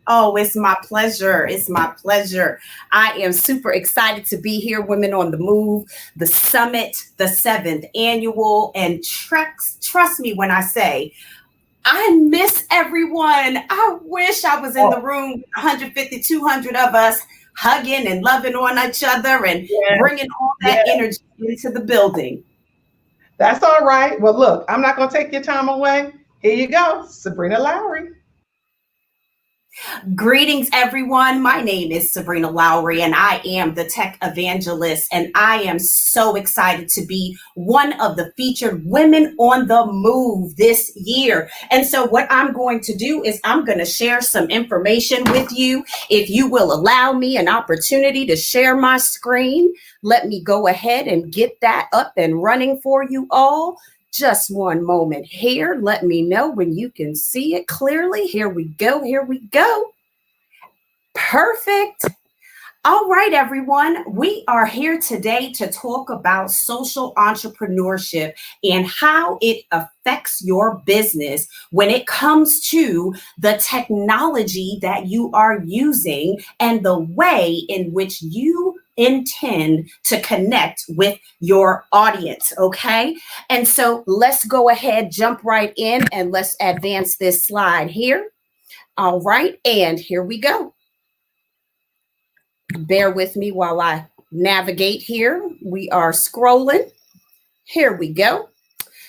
Oh, it's my pleasure. It's my pleasure. I am super excited to be here, Women on the Move, the summit, the 7th annual. And trust me when I say, I miss everyone. I wish I was in the room, 150, 200 of us hugging and loving on each other and bringing all that energy into the building. That's all right. Well, look, I'm not going to take your time away. Here you go, Sabrina Lowry. Greetings, everyone. My name is Sabrina Lowry, and I am the tech evangelist, and I am so excited to be one of the featured women on the move this year. And so what I'm going to do is I'm going to share some information with you. If you will allow me an opportunity to share my screen, let me go ahead and get that up and running for you all. Just one moment here. Let me know when you can see it clearly. Here we go. Here we go. Perfect. All right, everyone. We are here today to talk about social entrepreneurship and how it affects your business when it comes to the technology that you are using and the way in which you intend to connect with your audience, okay? And so let's go ahead, jump right in, and let's advance this slide here. All right, and here we go. Bear with me while I navigate here. We are scrolling. Here we go.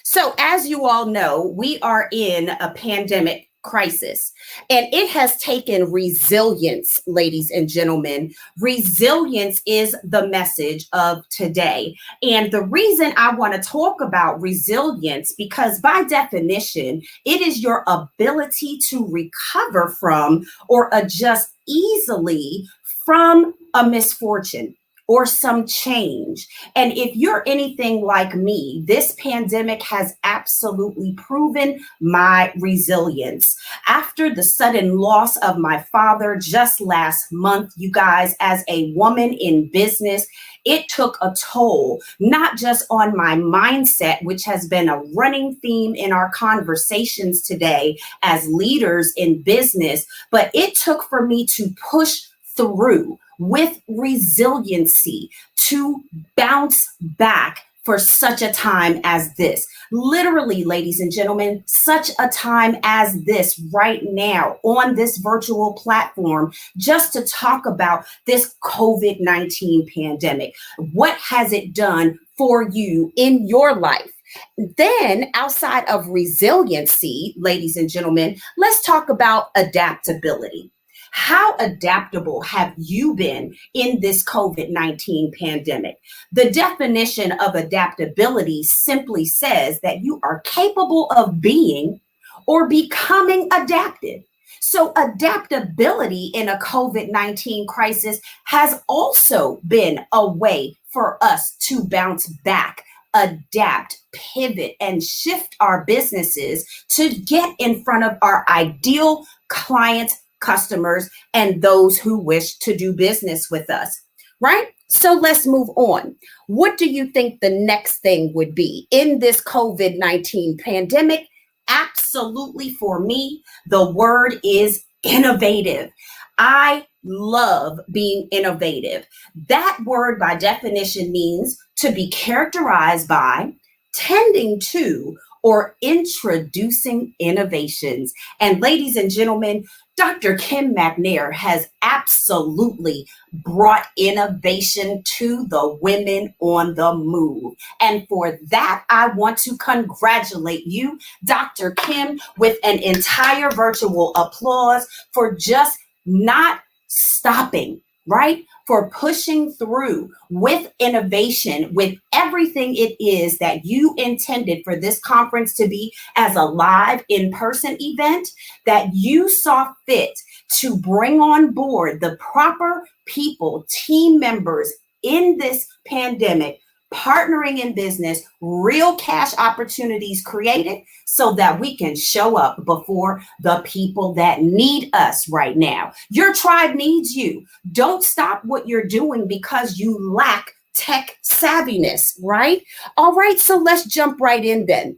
So as you all know, we are in a pandemic crisis, and it has taken resilience, ladies and gentlemen. Resilience is the message of today. And the reason I want to talk about resilience, because by definition, it is your ability to recover from or adjust easily from a misfortune or some change. And if you're anything like me, this pandemic has absolutely proven my resilience. After the sudden loss of my father just last month, you guys, as a woman in business, it took a toll, not just on my mindset, which has been a running theme in our conversations today as leaders in business, but it took for me to push through with resiliency to bounce back for such a time as this. Literally, ladies and gentlemen, such a time as this right now on this virtual platform, just to talk about this COVID-19 pandemic. What has it done for you in your life? Then outside of resiliency, ladies and gentlemen, let's talk about adaptability. How adaptable have you been in this COVID-19 pandemic? The definition of adaptability simply says that you are capable of being or becoming adapted. So adaptability in a COVID-19 crisis has also been a way for us to bounce back, adapt, pivot, and shift our businesses to get in front of our ideal clients, customers, and those who wish to do business with us, right? So let's move on. What do you think the next thing would be in this COVID-19 pandemic? Absolutely, for me, the word is innovative. I love being innovative. That word by definition means to be characterized by, tending to, or introducing innovations. And ladies and gentlemen, Dr. Kim McNair has absolutely brought innovation to the women on the move. And for that, I want to congratulate you, Dr. Kim, with an entire virtual applause for just not stopping, right? For pushing through with innovation, with everything it is that you intended for this conference to be as a live in-person event, that you saw fit to bring on board the proper people, team members in this pandemic, partnering in business, real cash opportunities created so that we can show up before the people that need us right now. Your tribe needs you. Don't stop what you're doing because you lack tech savviness, right? All right, so let's jump right in then.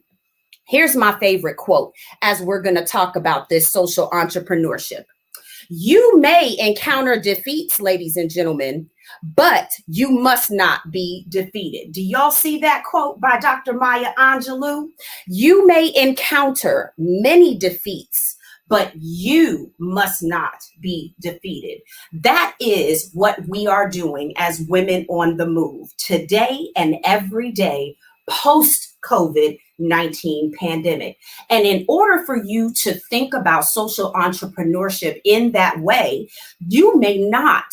Here's my favorite quote as we're going to talk about this social entrepreneurship. You may encounter defeats, ladies and gentlemen, but you must not be defeated. Do y'all see that quote by Dr. Maya Angelou? You may encounter many defeats, but you must not be defeated. That is what we are doing as Women on the Move today and every day post-COVID-19 pandemic. And in order for you to think about social entrepreneurship in that way, you may not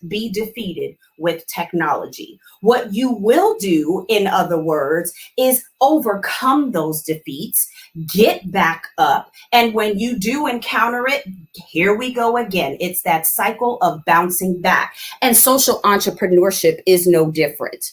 be defeated with technology. What you will do, in other words, is overcome those defeats, get back up. And when you do encounter it, here we go again. It's that cycle of bouncing back. And social entrepreneurship is no different.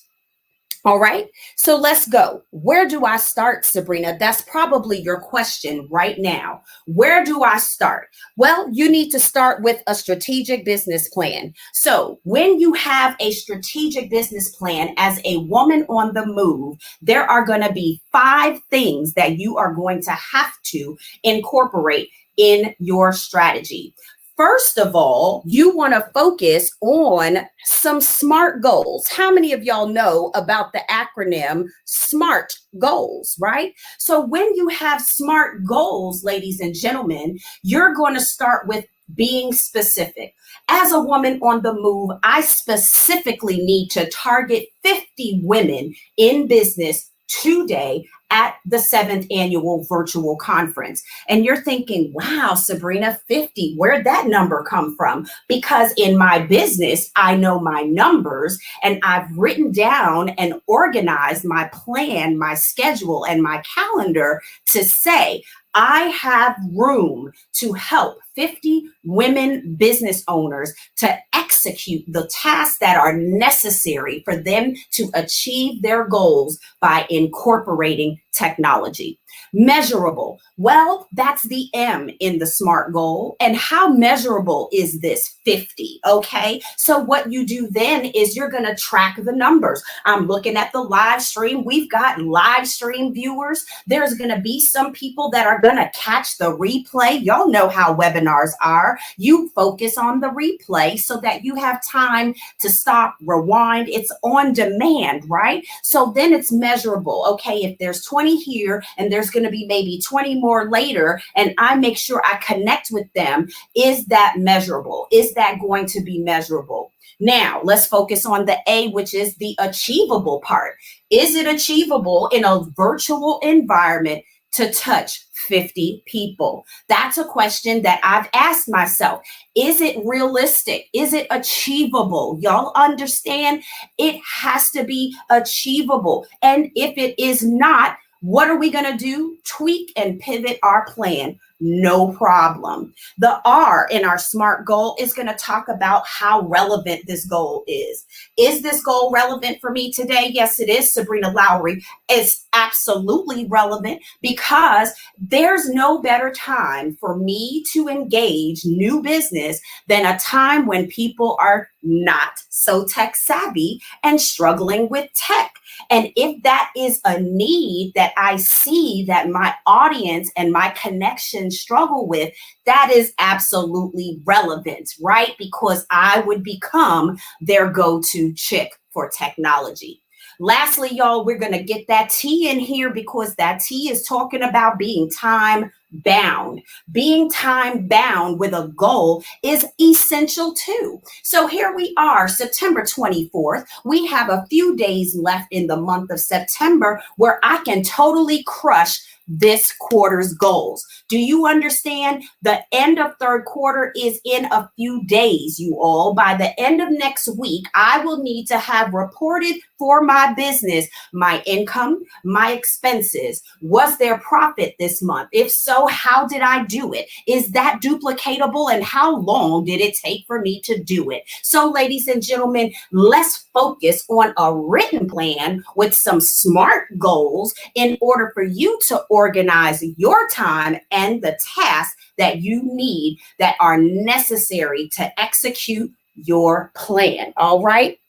All right, so let's go. Where do I start, Sabrina? That's probably your question right now. Where do I start? Well, you need to start with a strategic business plan. So when you have a strategic business plan as a woman on the move, there are going to be 5 things that you are going to have to incorporate in your strategy. First of all, you want to focus on some SMART goals. How many of y'all know about the acronym SMART goals, right? So when you have SMART goals, ladies and gentlemen, you're going to start with being specific. As a woman on the move, I specifically need to target 50 women in business today at the 7th annual virtual conference. And you're thinking, wow, Sabrina, 50, where'd that number come from? Because in my business, I know my numbers and I've written down and organized my plan, my schedule, and my calendar to say, I have room to help 50 women business owners to execute the tasks that are necessary for them to achieve their goals by incorporating technology. Measurable. Well, that's the M in the SMART goal. And how measurable is this 50? Okay. So what you do then is you're going to track the numbers. I'm looking at the live stream. We've got live stream viewers. There's going to be some people that are going to catch the replay. Y'all know how webinars are. You focus on the replay so that you have time to stop, rewind. It's on demand, right? So then it's measurable. Okay. If there's 20 here and there's going to be maybe 20 more later, and I make sure I connect with them, is that measurable? Is that going to be measurable? Now, let's focus on the A, which is the achievable part. Is it achievable in a virtual environment to touch 50 people? That's a question that I've asked myself. Is it realistic? Is it achievable? Y'all understand? It has to be achievable. And if it is not, what are we going to do? Tweak and pivot our plan. No problem. The R in our SMART goal is going to talk about how relevant this goal is. Is this goal relevant for me today? Yes, it is, Sabrina Lowry. It's absolutely relevant because there's no better time for me to engage new business than a time when people are not so tech savvy and struggling with tech. And if that is a need that I see that my audience and my connections struggle with, that is absolutely relevant, right? Because I would become their go-to chick for technology. Lastly, y'all, we're going to get that T in here because that T is talking about being time bound. Being time bound with a goal is essential too. So here we are, September 24th. We have a few days left in the month of September where I can totally crush this quarter's goals. Do you understand? The end of third quarter is in a few days, you all. By the end of next week, I will need to have reported for my business my income, my expenses. Was there profit this month? If so, how did I do it? Is that duplicatable? And how long did it take for me to do it? So, ladies and gentlemen, let's focus on a written plan with some SMART goals in order for you to organize your time and the tasks that you need that are necessary to execute your plan. All right,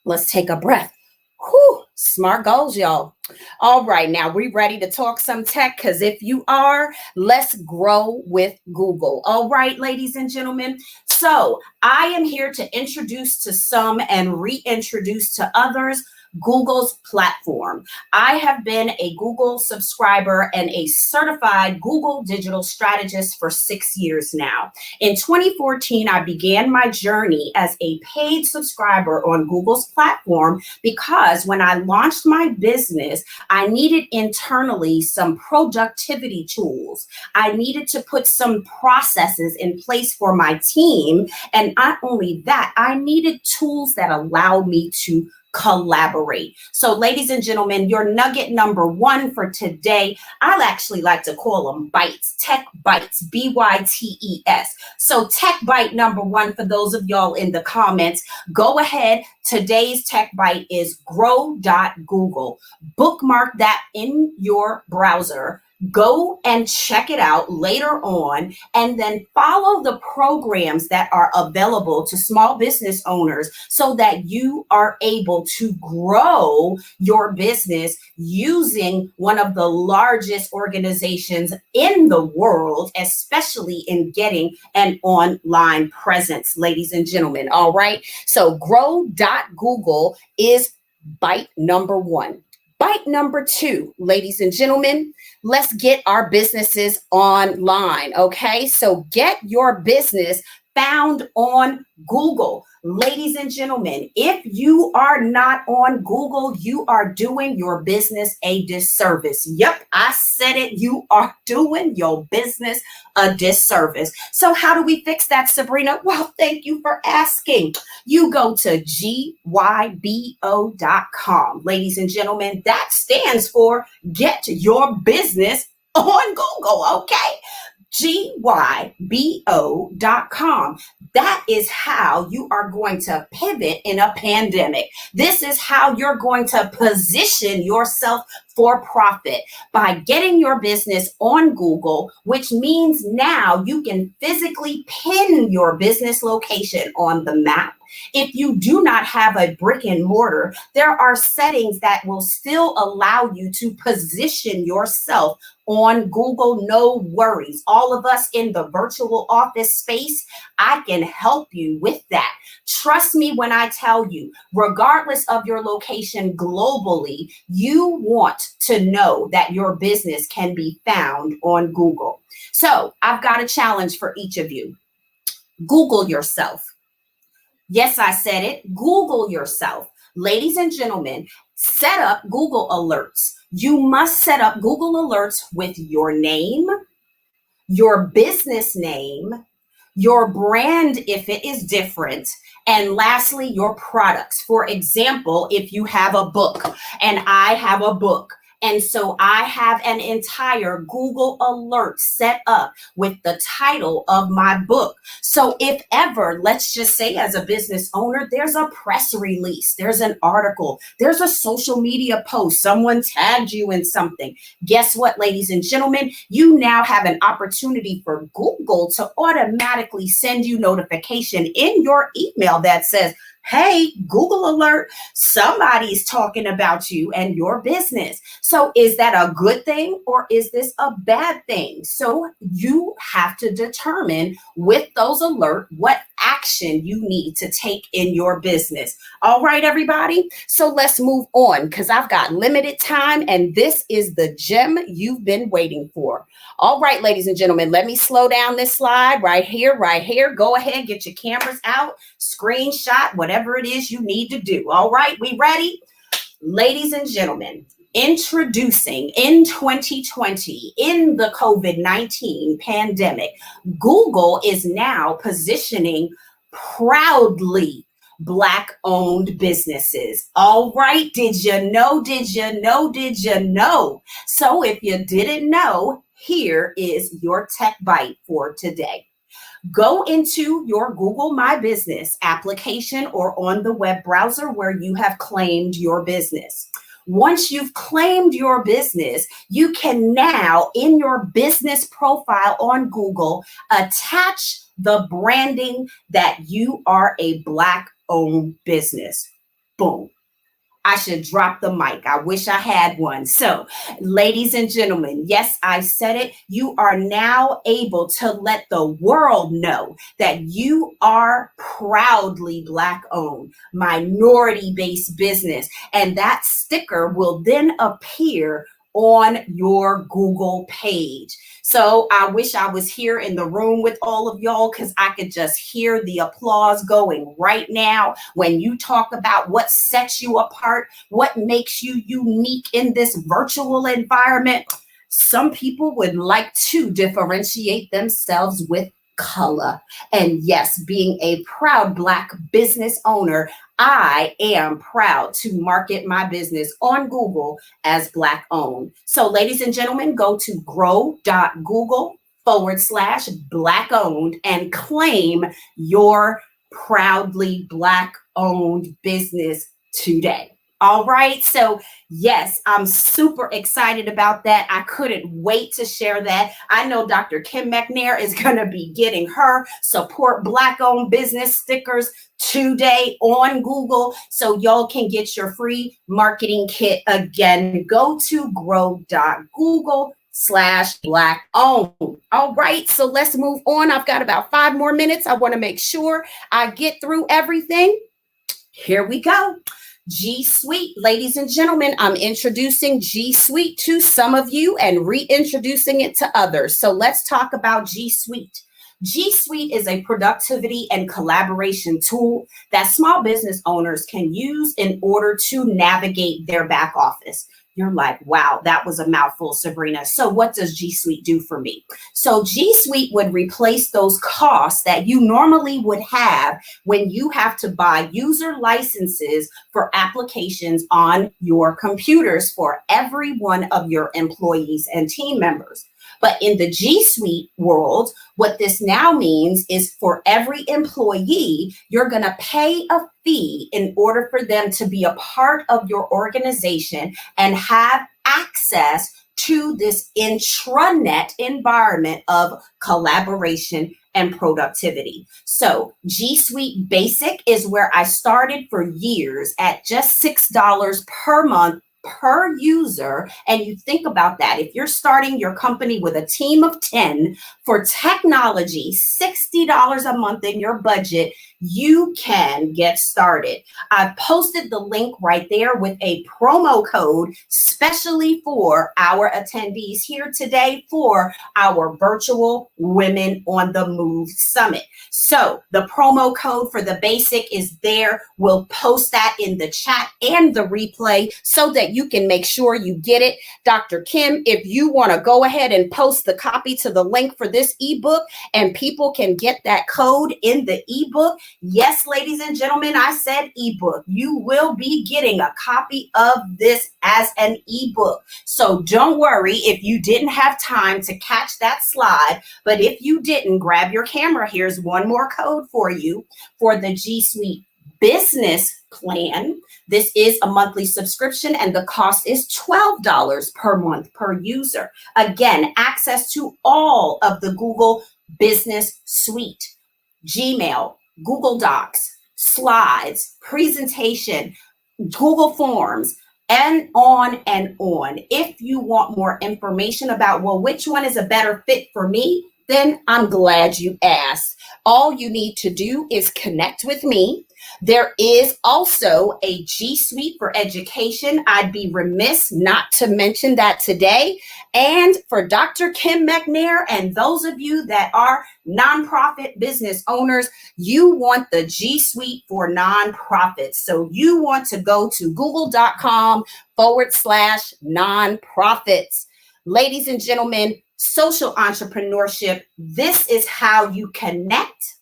let's take a breath. Whew. Smart goals, y'all. All right, now we ready to talk some tech? Because if you are, let's grow with Google. All right, ladies and gentlemen. So I am here to introduce to some and reintroduce to others Google's platform. I have been a Google subscriber and a certified Google digital strategist for 6 years now. In 2014, I began my journey as a paid subscriber on Google's platform because when I launched my business, I needed internally some productivity tools. I needed to put some processes in place for my team. And not only that, I needed tools that allowed me to collaborate. So ladies and gentlemen, your nugget number one for today, I actually like to call them bites, tech bites, B-Y-T-E-S. So tech bite number one for those of y'all in the comments, go ahead. Today's tech bite is grow.google. Bookmark that in your browser. Go and check it out later on, and then follow the programs that are available to small business owners so that you are able to grow your business using one of the largest organizations in the world, especially in getting an online presence, ladies and gentlemen. All right. So grow.google is bite number one. Bite number two, ladies and gentlemen, let's get our businesses online, okay? So get your business found on Google. Ladies and gentlemen, if you are not on Google, you are doing your business a disservice. Yep, I said it. You are doing your business a disservice. So how do we fix that, Sabrina? Well, thank you for asking. You go to GYBO.com. Ladies and gentlemen, that stands for Get Your Business on Google, okay? GYBO.com. That is how you are going to pivot in a pandemic. This is how you're going to position yourself for profit by getting your business on Google, which means now you can physically pin your business location on the map. If you do not have a brick and mortar, there are settings that will still allow you to position yourself on Google. No worries. All of us in the virtual office space, I can help you with that. Trust me when I tell you, regardless of your location globally, you want to know that your business can be found on Google. So I've got a challenge for each of you. Google yourself. Yes, I said it. Google yourself. Ladies and gentlemen, set up Google Alerts. You must set up Google Alerts with your name, your business name, your brand if it is different, and lastly, your products. For example, if you have a book and I have a book, and so I have an entire Google alert set up with the title of my book. So if ever, let's just say as a business owner, there's a press release, there's an article, there's a social media post, someone tagged you in something. Guess what, ladies and gentlemen? You now have an opportunity for Google to automatically send you notification in your email that says, hey, Google alert, somebody's talking about you and your business. So is that a good thing or is this a bad thing? So you have to determine with those alerts what action you need to take in your business. All right, everybody. So let's move on because I've got limited time and this is the gem you've been waiting for. All right, ladies and gentlemen, let me slow down this slide right here, right here. Go ahead, get your cameras out, screenshot, whatever it is you need to do. All right, we ready? Ladies and gentlemen, introducing in 2020, in the COVID-19 pandemic, Google is now positioning proudly Black-owned businesses. All right, did you know, did you know, did you know? So if you didn't know, here is your tech bite for today. Go into your Google My Business application or on the web browser where you have claimed your business. Once you've claimed your business, you can now, in your business profile on Google, attach the branding that you are a Black-owned business. Boom. I should drop the mic. I wish I had one. So, ladies and gentlemen, yes, I said it. You are now able to let the world know that you are proudly Black owned, minority based business. And that sticker will then appear on your Google page. So I wish I was here in the room with all of y'all, because I could just hear the applause going right now when you talk about what sets you apart, what makes you unique in this virtual environment. Some people would like to differentiate themselves with color. And yes, being a proud Black business owner, I am proud to market my business on Google as Black owned. So ladies and gentlemen, go to grow.google/Black owned and claim your proudly Black owned business today. All right. So yes, I'm super excited about that. I couldn't wait to share that. I know Dr. Kim McNair is going to be getting her support Black owned business stickers today on Google. So y'all can get your free marketing kit. Again, go to grow.google/Black owned. All right, so let's move on. I've got about 5 more minutes. I want to make sure I get through everything. Here we go. G Suite, ladies and gentlemen, I'm introducing G Suite to some of you and reintroducing it to others. So let's talk about G Suite. G Suite is a productivity and collaboration tool that small business owners can use in order to navigate their back office. You're like, wow, that was a mouthful, Sabrina. So what does G Suite do for me? So G Suite would replace those costs that you normally would have when you have to buy user licenses for applications on your computers for every one of your employees and team members. But in the G Suite world, what this now means is for every employee, you're going to pay a fee in order for them to be a part of your organization and have access to this intranet environment of collaboration and productivity. So G Suite Basic is where I started for years at just $6 per month per user. And you think about that. If you're starting your company with a team of 10 for technology, $60 a month in your budget, you can get started. I've posted the link right there with a promo code, specially for our attendees here today for our virtual Women on the Move Summit. So the promo code for the basic is there. We'll post that in the chat and the replay so that you can make sure you get it. Dr. Kim, if you want to go ahead and post the copy to the link for this ebook and people can get that code in the ebook. Yes, ladies and gentlemen, I said ebook. You will be getting a copy of this as an ebook. So don't worry if you didn't have time to catch that slide. But if you didn't, grab your camera. Here's one more code for you for the G Suite Business Plan. This is a monthly subscription and the cost is $12 per month per user. Again, access to all of the Google Business Suite, Gmail, Google Docs, slides, presentation, Google Forms, and on and on. If you want more information about, well, which one is a better fit for me, then I'm glad you asked. All you need to do is connect with me. There is also a G Suite for education. I'd be remiss not to mention that today. And for Dr. Kim McNair and those of you that are nonprofit business owners, you want the G Suite for nonprofits. So you want to go to google.com/nonprofits. Ladies and gentlemen, social entrepreneurship, this is how you connect,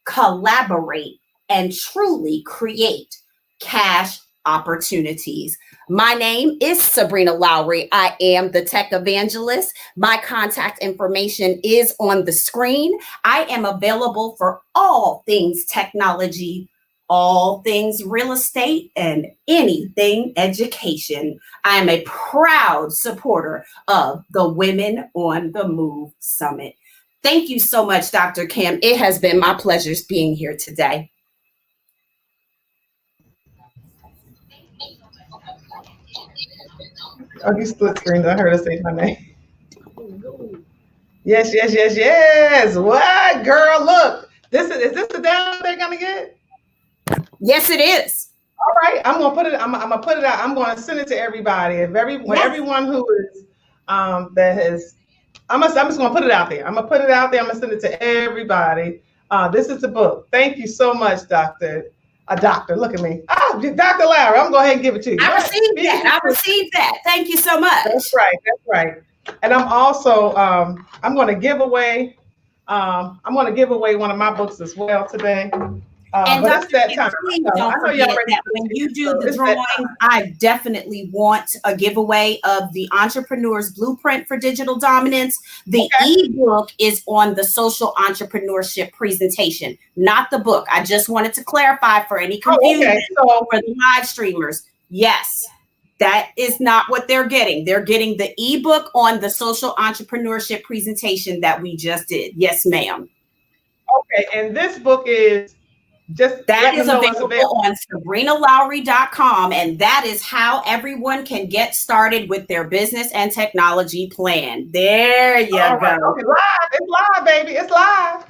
collaborate, and truly create cash opportunities. My name is Sabrina Lowry. I am the tech evangelist. My contact information is on the screen. I am available for all things technology, all things real estate, and anything education. I am a proud supporter of the Women on the Move Summit. Thank you so much, Dr. Kim. It has been my pleasure being here today. Oh, you split screen. I heard her say my name. Yes, yes, yes, yes. What, girl? Look, is this the down they're gonna get? Yes, it is. All right, I'm gonna put it. I'm gonna put it out. I'm gonna send it to everybody. If everyone who is that has, I'm just gonna put it out there. I'm gonna put it out there. I'm gonna send it to everybody. This is the book. Thank you so much, Doctor. Doctor, look at me. Oh, Dr. Larry, I'm gonna go ahead and give it to you. I received that. I received that. Thank you so much. That's right. That's right. And I'm also I'm gonna give away one of my books as well today. And but it's that time. please don't forget that when you do the drawing, I definitely want a giveaway of the Entrepreneur's Blueprint for Digital Dominance. The ebook is on the social entrepreneurship presentation, not the book. I just wanted to clarify for any confusion for the live streamers. Yes, that is not what they're getting. They're getting the ebook on the social entrepreneurship presentation that we just did. Yes, ma'am. Okay, and this book is that is available on SabrinaLowry.com, and that is how everyone can get started with their business and technology plan. There you go. Right. Okay, live. It's live, baby. It's live.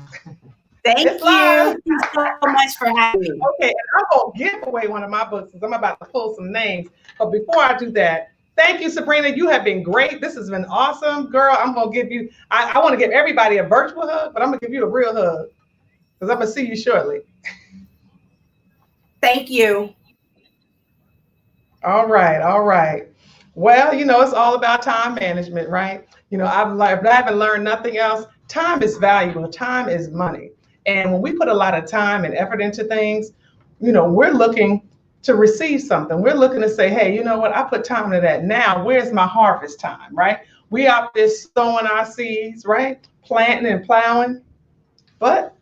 Thank you so much for having me. Okay, and I'm going to give away one of my books because I'm about to pull some names. But before I do that, thank you, Sabrina. You have been great. This has been awesome. Girl, I'm going to give you, I want to give everybody a virtual hug, but I'm going to give you a real hug because I'm going to see you shortly. Thank you. All right. All right. Well, it's all about time management, right? If I haven't learned nothing else, time is valuable. Time is money. And when we put a lot of time and effort into things, we're looking to receive something. We're looking to say, hey, you know what? I put time into that. Now, where's my harvest time, right? We out there sowing our seeds, right? Planting and plowing. But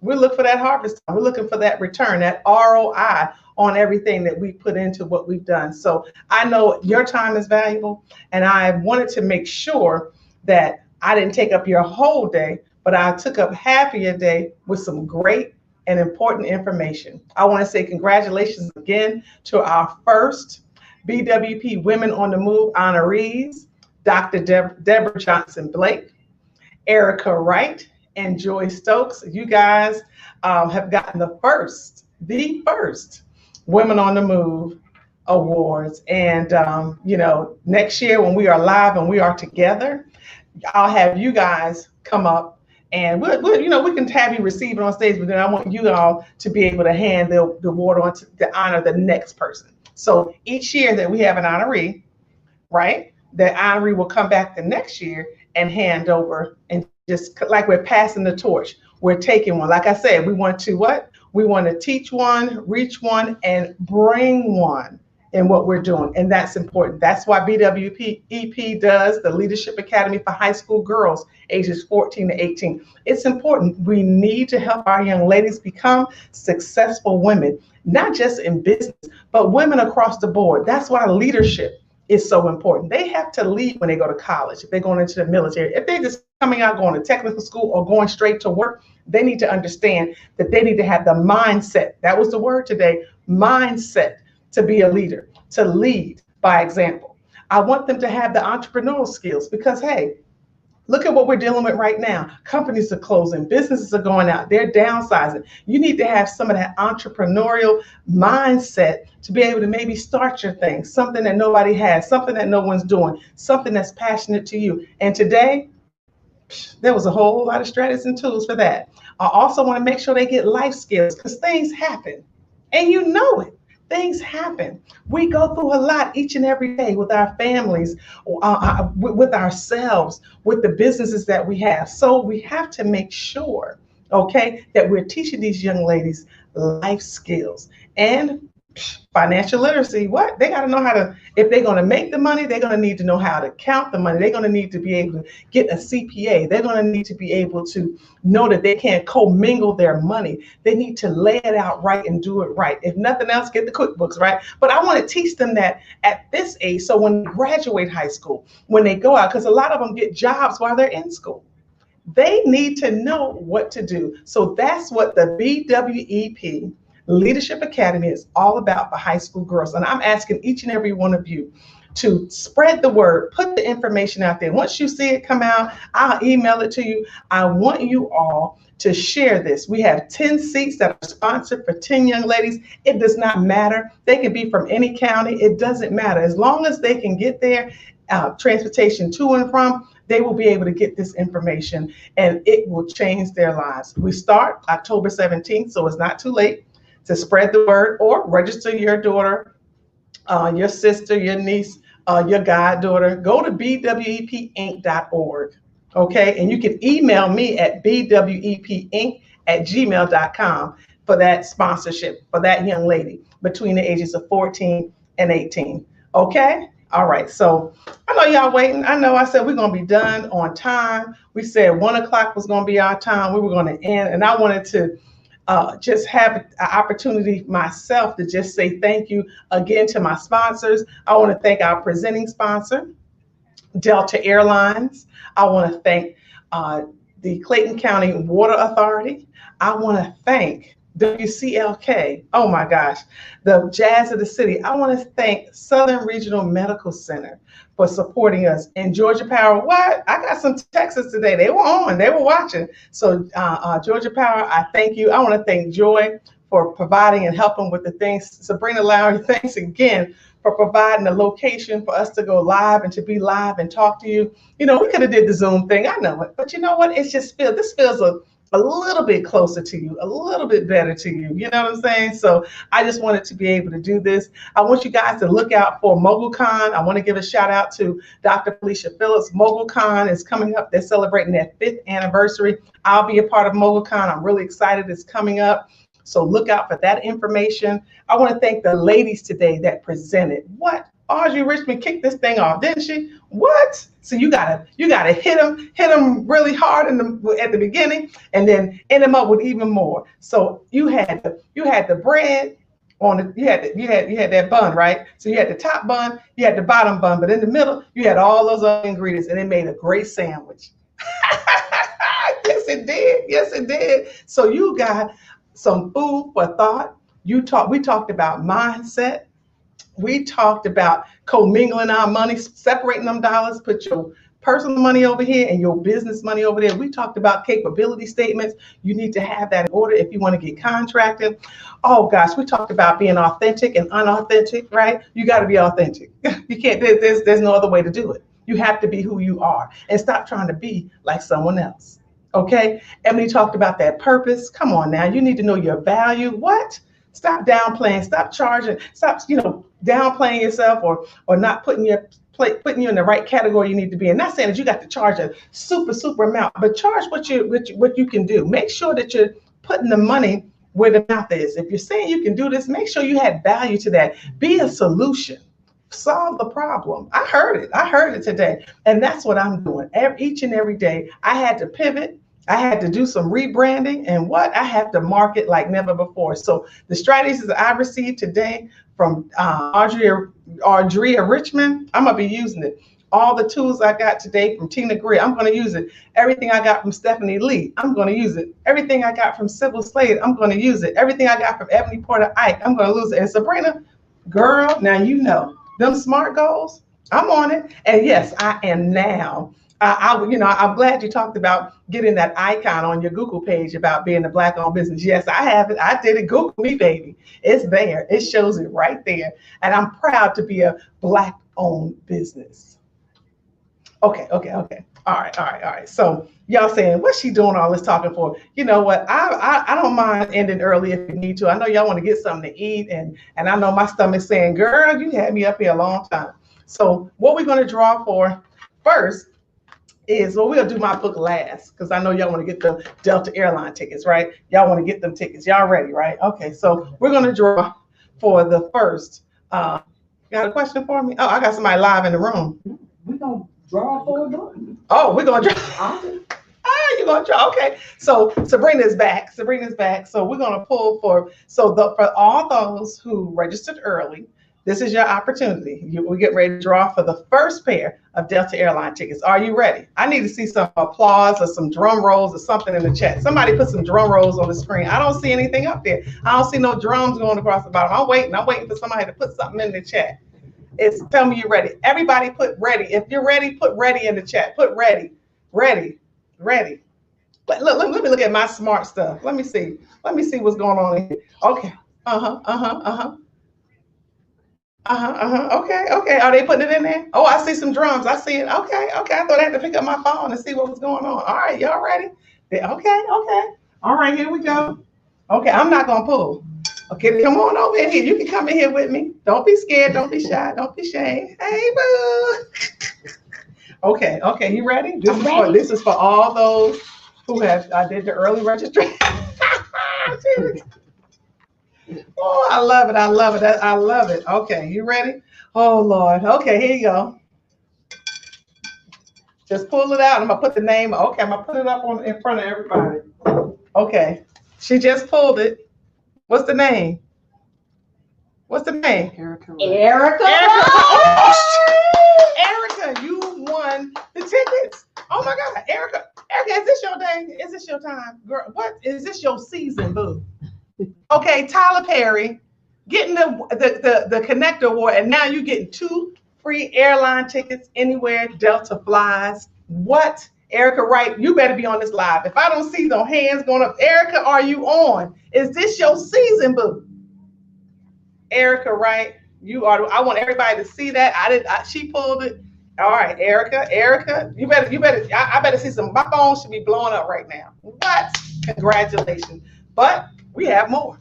we look for that harvest time. We're looking for that return, that ROI on everything that we put into what we've done. So I know your time is valuable, and I wanted to make sure that I didn't take up your whole day, but I took up half of your day with some great and important information. I want to say congratulations again to our first BWP Women on the Move honorees, Dr. Deborah Johnson Blake, Erica Wright, and Joy Stokes. You guys have gotten the first Women on the Move awards. And, next year when we are live and we are together, I'll have you guys come up and we can have you receive it on stage, but then I want you all to be able to hand the award on to honor the next person. So each year that we have an honoree, right, the honoree will come back the next year and hand over, and just like we're passing the torch, we're taking one. Like I said, we want to what? We want to teach one, reach one, and bring one in what we're doing. And that's important. That's why BWP does the Leadership Academy for high school girls ages 14 to 18. It's important. We need to help our young ladies become successful women, not just in business, but women across the board. That's why leadership is so important. They have to lead when they go to college, if they're going into the military, if they're just coming out, going to technical school or going straight to work, they need to understand that they need to have the mindset. That was the word today, mindset, to be a leader, to lead by example. I want them to have the entrepreneurial skills because, hey, look at what we're dealing with right now. Companies are closing, businesses are going out, they're downsizing. You need to have some of that entrepreneurial mindset to be able to maybe start your thing, something that nobody has, something that no one's doing, something that's passionate to you. And today, there was a whole lot of strategies and tools for that. I also want to make sure they get life skills because things happen and you know it. Things happen. We go through a lot each and every day with our families, with ourselves, with the businesses that we have. So we have to make sure, okay, that we're teaching these young ladies life skills and financial literacy. What? They got to know how to, if they're going to make the money, they're going to need to know how to count the money. They're going to need to be able to get a CPA. They're going to need to be able to know that they can't commingle their money. They need to lay it out right and do it right. If nothing else, get the QuickBooks, right? But I want to teach them that at this age. So when they graduate high school, when they go out, because a lot of them get jobs while they're in school, they need to know what to do. So that's what the BWEP Leadership Academy is all about for high school girls. And I'm asking each and every one of you to spread the word, put the information out there. Once you see it come out, I'll email it to you. I want you all to share this. We have 10 seats that are sponsored for 10 young ladies. It does not matter. They can be from any county. It doesn't matter. As long as they can get there, transportation to and from, they will be able to get this information and it will change their lives. We start October 17th, so it's not too late to spread the word or register your daughter, your sister, your niece, your goddaughter. Go to bwepinc.org. Okay, and you can email me at bwepinc@gmail.com for that sponsorship for that young lady between the ages of 14 and 18. Okay, all right. So I know y'all waiting. I know I said we're gonna be done on time. We said 1 o'clock was gonna be our time. We were gonna end, and I wanted to just have an opportunity myself to just say thank you again to my sponsors. I want to thank our presenting sponsor, Delta Airlines. I want to thank the Clayton County Water Authority. I want to thank WCLK. Oh my gosh, the Jazz of the City. I want to thank Southern Regional Medical Center for supporting us. And Georgia Power, what? I got some texts today. They were on, they were watching. So Georgia Power, I thank you. I want to thank Joy for providing and helping with the things. Sabrina Lowry, thanks again for providing a location for us to go live and to be live and talk to you. You know, we could have did the Zoom thing, I know it, but you know what? It's just this feels a little bit closer to you, a little bit better to you. You know what I'm saying? So I just wanted to be able to do this. I want you guys to look out for MogulCon. I want to give a shout out to Dr. Felicia Phillips. MogulCon is coming up. They're celebrating their 5th anniversary. I'll be a part of MogulCon. I'm really excited it's coming up. So look out for that information. I want to thank the ladies today that presented. What? Audrey Richmond kicked this thing off, didn't she? What? So you gotta hit them really hard at the beginning, and then end them up with even more. So you had the bread on it. You had that bun, right? So you had the top bun, you had the bottom bun, but in the middle you had all those other ingredients, and it made a great sandwich. Yes, it did. Yes, it did. So you got some food for thought. We talked about mindset. We talked about commingling our money, separating them dollars, put your personal money over here and your business money over there. We talked about capability statements. You need to have that in order if you want to get contracted. Oh gosh, we talked about being authentic and unauthentic, right? You got to be authentic. You can't, there's no other way to do it. You have to be who you are and stop trying to be like someone else. Okay, Ebony talked about that purpose. Come on now, you need to know your value. What? Stop downplaying, stop charging, stop, downplaying yourself or not putting you in the right category you need to be in. Not saying that you got to charge a super amount, but charge what you can do. Make sure that you're putting the money where the mouth is. If you're saying you can do this, make sure you had value to that. Be a solution. Solve the problem. I heard it today. And that's what I'm doing. Each and every day, I had to pivot. I had to do some rebranding, and I have to market like never before. So the strategies that I received today from Audrea Richmond, I'm going to be using it. All the tools I got today from Tina Greer, I'm going to use it. Everything I got from Stephanie Lee, I'm going to use it. Everything I got from Sybil Slade, I'm going to use it. Everything I got from Ebony Porter Ike, I'm going to lose it. And Sabrina, girl, now you know, them SMART goals, I'm on it. And yes, I am now. I'm glad you talked about getting that icon on your Google page about being a Black-owned business. Yes, I have it. I did it. Google me, baby. It's there. It shows it right there. And I'm proud to be a Black-owned business. Okay. All right. So y'all saying, what's she doing all this talking for? You know what? I don't mind ending early if you need to. I know y'all want to get something to eat, and I know my stomach's saying, girl, you had me up here a long time. So what we're going to draw for first is, well, we'll do my book last, because I know y'all want to get the Delta Airline tickets, right? Y'all want to get them tickets. Y'all ready, right? Okay, so we're going to draw for the first. You got a question for me? Oh, I got somebody live in the room. We're going to draw for a book. Oh, we're going to draw. You're going to draw. Okay, so Sabrina's back. So we're going to pull for all those who registered early. This is your opportunity. We get ready to draw for the first pair of Delta Airline tickets. Are you ready? I need to see some applause or some drum rolls or something in the chat. Somebody put some drum rolls on the screen. I don't see anything up there. I don't see no drums going across the bottom. I'm waiting for somebody to put something in the chat. It's tell me you're ready. Everybody put ready. If you're ready, put ready in the chat. Put ready, ready, ready. Let me look at my smart stuff. Let me see. Let me see what's going on here. Okay. Okay. Are they putting it in there? Oh, I see some drums. I see it. Okay. I thought I had to pick up my phone and see what was going on. All right, y'all ready? Okay. All right, here we go. Okay, I'm not gonna pull. Okay, come on over in here. You can come in here with me. Don't be scared. Don't be shy. Don't be ashamed. Hey, boo. Okay. You ready? This is for all those who have did the early registration. Oh, I love it. Okay, you ready? Oh Lord. Okay, here you go. Just pull it out. I'm gonna put the name. Okay, I'm gonna put it up in front of everybody. Okay, she just pulled it. What's the name? Erica. Erica, you won the tickets. Oh my God, Erica, is this your day? Is this your time, girl? What is this your season, boo? Okay, Tyler Perry getting the Connect Award, and now you're getting 2 free airline tickets anywhere Delta flies. What? Erica Wright, you better be on this live. If I don't see no hands going up, Erica, are you on? Is this your season, boo? Erica Wright, you are. I want everybody to see that. She pulled it. All right, Erica, you better. I better see some. My phone should be blowing up right now. What? Congratulations. But we have more.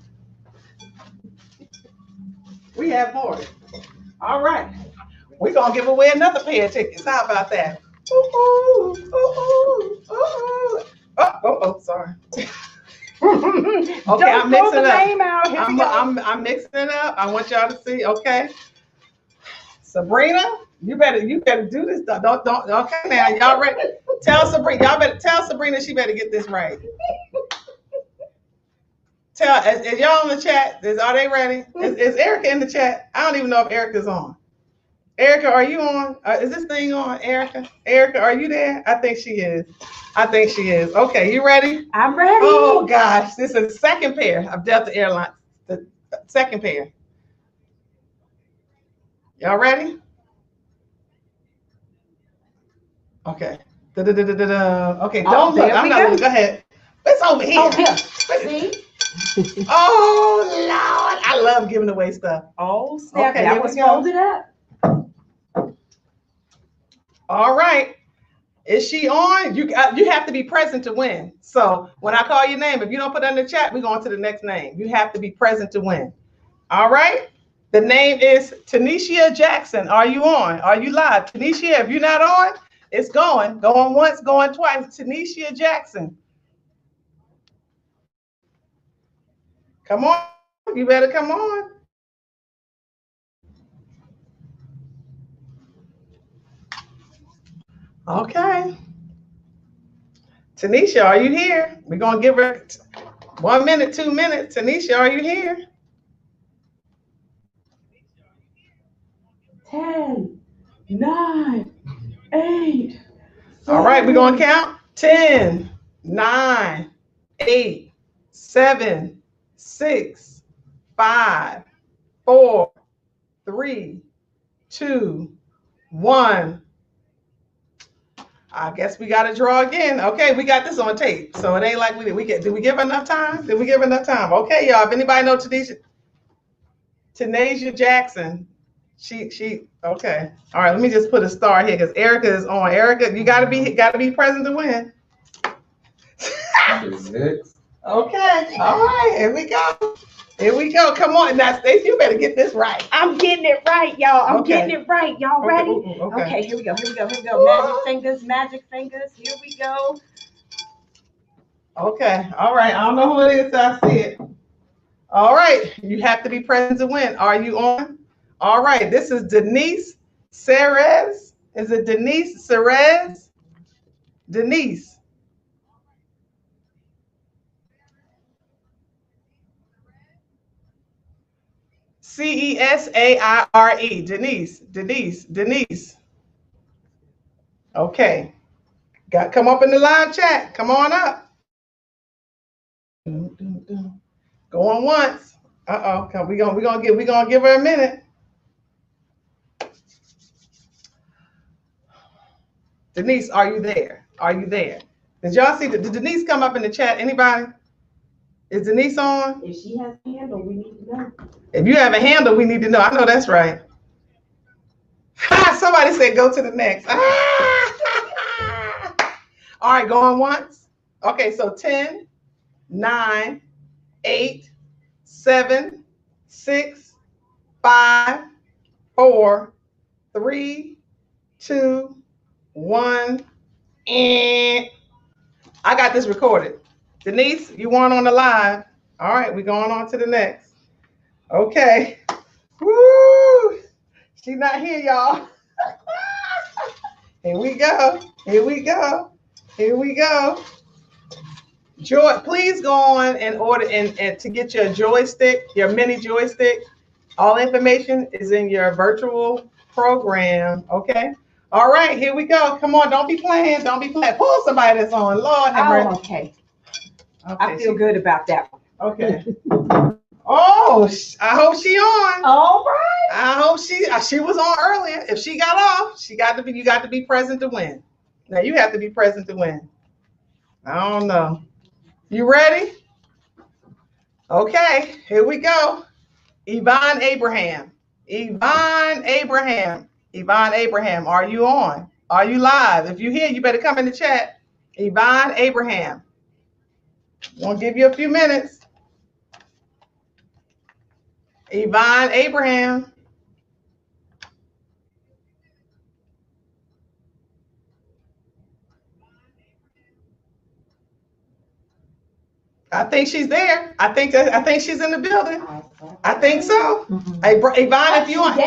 All right. We're going to give away another pair of tickets. How about that? Sorry. Okay, I'm mixing it up. I'm mixing it up. I want y'all to see. Okay. Sabrina, you better do this stuff. Don't. Okay, now y'all ready? Tell Sabrina. Y'all better tell Sabrina she better get this right. Is y'all on the chat? Are they ready? Is Erica in the chat? I don't even know if Erica's on. Erica, are you on? Is this thing on, Erica? Erica, are you there? I think she is. Okay, you ready? I'm ready. Oh gosh, this is the second pair of Delta Airlines. The second pair. Y'all ready? Okay. Okay, don't look. I'm not gonna go ahead. It's over here. Oh, here. See? Oh Lord, I love giving away stuff. Oh, snap. Okay, That was folded up. All right. Is she on? You have to be present to win. So when I call your name, if you don't put it in the chat, we're going to the next name. You have to be present to win. All right. The name is Tanisha Jackson. Are you on? Are you live? Tanisha, if you're not on, it's going. Going once, going twice. Tanisha Jackson. Come on. You better come on. Okay. Tanisha, are you here? We're going to give her 1 minute, 2 minutes. Tanisha, are you here? 10, 9, 8. All right, we're going to count. 10, 9, 8, 7, 6, 5, 4, 3, 2, 1. I guess we got to draw again. Okay, we got this on tape, so it ain't like did we give enough time? Did we give enough time? Okay, y'all. If anybody know Tanisha Jackson, she okay. All right, let me just put a star here because Erica is on. Erica, you gotta be present to win. Okay. All right. Here we go. Come on. Now, Stacey, you better get this right. I'm getting it right, y'all. I'm Okay. getting it right. Y'all ready? Okay. Here we go. Magic fingers. Here we go. Okay. All right. I don't know who it is. I see it. All right. You have to be present to win. Are you on? All right. This is Denise Cerez. Is it Denise Cerez? Denise. Cesaire. Denise. Okay. Come up in the live chat. Come on up. Going once. Uh-oh. We're gonna give her a minute. Denise, are you there? Are you there? Did y'all see, did Denise come up in the chat? Anybody? Is Denise on? If she has a handle, we need to know. If you have a handle, we need to know. I know that's right. Somebody said go to the next. All right, going once. Okay, so 10, 9, 8, 7, 6, 5, 4, 3, 2, 1. And I got this recorded. Denise, you weren't on the live. All right, we're going on to the next. Okay. Woo! She's not here, y'all. Here we go. Here we go. Here we go. Joy, please go on and order and to get your joystick, your mini joystick. All information is in your virtual program. Okay. All right, here we go. Come on, don't be playing. Don't be playing. Pull somebody that's on. Lord have mercy. Okay. I feel good about that one. Okay. Oh, I hope she on. All right. I hope she was on earlier. If she got off, you got to be present to win. Now you have to be present to win. I don't know. You ready? Okay, here we go. Yvonne Abraham. Yvonne Abraham. Yvonne Abraham, are you on? Are you live? If you're here, you better come in the chat. Yvonne Abraham. We'll give you a few minutes. Yvonne Abraham. I think she's there. I think she's in the building. I think so. Hey, Yvonne, if you want,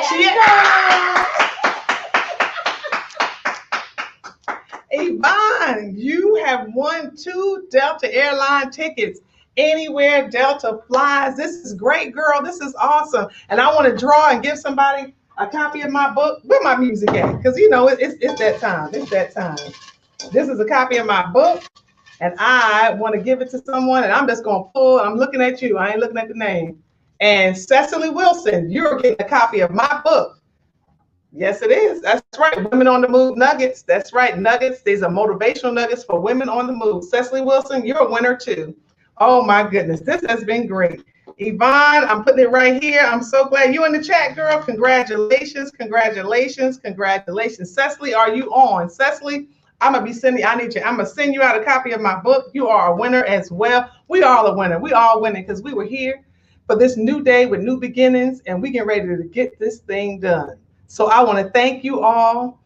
Yvonne, you have won 2 Delta Airline tickets. Anywhere Delta flies. This is great, girl. This is awesome. And I want to draw and give somebody a copy of my book. Where my music at? Because you know it's that time. It's that time. This is a copy of my book, and I want to give it to someone. And I'm just gonna pull. I'm looking at you. I ain't looking at the name. And Cecily Wilson, you're getting a copy of my book. Yes, it is. That's right. Women on the Move Nuggets. That's right. Nuggets. These are motivational nuggets for women on the move. Cecily Wilson, you're a winner too. Oh my goodness, this has been great. Yvonne, I'm putting it right here. I'm so glad you in the chat, girl. Congratulations, congratulations, congratulations. Cecily, are you on? Cecily, I'm gonna send you out a copy of my book. You are a winner as well. We all a winner. We all winning because we were here for this new day with new beginnings, and we get ready to get this thing done. So I want to thank you all.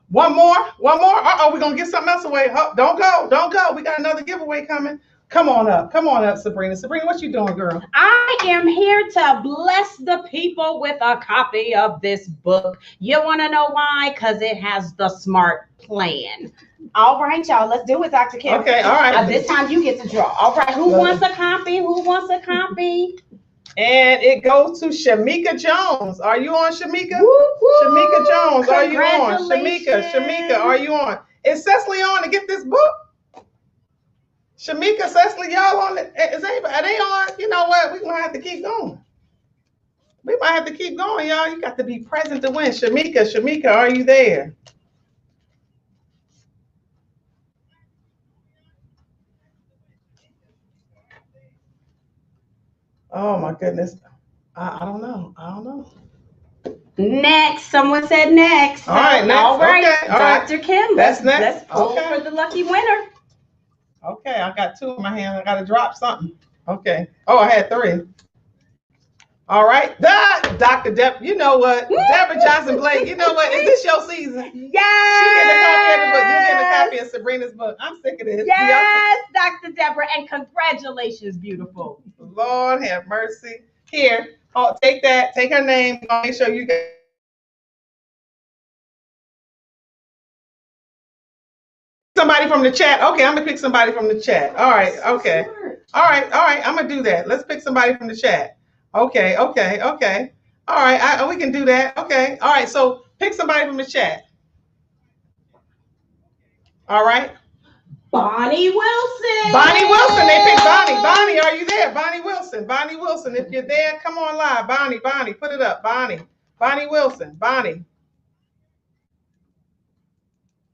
One more. Uh-oh, we're gonna give something else away. Oh, don't go. We got another giveaway coming. Come on up, Sabrina. Sabrina, what you doing, girl? I am here to bless the people with a copy of this book. You want to know why? Because it has the SMART plan. All right, y'all, let's do it, Dr. Kim. Okay, all right. This time you get to draw. All right, who wants a copy? Who wants a copy? And it goes to Shamika Jones. Are you on, Shamika? Woo-hoo! Shamika Jones, are you on? Shamika, are you on? Is Cecily on to get this book? Shamika, Cecily, y'all on it? Are they on? You know what? We're going to have to keep going. We might have to keep going, y'all. You got to be present to win. Shamika, are you there? Oh, my goodness. I don't know. Next. Someone said next. All right, next. All right, Okay, all right. Dr. Kim. That's next. Let's pull Okay. for the lucky winner. Okay, I got 2 in my hand. I got to drop something. Okay. Oh, I had 3. All right. Dr. Deb, you know what? Deborah Johnson Blake, you know what? Is this your season? Yes. She getting a copy of the book. You getting a copy of Sabrina's book. I'm sick of this. Yes, Dr. Deborah, and congratulations, beautiful. Lord have mercy. Here, take that. Take her name. Make sure you get. Somebody from the chat. Okay, I'm gonna pick somebody from the chat. All right. Okay. All right. I'm gonna do that. Let's pick somebody from the chat. Okay. All right. We can do that. Okay. All right. So pick somebody from the chat. All right. Bonnie Wilson. Bonnie Wilson. They picked Bonnie. Bonnie, are you there? Bonnie Wilson. Bonnie Wilson. If you're there, come on live. Bonnie, put it up. Bonnie Wilson. Bonnie.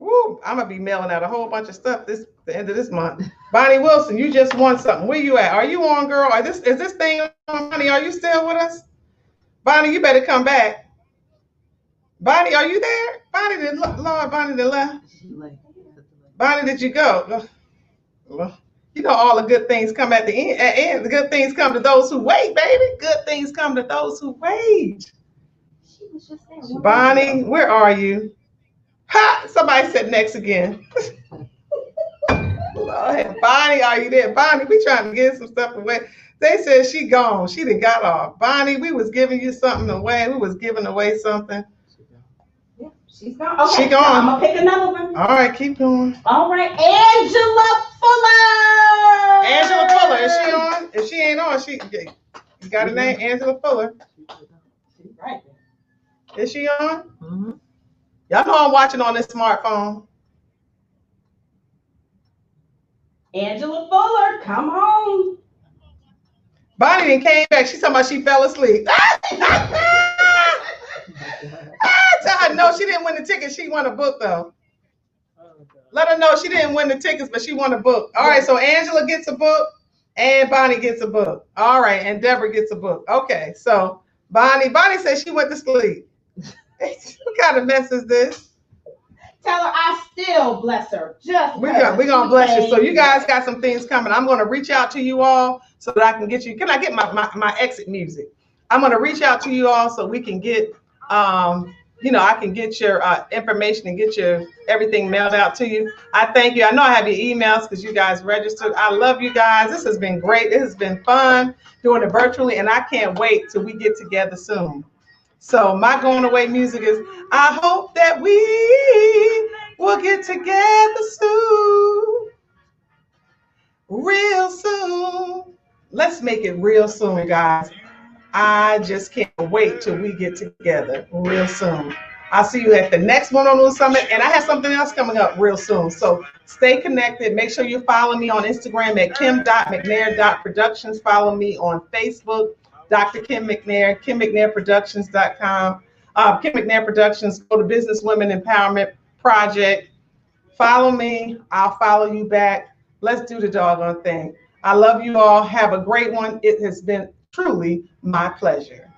Woo, I'm gonna be mailing out a whole bunch of stuff the end of this month. Bonnie Wilson, you just won something. Where you at? Are you on, girl? Is this thing on, Bonnie? Are you still with us? Bonnie, you better come back. Bonnie, are you there? Bonnie did Lord, Bonnie did left. Bonnie, did you go? Well, you know all the good things come at the end. The good things come to those who wait, baby. Good things come to those who wait. Bonnie, where are you? Ha! Somebody said next again. Lord, Bonnie, are you there? Bonnie, we trying to get some stuff away. They said she gone. She done got off. Bonnie, we was giving you something away. We was giving away something. Yeah, she's gone. Okay, she gone. So I'm gonna pick another one. All right, keep going. All right, Angela Fuller. Angela Fuller, is she on? If she ain't on, you got a name, Angela Fuller. Right. Is she on? Mm-hmm. Y'all know I'm watching on this smartphone. Angela Fuller, come on. Bonnie then came back. She talking about she fell asleep. Tell her no, she didn't win the ticket. She won a book though. Let her know she didn't win the tickets, but she won a book. All right, so Angela gets a book and Bonnie gets a book. All right, and Deborah gets a book. Okay, so Bonnie said she went to sleep. What kind of mess is this? Tell her I still bless her. We're gonna bless you. So you guys got some things coming. I'm gonna reach out to you all so that I can get you. Can I get my exit music? I'm gonna reach out to you all so we can get I can get your information and get your everything mailed out to you. I thank you. I know I have your emails because you guys registered. I love you guys. This has been great. This has been fun doing it virtually, and I can't wait till we get together soon. So my going away music is, I hope that we will get together soon. Real soon. Let's make it real soon, guys. I just can't wait till we get together real soon. I'll see you at the next Women on the Move Summit, and I have something else coming up real soon. So stay connected. Make sure you follow me on Instagram at kim.mcnair.productions. Follow me on Facebook, Dr. Kim McNair, KimMcNairProductions.com. Kim McNair Productions, go to Business Women Empowerment Project. Follow me. I'll follow you back. Let's do the doggone thing. I love you all. Have a great one. It has been truly my pleasure.